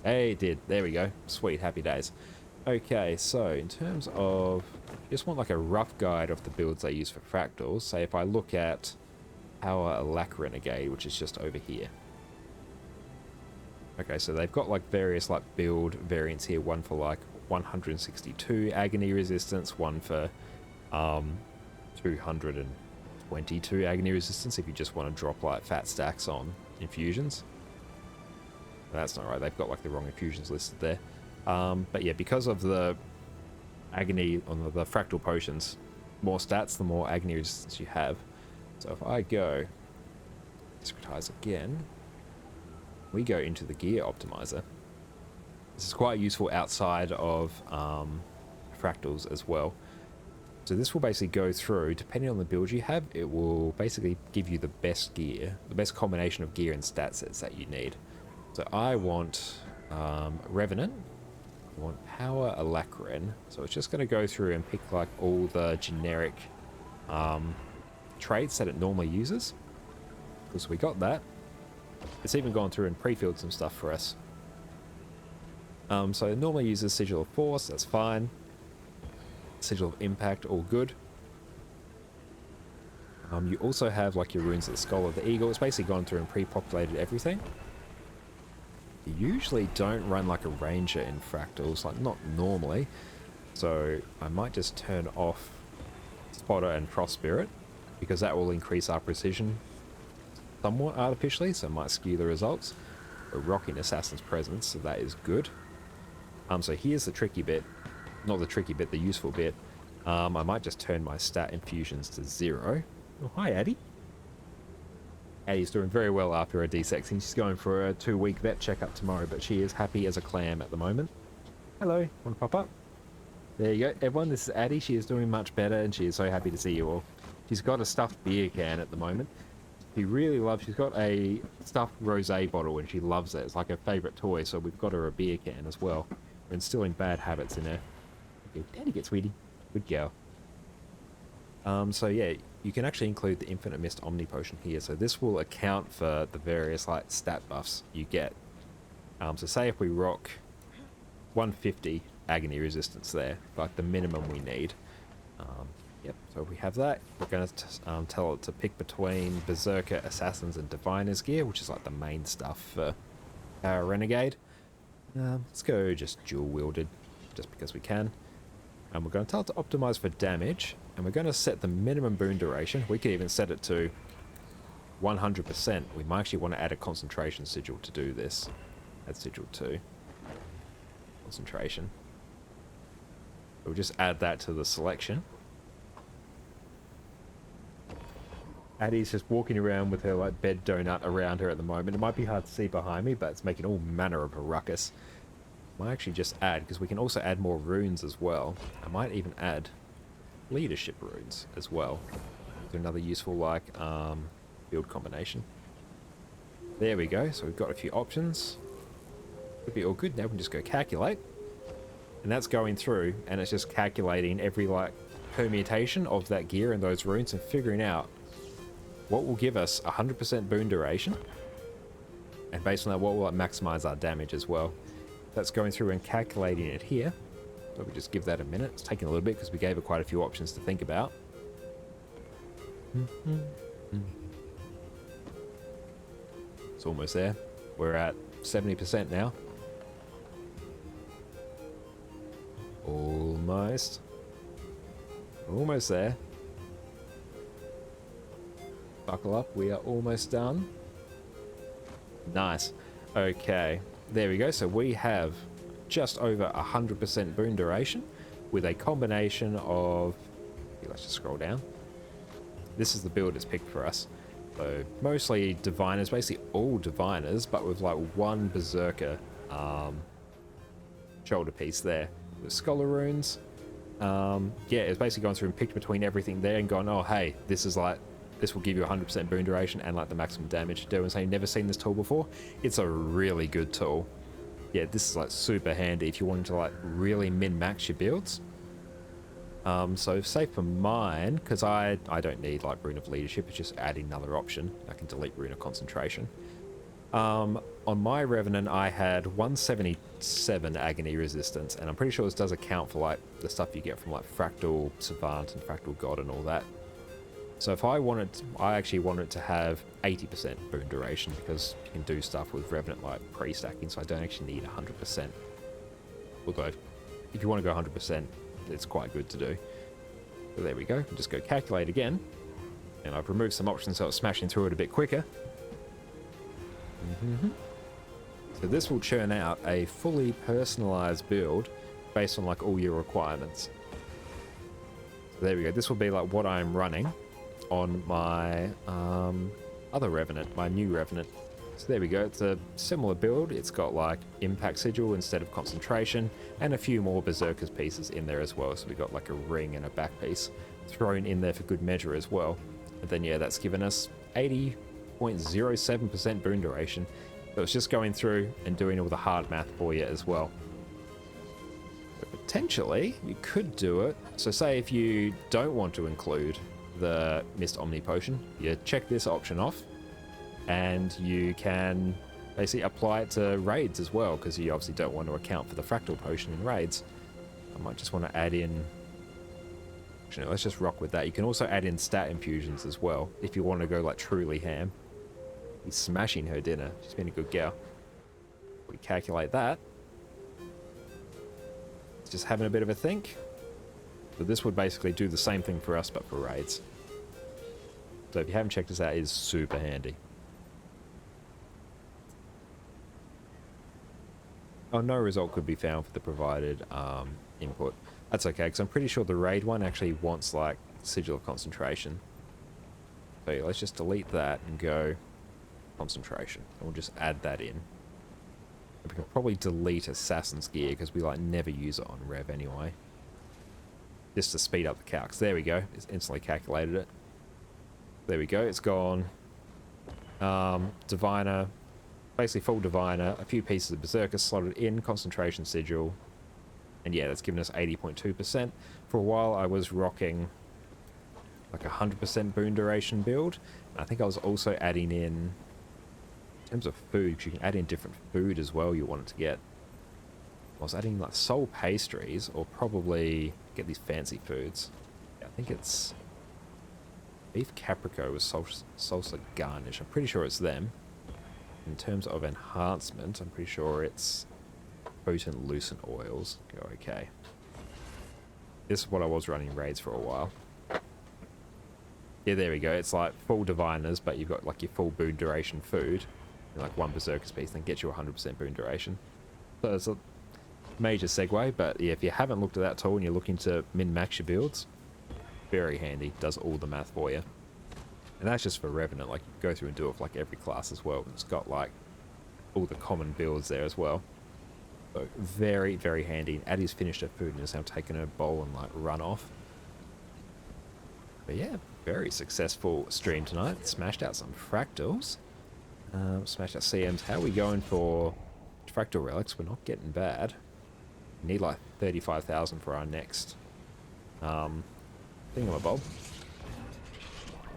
Hey, it did. There we go. Sweet, happy days. Okay, so in terms of, just want like a rough guide of the builds they use for fractals. Say if I look at Power Alack Renegade, which is just over here. Okay, so they've got like various like build variants here. One for like 162 agony resistance, one for 222 agony resistance if you just want to drop like fat stacks on infusions. That's not right, they've got like the wrong infusions listed there. But yeah, because of the agony on the fractal potions, more stats, the more agony resistance you have. So if I go discretize again, we go into the gear optimizer. This is quite useful outside of fractals as well. So this will basically go through, depending on the build you have, it will basically give you the best gear, the best combination of gear and stat sets that you need. So I want Revenant, I want Power Alacren, so it's just going to go through and pick like all the generic traits that it normally uses. Because we got that. It's even gone through and pre-filled some stuff for us. So it normally uses Sigil of Force, that's fine. Sigil of Impact, all good. You also have like your runes of the Skull of the Eagle. It's basically gone through and pre-populated everything. You usually don't run like a Ranger in fractals, like not normally. So I might just turn off Spotter and Cross Spirit, because that will increase our precision somewhat artificially, so it might skew the results. We're rocking Assassin's Presence, so that is good. So here's the tricky bit. Not the tricky bit, the useful bit. I might just turn my stat infusions to 0. Oh, hi, Addie. Addie's doing very well after her desexing. She's going for a 2-week vet checkup tomorrow, but she is happy as a clam at the moment. Hello, want to pop up? There you go, everyone. This is Addie. She is doing much better, and she is so happy to see you all. She's got a stuffed beer can at the moment. She really loves. She's got a stuffed rosé bottle, and she loves it. It's like her favourite toy. So we've got her a beer can as well. We're instilling bad habits in her. Okay, Daddy gets sweetie. Good girl. So yeah, you can actually include the Infinite Mist Omni Potion here. So this will account for the various like stat buffs you get. So say if we rock 150 agony resistance there, like the minimum we need. Yep, so if we have that, we're going to tell it to pick between Berserker, Assassins, and Diviner's gear, which is like the main stuff for our Renegade. Let's go just dual wielded, just because we can. And we're going to tell it to optimize for damage, and we're going to set the minimum boon duration. We could even set it to 100%. We might actually want to add a concentration sigil to do this. Add sigil 2. Concentration. We'll just add that to the selection. Addie's just walking around with her like bed donut around her at the moment. It might be hard to see behind me, but it's making all manner of a ruckus. I might actually just add, because we can also add more runes as well. I might even add leadership runes as well. So another useful like build combination. There we go. So we've got a few options. Could be all good. Now we can just go calculate. And that's going through, and it's just calculating every like permutation of that gear and those runes and figuring out what will give us 100% boon duration, and based on that, what will maximize our damage as well. That's going through and calculating it here. So we just give that a minute. It's taking a little bit because we gave it quite a few options to think about. It's almost there. We're at 70% now. Almost. Almost there. Buckle up, we are almost done. Nice. Okay, there we go. So we have just over 100% boon duration with a combination of... Let's just scroll down. This is the build it's picked for us. So mostly Diviners, basically all Diviners, but with like one Berserker shoulder piece there. The Scholar Runes. Yeah, it's basically gone through and picked between everything there and gone, oh hey, this is like... This will give you 100% boon duration and like the maximum damage to do. And say, never seen this tool before. It's a really good tool. Yeah, this is like super handy if you want to like really min-max your builds. So say for mine, because I don't need like Rune of Leadership, it's just adding another option. I can delete Rune of Concentration. on my Revenant, I had 177 agony resistance, and I'm pretty sure this does account for like the stuff you get from like Fractal Savant and Fractal God and all that. So if I actually wanted to have 80% boon duration because you can do stuff with Revenant like pre-stacking, so I don't actually need 100%. Although, if you want to go 100%, it's quite good to do. So there we go. Just go calculate again, and I've removed some options so it's smashing through it a bit quicker. So this will churn out a fully personalized build based on like all your requirements. So there we go. This will be like what I'm running on my other Revenant, my new Revenant. So there we go. It's a similar build. It's got like impact sigil instead of concentration, and a few more Berserker's pieces in there as well. So we got like a ring and a back piece thrown in there for good measure as well. And then yeah, that's given us 80.07% boon duration. So it's just going through and doing all the hard math for you as well. But potentially, you could do it. So say if you don't want to include the Mist Omni Potion, you check this option off, and you can basically apply it to raids as well, because you obviously don't want to account for the Fractal Potion in raids. I might just want to add in... Actually, let's just rock with that. You can also add in stat infusions as well, if you want to go like truly ham. He's smashing her dinner. She's been a good gal. We calculate that. It's just having a bit of a think. So this would basically do the same thing for us, but for raids. So if you haven't checked this out, it is super handy. Oh, no result could be found for the provided input. That's okay, because I'm pretty sure the raid one actually wants like Sigil of Concentration. So yeah, let's just delete that and go concentration. And we'll just add that in. And we can probably delete Assassin's Gear because we like never use it on Rev anyway. Just to speed up the calcs. There we go. It's instantly calculated it. There we go. It's gone. Diviner. Basically full Diviner. A few pieces of Berserker slotted in. Concentration Sigil. And yeah, that's given us 80.2%. For a while I was rocking like 100% boon duration build. I think I was also adding in terms of food, because you can add in different food as well you wanted to get. I was adding like soul pastries, or probably get these fancy foods. Yeah, I think it's beef caprico with salsa garnish. I'm pretty sure it's them. In terms of enhancement, I'm pretty sure it's potent lucent oils. Go okay. This is what I was running raids for a while. Yeah, there we go. It's like full diviners, but you've got like your full boon duration food. And like one Berserker's piece, then get you 100% boon duration. So it's a major segue, but yeah, if you haven't looked at that tool and you're looking to min-max your builds, very handy. Does all the math for you. And that's just for Revenant. Like, you go through and do it for like every class as well. It's got like all the common builds there as well. So very, very handy. And Addie's finished her food and is now taking her bowl and like run off. But yeah, very successful stream tonight. Smashed out some fractals. Smashed out CMs. How are we going for fractal relics? We're not getting bad. We need like 35,000 for our next thingamabob.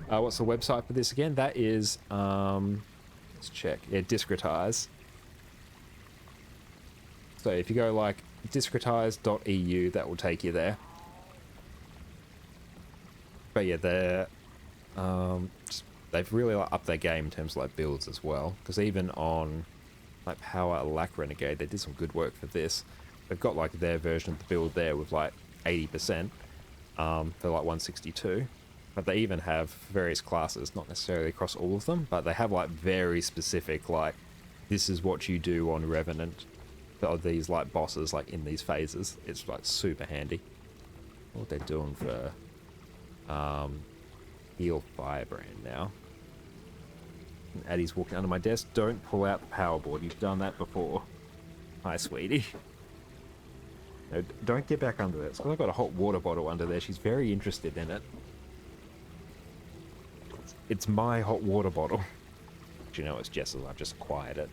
What's the website for this again? That is, let's check. Yeah, Discretize. So if you go like discretize.eu, that will take you there. But yeah, they're they've really like upped their game in terms of like builds as well. Because even on like Power Lack Renegade, they did some good work for this. They've got like their version of the build there with like 80% for like 162. But they even have various classes, not necessarily across all of them, but they have like very specific, like, this is what you do on Revenant. Of these like bosses like in these phases. It's like super handy. What they're doing for Heal Firebrand now. And Addie's walking under my desk. Don't pull out the power board. You've done that before. Hi, sweetie. No, don't get back under it. It's because I've got a hot water bottle under there. She's very interested in it. It's my hot water bottle. Do you know it's Jess's? I've just acquired it.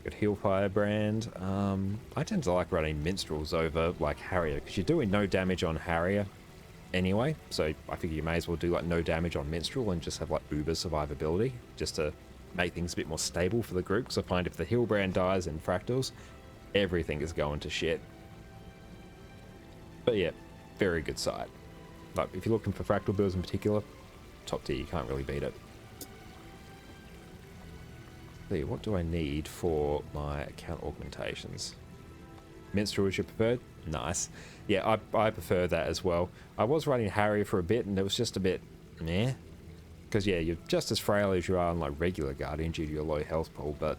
Good Heal Firebrand. I tend to like running Minstrels over like Harrier, because you're doing no damage on Harrier anyway, so I figure you may as well do like no damage on Minstrel and just have like uber survivability, just to make things a bit more stable for the group, because I find if the Hillbrand dies in Fractals, everything is going to shit. But yeah, very good side. Like, if you're looking for Fractal builds in particular, top tier, you can't really beat it. See, what do I need for my account augmentations? Minstrel is your preferred? Nice. Yeah, I prefer that as well. I was running Harry for a bit, and it was just a bit meh. Because, yeah, you're just as frail as you are on, like, regular Guardian due to your low health pool, but...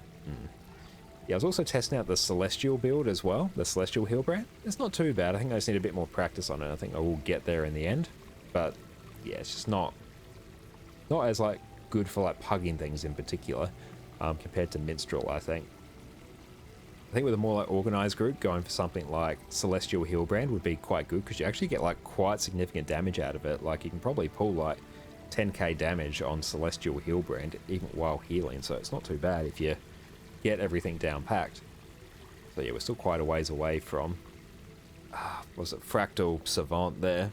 Yeah, I was also testing out the Celestial build as well, the Celestial Hillbrand. It's not too bad. I think I just need a bit more practice on it. I think I will get there in the end. But, yeah, it's just not as, like, good for, like, pugging things in particular, compared to Minstrel, I think. I think with a more, like, organized group, going for something like Celestial Hillbrand would be quite good, because you actually get, like, quite significant damage out of it. Like, you can probably pull, like, 10k damage on Celestial Hillbrand, even while healing, so it's not too bad if you get everything down packed. So yeah, we're still quite a ways away from was it Fractal Savant there.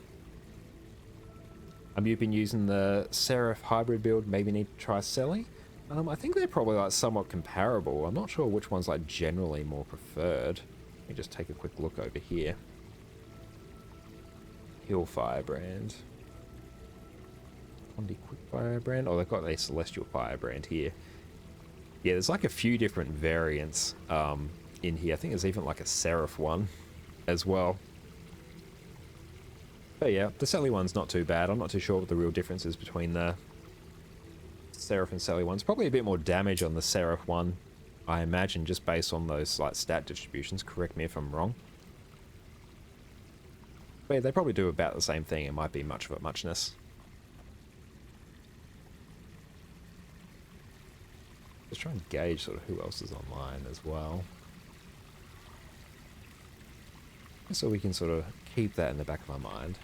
You've been using the Seraph hybrid build, maybe need to try Selly. I think they're probably like somewhat comparable. I'm not sure which one's like generally more preferred. Let me just take a quick look over here. Hill Firebrand. Condi Quick Firebrand. Oh, they've got a Celestial Firebrand here. Yeah, there's like a few different variants in here. I think there's even like a Seraph one as well. But yeah, the Selly one's not too bad. I'm not too sure what the real difference is between the Seraph and Selly ones. Probably a bit more damage on the Seraph one, I imagine, just based on those like stat distributions. Correct me if I'm wrong. But yeah, they probably do about the same thing. It might be much of a muchness. Just try and gauge sort of who else is online as well. So we can sort of keep that in the back of my mind.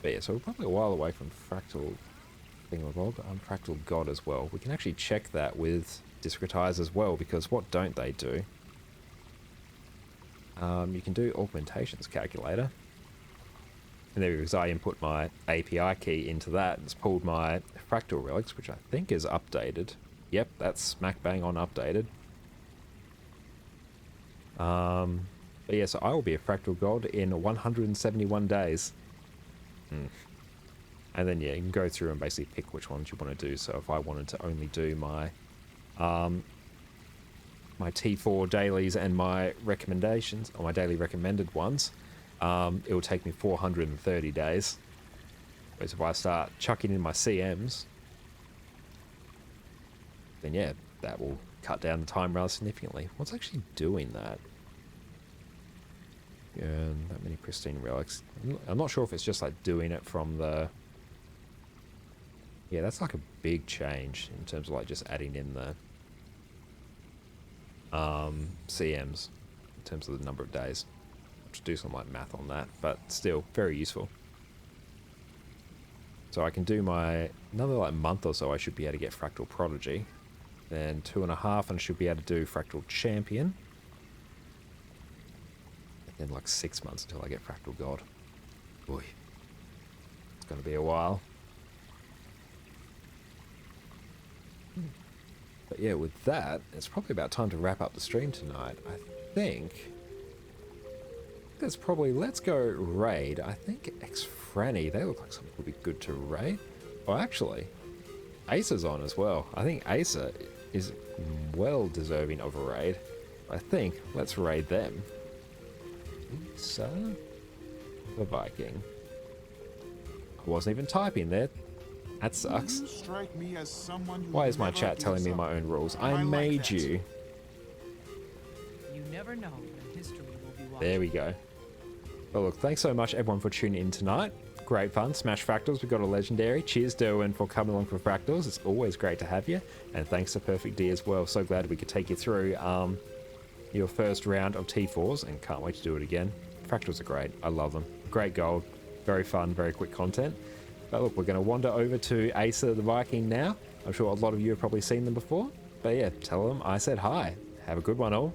But yeah, so we're probably a while away from Fractal Thingamabob. Fractal God as well. We can actually check that with Discretize as well, because what don't they do? You can do Augmentations Calculator. And there, because I input my API key into that, it's pulled my Fractal Relics, which I think is updated. Yep, that's smack bang on updated. But yeah, so I will be a Fractal God in 171 days. And then yeah, you can go through and basically pick which ones you want to do. So if I wanted to only do my my T4 dailies and my recommendations, or my daily recommended ones, it will take me 430 days. Whereas if I start chucking in my CMs, then yeah, that will cut down the time rather significantly. What's actually doing that? Yeah, that many pristine relics. I'm not sure if it's just like doing it from the... Yeah, that's like a big change in terms of like just adding in the CMs in terms of the number of days. To do some like math on that, but still very useful. So I can do my another like month or so. I should be able to get Fractal Prodigy, then 2.5, and I should be able to do Fractal Champion, and then like 6 months until I get Fractal God. Boy, it's going to be a while. But yeah, with that, it's probably about time to wrap up the stream tonight. I think that's probably, let's go raid. I think Ex-Franny, they look like something would be good to raid. Oh, actually, Acer's on as well. I think Acer is well deserving of a raid. I think let's raid them. So, the Viking. I wasn't even typing there. That sucks. You strike me as someone who Why is my never chat telling me gives my up. own rules? I I like made that. you. You never know when history will be watching. There we go. Well, look, thanks so much everyone for tuning in tonight. Great fun. Smash Fractals. We got a legendary. Cheers, Derwin, for coming along for Fractals. It's always great to have you. And thanks to Perfect D as well. So glad we could take you through your first round of T4s, and can't wait to do it again. Fractals are great. I love them. Great gold. Very fun, very quick content. But look, we're going to wander over to Acer the Viking now. I'm sure a lot of you have probably seen them before. But yeah, tell them I said hi. Have a good one all.